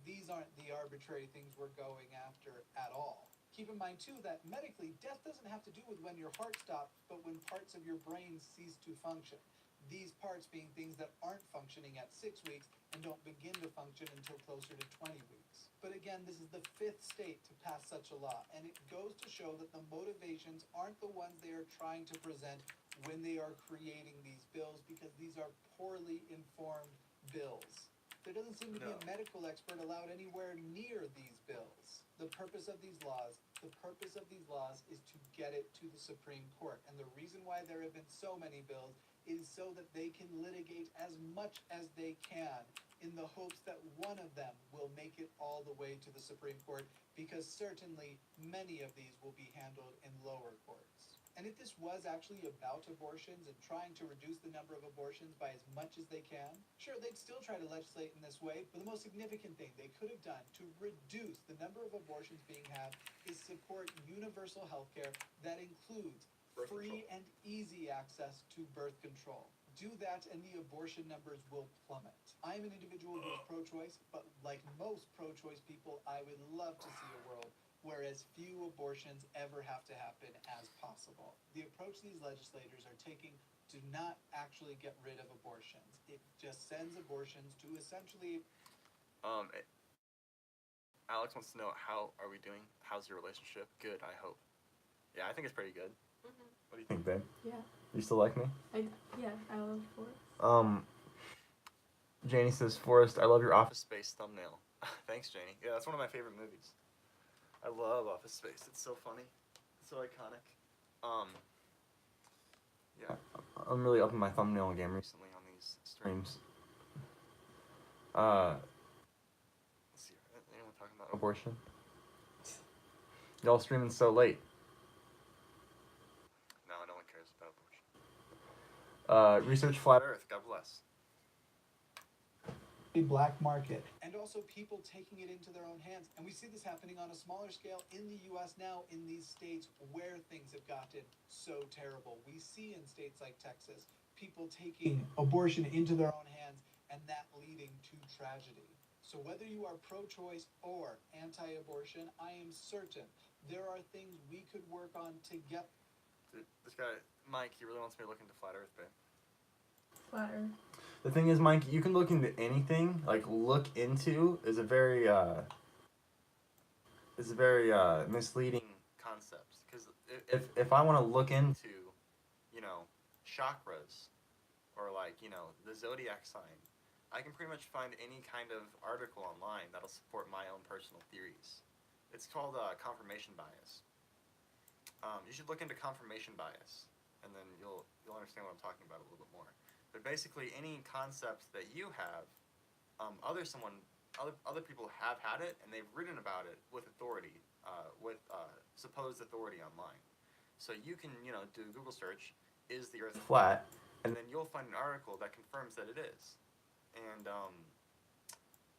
these aren't the arbitrary things we're going after at all. Keep in mind, too, that medically, death doesn't have to do with when your heart stops, but when parts of your brain cease to function. These parts being things that aren't functioning at 6 weeks and don't begin to function until closer to 20 weeks. But again, this is the 5th state to pass such a law, and it goes to show that the motivations aren't the ones they are trying to present when they are creating these bills, because these are poorly informed bills. There doesn't seem to be a medical expert allowed anywhere near these bills. The purpose of these laws is to get it to the Supreme Court. And the reason why there have been so many bills is so that they can litigate as much as they can in the hopes that one of them will make it all the way to the Supreme Court, because certainly many of these will be handled in lower courts. And if this was actually about abortions and trying to reduce the number of abortions by as much as they can, sure, they'd still try to legislate in this way, but the most significant thing they could have done to reduce the number of abortions being had is support universal health care that includes free and easy access to birth control. Do that and the abortion numbers will plummet. I'm an individual who is pro-choice, but like most pro-choice people, I would love to see a world where as few abortions ever have to happen as possible. The approach these legislators are taking to not actually get rid of abortions. It just sends abortions to essentially... Alex wants to know, how are we doing? How's your relationship? Good, I hope. Yeah, I think it's pretty good. Mm-hmm. What do you think, babe? Yeah. You still like me? I love Forrest. Janie says, Forrest, I love your office. Office Space thumbnail. Thanks, Janie. Yeah, that's one of my favorite movies. I love Office Space. It's so funny. It's so iconic. Yeah. I'm really upping my thumbnail game recently on these streams. Let's see. Anyone talking about Abortion. Y'all streaming so late. No, no one cares about abortion. Research flat Earth. God bless. Black market, and also people taking it into their own hands. And we see this happening on a smaller scale in the US now, in these states where things have gotten so terrible. We see in states like Texas people taking abortion into their own hands, and that leading to tragedy. So whether you are pro-choice or anti-abortion, I am certain there are things we could work on together. Dude, this guy, Mike, he really wants me to look into Flat Earth, babe. Flat Earth. The thing is, Mike, you can look into anything. Like, look into is a very misleading concept. Because if I want to look into, you know, chakras, or like, you know, the zodiac sign, I can pretty much find any kind of article online that'll support my own personal theories. It's called confirmation bias. You should look into confirmation bias, and then you'll understand what I'm talking about a little bit more. But basically, any concept that you have, other people have had it, and they've written about it with authority, with supposed authority online. So you can, you know, do a Google search, is the Earth flat, and then you'll find an article that confirms that it is. And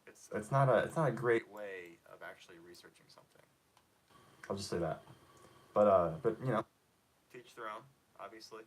it's not a great way of actually researching something. I'll just say that. But you know, teach their own, obviously.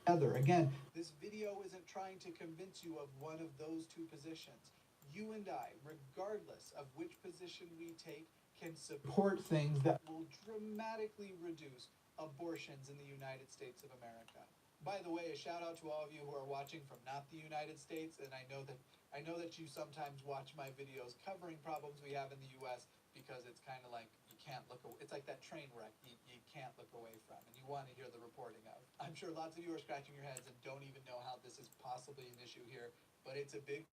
Again, this video isn't trying to convince you of one of those two positions. You and I, regardless of which position we take, can support things that will dramatically reduce abortions in the United States of America. By the way, a shout out to all of you who are watching from not the United States, and I know that you sometimes watch my videos covering problems we have in the US because it's kind of like you can't look away. It's like that train wreck you can't look away from, and you want to hear the reporting of. I'm sure lots of you are scratching your heads and don't even know how this is possibly an issue here, but it's a big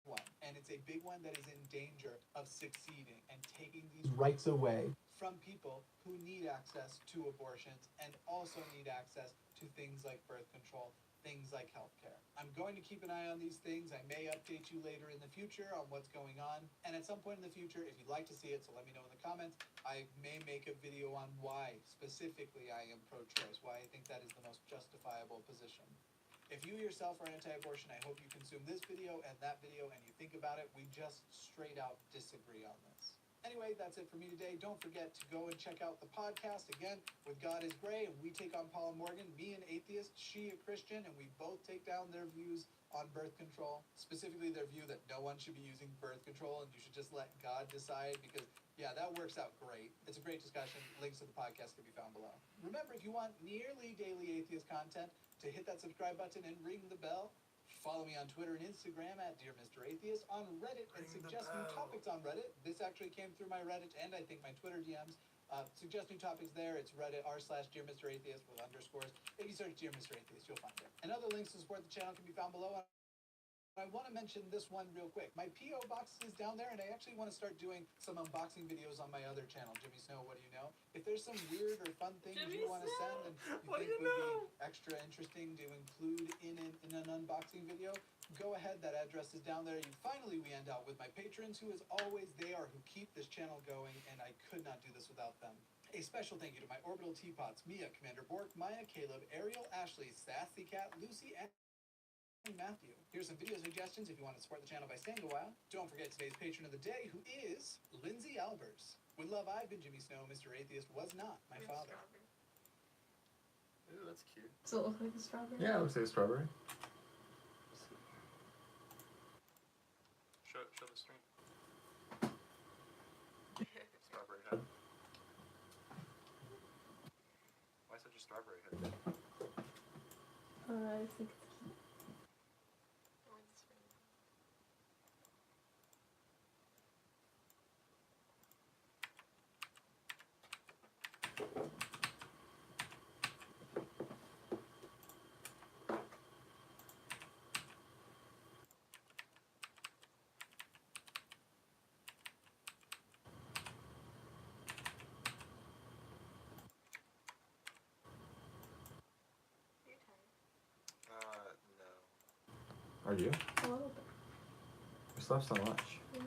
one, and it's a big one that is in danger of succeeding and taking these rights away from people who need access to abortions and also need access to things like birth control, things like healthcare. I'm going to keep an eye on these things. I may update you later in the future on what's going on, and at some point in the future, if you'd like to see it, so let me know in the comments, I may make a video on why specifically I am pro-choice, why I think that is the most justifiable position. If you yourself are anti-abortion, I hope you consume this video and that video and you think about it. We just straight out disagree on this. Anyway, that's it for me today. Don't forget to go and check out the podcast, again, with God is Gray, and we take on Paula Morgan, me an atheist, she a Christian, and we both take down their views on birth control, specifically their view that no one should be using birth control and you should just let God decide, because, yeah, that works out great. It's a great discussion. Links to the podcast can be found below. Remember, if you want nearly daily atheist content, to hit that subscribe button and ring the bell. Follow me on Twitter and Instagram at Dear Mr. Atheist, on Reddit, and suggest new topics on Reddit. This actually came through my Reddit and I think my Twitter DMs. Suggest new topics there. It's Reddit r/Dear Mr. Atheist with underscores. If you search Dear Mr. Atheist, you'll find it. And other links to support the channel can be found below. I want to mention this one real quick. My P.O. box is down there, and I actually want to start doing some unboxing videos on my other channel, Jimmy Snow, What Do You Know? If there's some weird or fun things you want to send and you think would be extra interesting to include in an unboxing video, go ahead. That address is down there. Finally, we end out with my patrons, who, as always, they are who keep this channel going, and I could not do this without them. A special thank you to my orbital teapots, Mia, Commander Bork, Maya, Caleb, Ariel, Ashley, Sassy Cat, Lucy, and Matthew. Here's some video suggestions if you want to support the channel by staying a while. Don't forget today's patron of the day, who is Lindsay Albers. With love, I've been Jimmy Snow. Mr. Atheist was not my father. Ooh, that's cute. Does it look like a strawberry? Yeah, it looks like a strawberry. Show the stream. Strawberry head. Why such a strawberry head? I think it's No. Are you? a little bit. We slept so much. Yeah.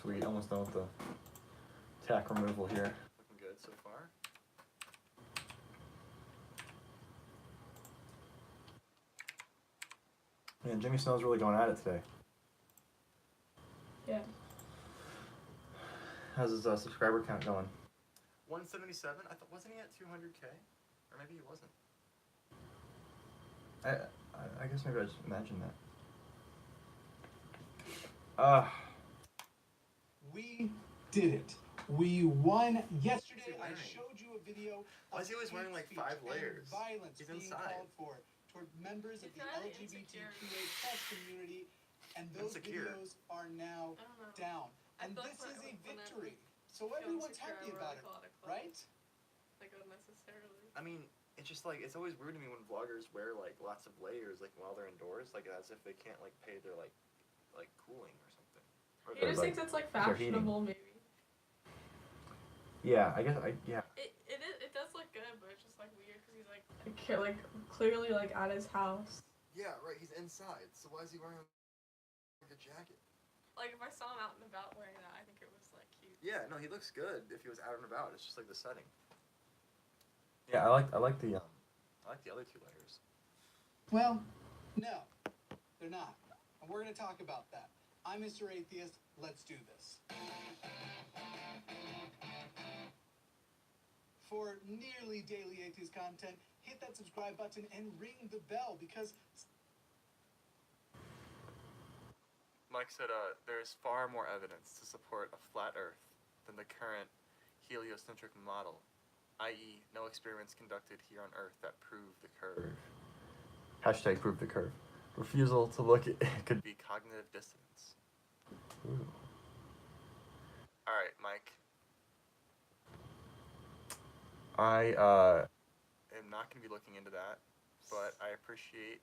Sweet, almost done with the tack removal here. Looking good so far. Man, Jimmy Snow's really going at it today. Yeah. How's his subscriber count going? 177. I thought, wasn't he at 200K? Or maybe he wasn't. I guess maybe I just imagined that. We did it. We won yesterday. I wearing? showed you a video. Why is he always wearing like 5 layers? Violence He's being inside. called for toward members of He's the kinda LGBTQA+ community, and those Insecure. videos are now I don't know. down. I And thought this when is a I- when I victory. So feel everyone's insecure, happy I about really it, call it a club. right? Like unnecessarily. I mean, it's just like, it's always weird to me when vloggers wear like lots of layers like while they're indoors, like as if they can't like pay their like cooling or something. Or He just thinks it's like they're heating. fashionable, maybe. Yeah, I guess yeah. It does look good, but it's just like weird because he's like clearly like at his house. Yeah, right. He's inside. So why is he wearing like a jacket? Like if I saw him out and about wearing that, I think it was like cute. Yeah, no, he looks good if he was out and about. It's just like the setting. Yeah, I like the other 2 layers. Well, no, they're not. And we're going to talk about that. I'm Mr. Atheist. Let's do this. For nearly daily atheist content, hit that subscribe button and ring the bell because Mike said, there's far more evidence to support a flat Earth than the current heliocentric model, i.e., no experiments conducted here on Earth that prove the curve. Hashtag prove the curve. Refusal to look at Could be cognitive dissonance. Ooh. Alright, Mike. I am not going to be looking into that, but I appreciate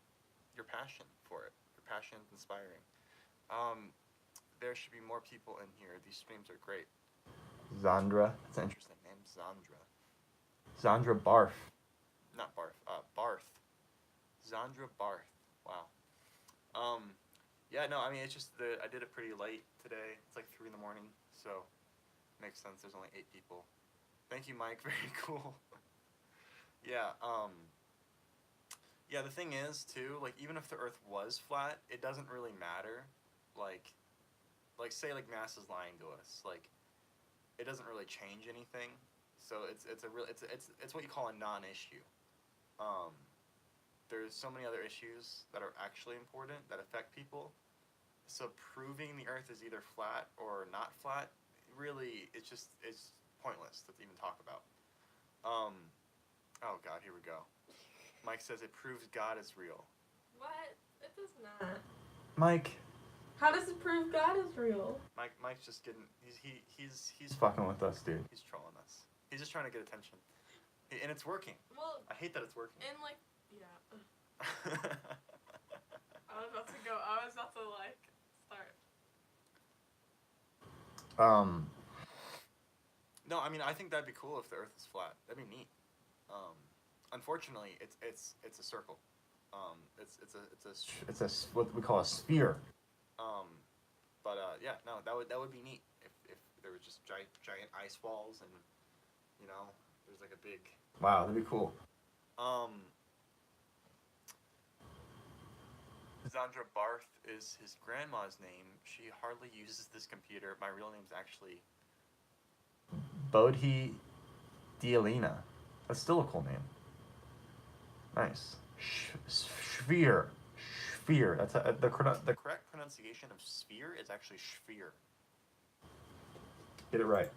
your passion for it. Your passion is inspiring. There should be more people in here. These streams are great. Zandra. That's an interesting name, Zandra. Zandra Barth. Not Barth, Barth. Zandra Barth. Wow. Yeah, no, I mean, it's just that I did it pretty late today. It's like 3 in the morning, so makes sense. There's only 8 people. Thank you, Mike. Very cool. Yeah, yeah, the thing is, too, like, even if the Earth was flat, it doesn't really matter. Like say, like, NASA's lying to us. Like, it doesn't really change anything. So it's what you call a non-issue. There's so many other issues that are actually important that affect people. So proving the Earth is either flat or not flat, really, it's pointless to even talk about. Oh God, here we go. Mike says it proves God is real. What? It does not. Mike. How does it prove God is real? Mike's just getting he's fucking with us, dude. He's trolling us. He's just trying to get attention, and it's working. Well, I hate that it's working. and like, yeah. I was about to like start. No, I mean, I think that'd be cool if the Earth is flat. That'd be neat. Unfortunately, it's a circle. It's a what we call a sphere. But yeah, no, that would be neat if there was just giant ice walls and there's like a big. Wow, that'd be cool. Zandra Barth is his grandma's name. She hardly uses this computer. My real name's actually Bodhi Dialina. That's still a cool name. Nice. Sphere. Sphere. That's the correct pronunciation of sphere is actually sphere. Get it right.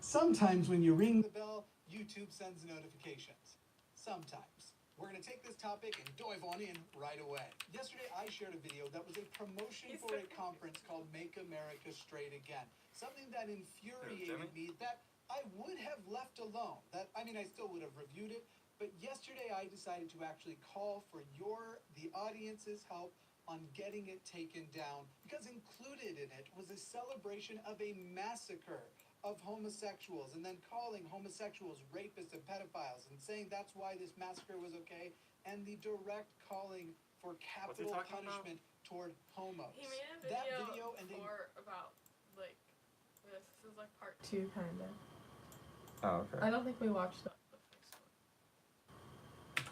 sometimes when you ring the bell, YouTube sends notifications. Sometimes. We're going to take this topic and dive on in right away. Yesterday, I shared a video that was a promotion for a conference called Make America Straight Again. Something that infuriated me that I would have left alone. I still would have reviewed it, but yesterday I decided to actually call for the audience's help on getting it taken down, because included in it was a celebration of a massacre of homosexuals, and then calling homosexuals rapists and pedophiles, and saying that's why this massacre was okay, and the direct calling for capital punishment toward homos. He made a video about like this. This is like part 2, kind of. Oh, okay. I don't think we watched the first one.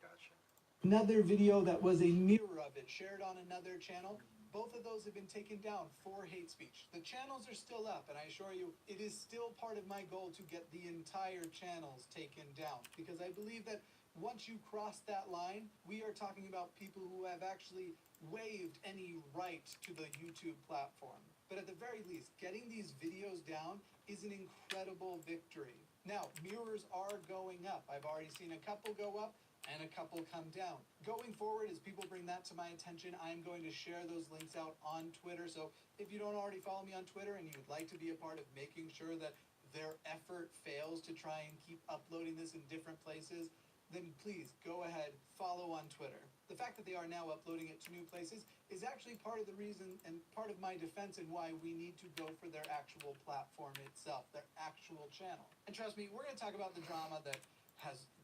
Gotcha. Another video that was a mirror of it, shared on another channel. Both of those have been taken down for hate speech. The channels are still up, and I assure you, it is still part of my goal to get the entire channels taken down, because I believe that once you cross that line, we are talking about people who have actually waived any right to the YouTube platform. But at the very least, getting these videos down is an incredible victory. Now, mirrors are going up. I've already seen a couple go up and a couple come down. Going forward, as people bring that to my attention, I'm going to share those links out on Twitter. So if you don't already follow me on Twitter and you would like to be a part of making sure that their effort fails to try and keep uploading this in different places, then please go ahead, follow on Twitter. The fact that they are now uploading it to new places is actually part of the reason and part of my defense in why we need to go for their actual platform itself, their actual channel. And trust me, we're going to talk about the drama that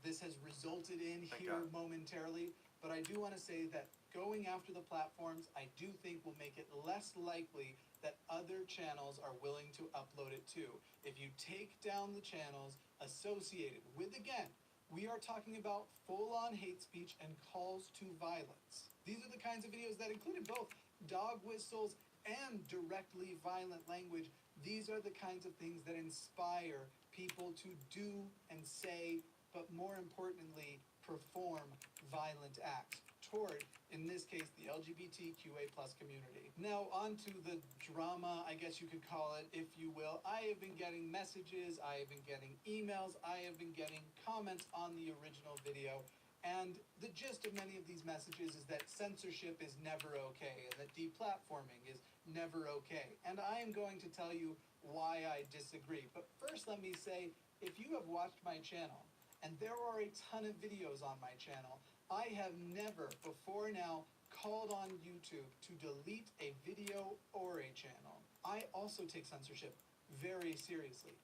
this has resulted in here momentarily, but I do want to say that going after the platforms, I do think will make it less likely that other channels are willing to upload it too. If you take down the channels associated with, again, we are talking about full-on hate speech and calls to violence. These are the kinds of videos that included both dog whistles and directly violent language. These are the kinds of things that inspire people to do and say, but more importantly, perform violent acts toward, in this case, the LGBTQA+ community. Now, on to the drama, I guess you could call it, if you will. I have been getting messages, I have been getting emails, I have been getting comments on the original video, and the gist of many of these messages is that censorship is never okay, and that deplatforming is never okay. And I am going to tell you why I disagree. But first, let me say, if you have watched my channel, and there are a ton of videos on my channel, I have never before now called on YouTube to delete a video or a channel. I also take censorship very seriously.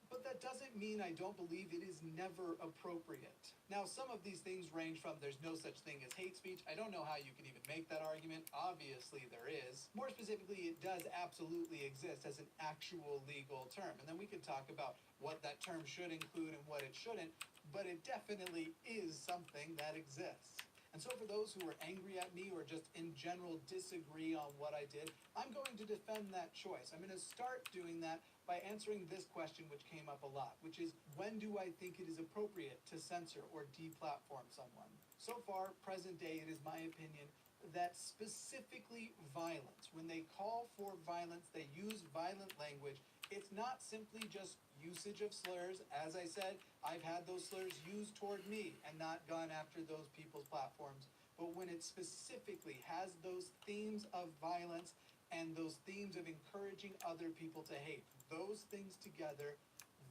But that doesn't mean I don't believe it is never appropriate. Now, some of these things range from there's no such thing as hate speech. I don't know how you can even make that argument. Obviously, there is. More specifically, it does absolutely exist as an actual legal term. And then we could talk about what that term should include and what it shouldn't, but it definitely is something that exists. And so for those who are angry at me or just in general disagree on what I did, I'm going to defend that choice. I'm going to start doing that by answering this question, which came up a lot, which is, when do I think it is appropriate to censor or deplatform someone? So far, present day, it is my opinion that specifically violence, when they call for violence, they use violent language, it's not simply just usage of slurs. As I said, I've had those slurs used toward me and not gone after those people's platforms. But when it specifically has those themes of violence and those themes of encouraging other people to hate, those things together,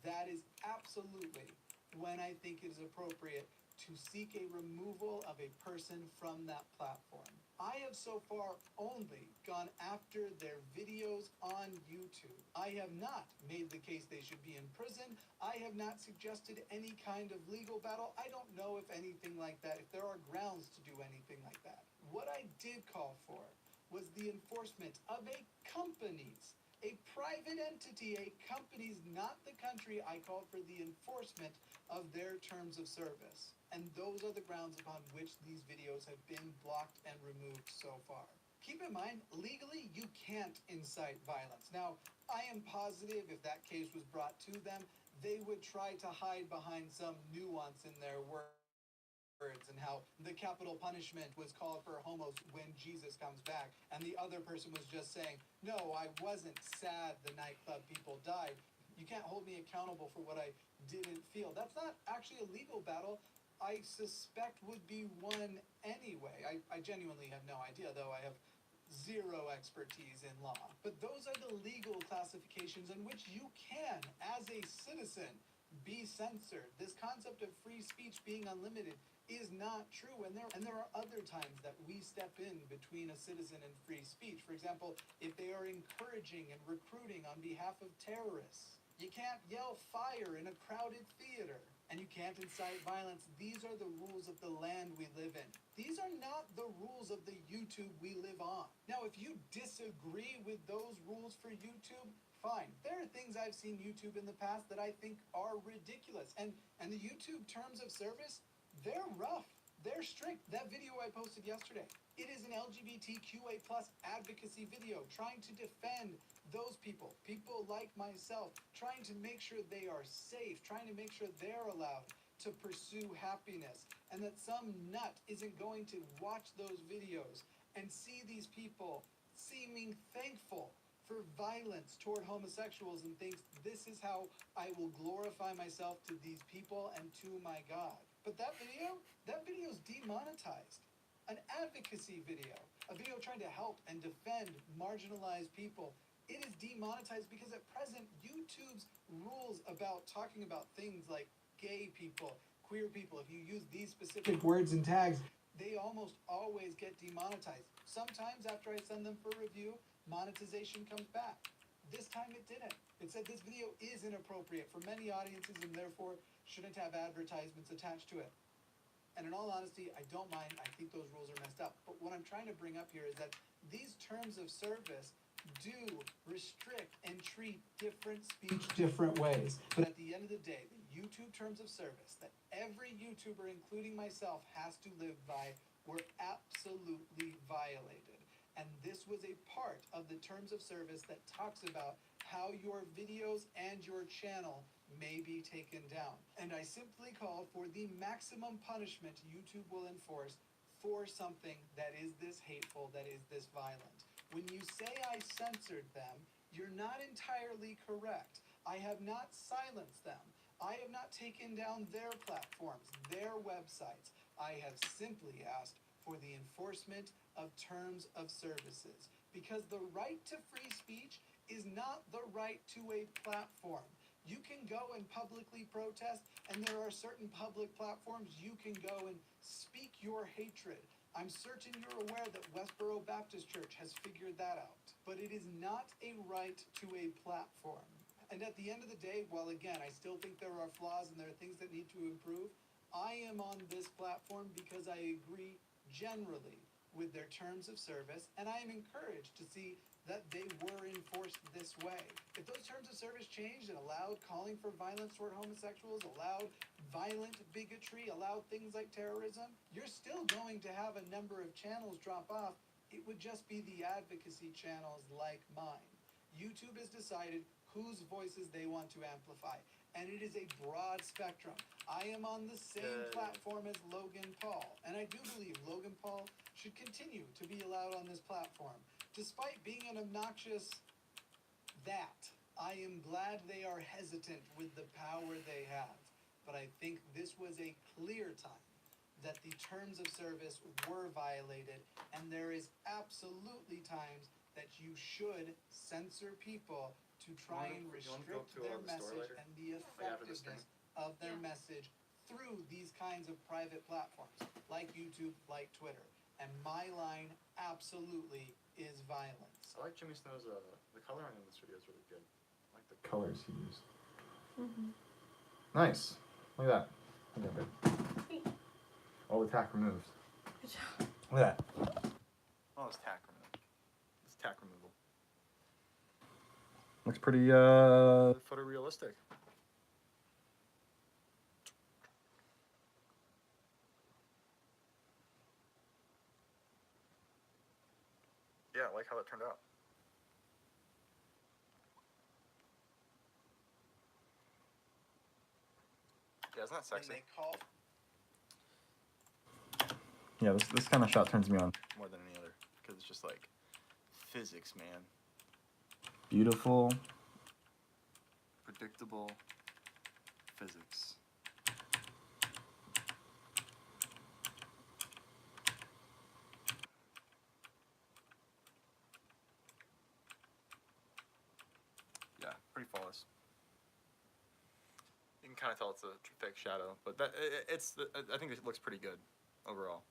that is absolutely when I think it is appropriate to seek a removal of a person from that platform. I have so far only gone after their videos on YouTube. I have not made the case they should be in prison. I have not suggested any kind of legal battle. I don't know if anything like that, if there are grounds to do anything like that. What I did call for was the enforcement of a company's, a private entity, a company's, not the country. I called for the enforcement of their terms of service. And those are the grounds upon which these videos have been blocked and removed so far. Keep in mind, legally, you can't incite violence. Now, I am positive if that case was brought to them, they would try to hide behind some nuance in their words and how the capital punishment was called for homos when Jesus comes back, and the other person was just saying, no, I wasn't sad the nightclub people died. You can't hold me accountable for what I didn't feel. That's not actually a legal battle. I suspect would be one anyway. I genuinely have no idea, though I have zero expertise in law. But those are the legal classifications in which you can, as a citizen, be censored. This concept of free speech being unlimited is not true, and there are other times that we step in between a citizen and free speech. For example, if they are encouraging and recruiting on behalf of terrorists. You can't yell fire in a crowded theater, and you can't incite violence. These are the rules of the land we live in. These are not the rules of the YouTube we live on. Now, if you disagree with those rules for YouTube, fine. There are things I've seen YouTube in the past that I think are ridiculous. And the YouTube terms of service, they're rough. They're strict. That video I posted yesterday, it is an LGBTQA+ advocacy video trying to defend those people like myself, trying to make sure they are safe, trying to make sure they're allowed to pursue happiness, and that some nut isn't going to watch those videos and see these people seeming thankful for violence toward homosexuals and thinks this is how I will glorify myself to these people and to my God. But that video's demonetized. An advocacy video, a video trying to help and defend marginalized people, it is demonetized because at present, YouTube's rules about talking about things like gay people, queer people, if you use these specific words and tags, they almost always get demonetized. Sometimes after I send them for review, monetization comes back. This time it didn't. It said this video is inappropriate for many audiences and therefore shouldn't have advertisements attached to it. And in all honesty, I don't mind. I think those rules are messed up. But what I'm trying to bring up here is that these terms of service do restrict and treat different speech different ways. But at the end of the day, the YouTube terms of service that every YouTuber, including myself, has to live by were absolutely violated. And this was a part of the terms of service that talks about how your videos and your channel may be taken down. And I simply called for the maximum punishment YouTube will enforce for something that is this hateful, that is this violent. When you say I censored them, you're not entirely correct. I have not silenced them. I have not taken down their platforms, their websites. I have simply asked for the enforcement of terms of services. Because the right to free speech is not the right to a platform. You can go and publicly protest, and there are certain public platforms you can go and speak your hatred. I'm certain you're aware that Westboro Baptist Church has figured that out. But it is not a right to a platform. And at the end of the day, while again, I still think there are flaws and there are things that need to improve, I am on this platform because I agree generally with their terms of service, and I am encouraged to see that they were enforced this way. If those terms of service changed and allowed calling for violence toward homosexuals, allowed violent bigotry, allowed things like terrorism, you're still going to have a number of channels drop off. It would just be the advocacy channels like mine. YouTube has decided whose voices they want to amplify, and it is a broad spectrum. I am on the same platform as Logan Paul, and I do believe Logan Paul should continue to be allowed on this platform. Despite being an obnoxious that, I am glad they are hesitant with the power they have. But I think this was a clear time that the terms of service were violated, and there is absolutely times that you should censor people to try and restrict their message and the effectiveness of their message through these kinds of private platforms, like YouTube, like Twitter. And my line absolutely is violence. I like Jimmy Snow's, the coloring in this video is really good. I like the colors he used. Mm-hmm. Nice. Look at that. Look at that. All the tack removed. Good job. Look at that. Oh, it's tack removed. It's tack removal. Looks pretty, photorealistic. Yeah, I like how that turned out. Yeah, isn't that sexy? Yeah, this kind of shot turns me on more than any other, because it's just like physics, man. Beautiful, predictable physics. Yeah, pretty flawless. You can kind of tell it's a fake shadow, but I think it looks pretty good overall.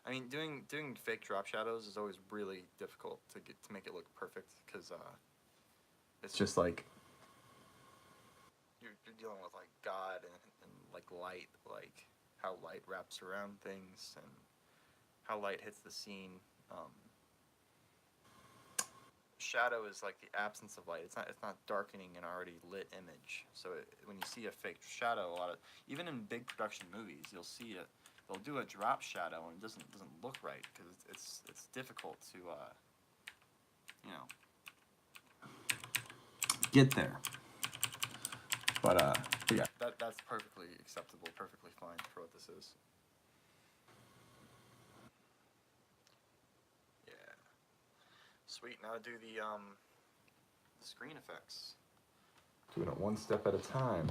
I mean, doing fake drop shadows is always really difficult to make it look perfect, because it's just like you're dealing with like God and like light, like how light wraps around things and how light hits the scene. Shadow is like the absence of light. It's not darkening an already lit image. So when you see a fake shadow, even in big production movies, you'll see they'll do a drop shadow and it doesn't look right because it's difficult to you know, get there. But yeah, that's perfectly acceptable, perfectly fine for what this is. Yeah. Sweet. Now do the screen effects. Doing it one step at a time.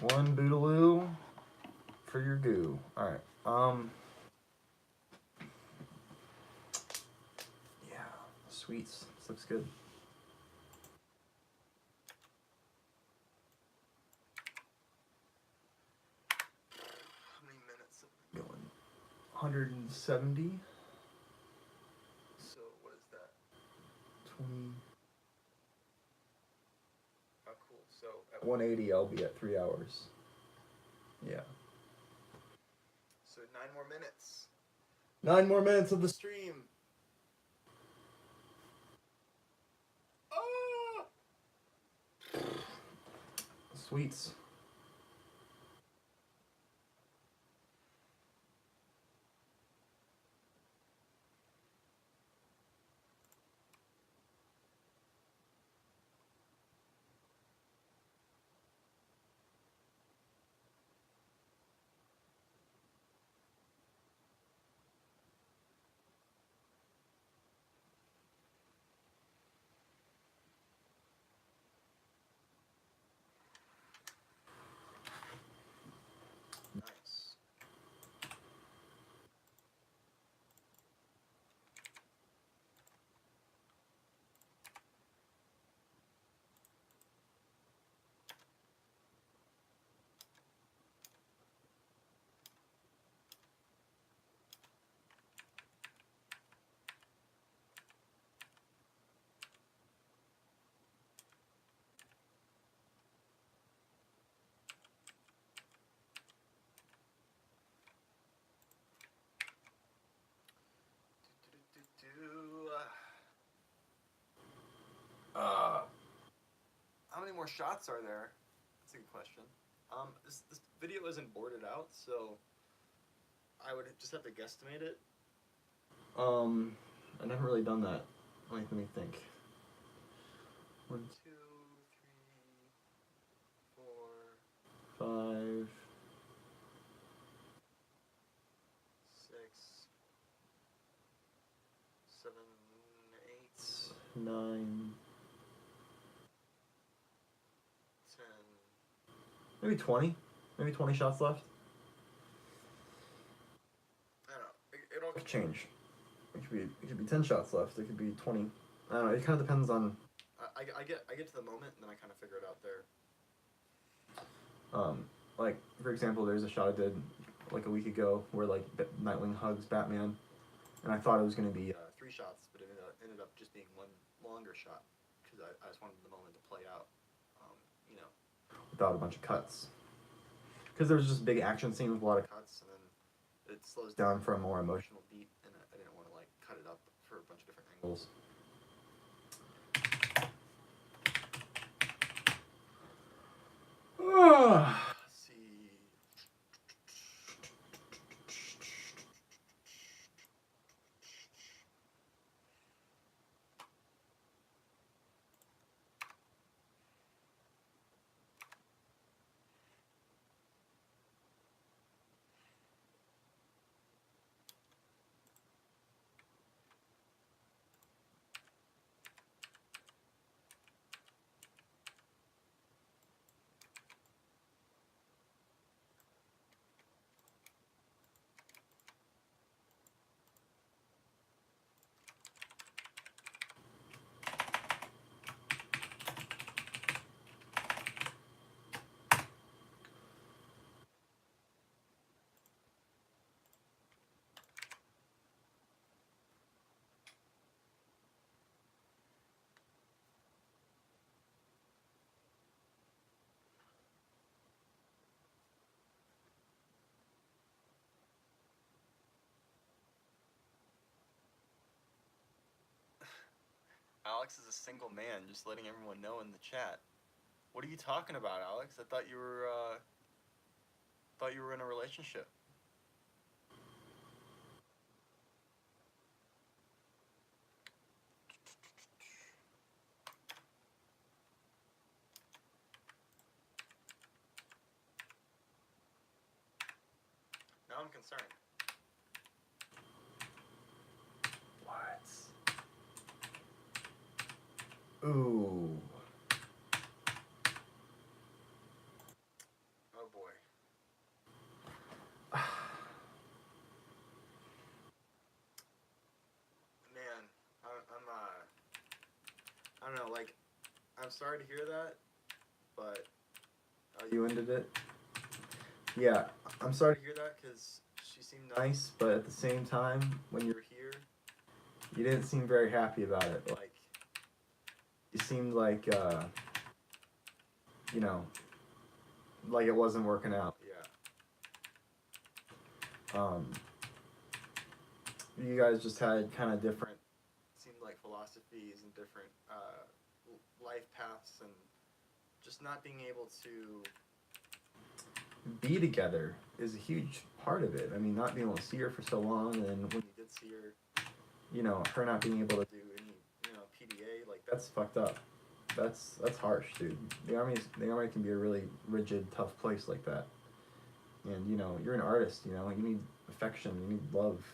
One bootaloo for your goo. All right. Yeah. Sweets. This looks good. How many minutes have we been going? 170. So what is that? 20. Oh, cool. So at 180, I'll be at 3 hours. Yeah. So 9 more minutes. 9 more minutes of the stream. Oh! Sweets. Nice. How many more shots are there? That's a good question. This video isn't boarded out, so I would just have to guesstimate it. I never really done that. Let me think. 1, 2, 3, 4, 5, 6, 7, 8, 9, 10, maybe 20. Maybe 20 shots left. I don't know. It all could change. It could be 10 shots left. It could be 20. I don't know. It kind of depends on. I get to the moment and then I kind of figure it out there. Like for example, there's a shot I did like a week ago where like Nightwing hugs Batman, and I thought it was going to be 3 shots, but it ended up just being one longer shot because I just wanted the moment to play out, you know, without a bunch of cuts. Because there was just a big action scene with a lot of cuts, and then it slows down for a more emotional beat, and I didn't want to like cut it up for a bunch of different angles. Let's see. Alex is a single man, just letting everyone know in the chat. What are you talking about, Alex? I thought you were thought you were in a relationship. Now I'm concerned. What? Ooh. Oh boy. Man, I don't know, like, I'm sorry to hear that, but, you ended it? Yeah, I'm sorry to hear that, because she seemed nice, but at the same time, when you were here, you didn't seem very happy about it, like, you seemed like, you know, like it wasn't working out, yeah. You guys just had kind of different, seemed like philosophies and different life paths, and just not being able to be together is a huge part of it. I mean, not being able to see her for so long, and then when you did see her, you know, her not being able to do any, you know, PDA, like, that's fucked up. That's harsh, dude. The army can be a really rigid, tough place like that. And, you know, you're an artist, you know, you need affection, you need love.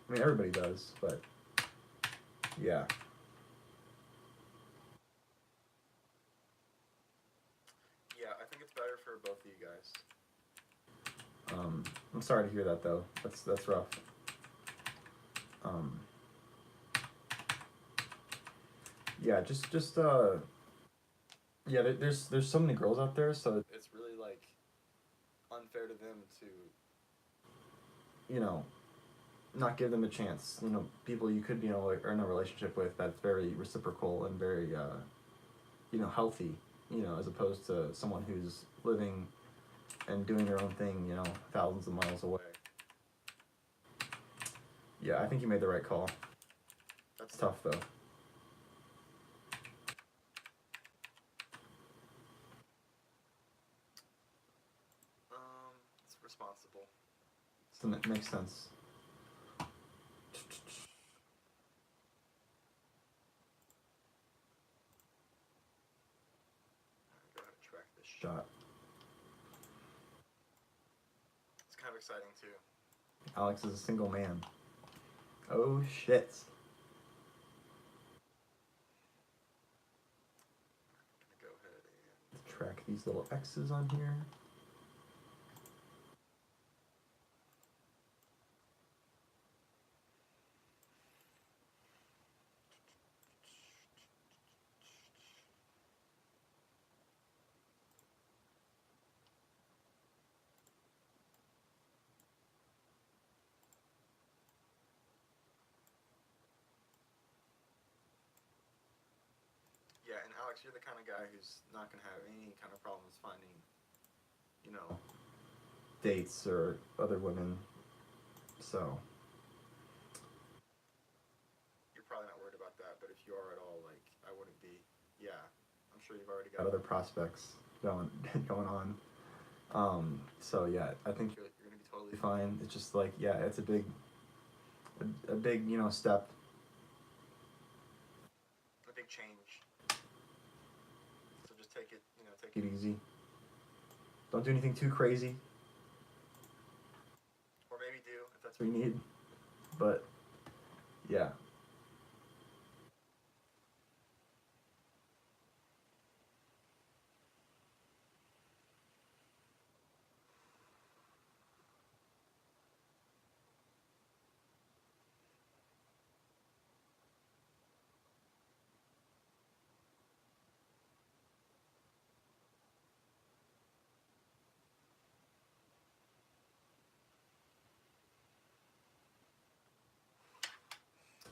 I mean, everybody does, but yeah. Yeah, I think it's better for both of you guys. I'm sorry to hear that, though. That's rough. Yeah, yeah, there's so many girls out there, so it's really, like, unfair to them to, you know, not give them a chance. You know, people you could be in a relationship with that's very reciprocal and very, you know, healthy, you know, as opposed to someone who's living and doing their own thing, you know, thousands of miles away. Yeah, I think you made the right call. That's tough, though. It's responsible. So it makes sense. I gotta track this shot. It's kind of exciting, too. Alex is a single man. Oh, shit. I'm gonna go ahead and track these little X's on here. Yeah, and Alex, you're the kind of guy who's not going to have any kind of problems finding, you know, dates or other women. So, you're probably not worried about that, but if you are at all, like, I wouldn't be. Yeah, I'm sure you've already got other prospects going on. So yeah, I think you're going to be totally fine. It's just like, yeah, it's a big, you know, step. A big change. So just take it, you know, take it easy. Don't do anything too crazy. Or maybe do, if that's what you need. But, yeah.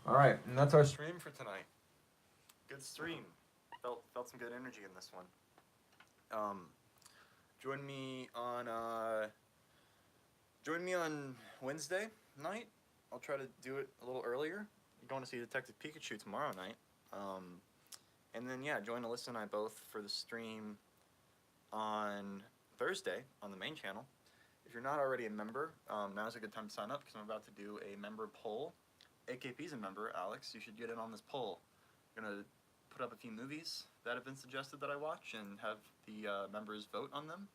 All right, and that's our stream for tonight. Good stream. Felt some good energy in this one. Join me on Wednesday night. I'll try to do it a little earlier. You're going to see Detective Pikachu tomorrow night. And then yeah, join Alyssa and I both for the stream on Thursday on the main channel. If you're not already a member, now's a good time to sign up because I'm about to do a member poll. AKP's a member, Alex. You should get in on this poll. I'm gonna put up a few movies that have been suggested that I watch and have the members vote on them.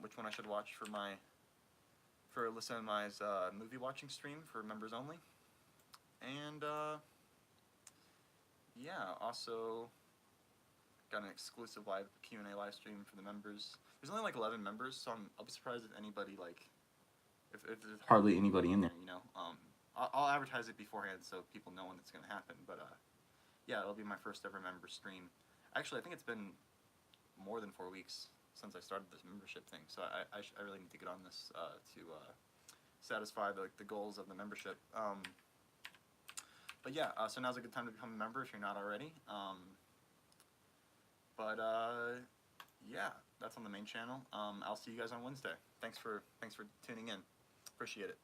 Which one I should watch for Alyssa and my's movie watching stream for members only. And yeah, also got an exclusive live Q&A live stream for the members. There's only like 11 members, so I'll be surprised if anybody if there's hardly anybody in there, you know. I'll advertise it beforehand so people know when it's gonna happen. But yeah, it'll be my first ever member stream. Actually, I think it's been more than 4 weeks since I started this membership thing, so I really need to get on this to satisfy the goals of the membership. But yeah, so now's a good time to become a member if you're not already. Yeah, that's on the main channel. I'll see you guys on Wednesday. Thanks for tuning in. Appreciate it.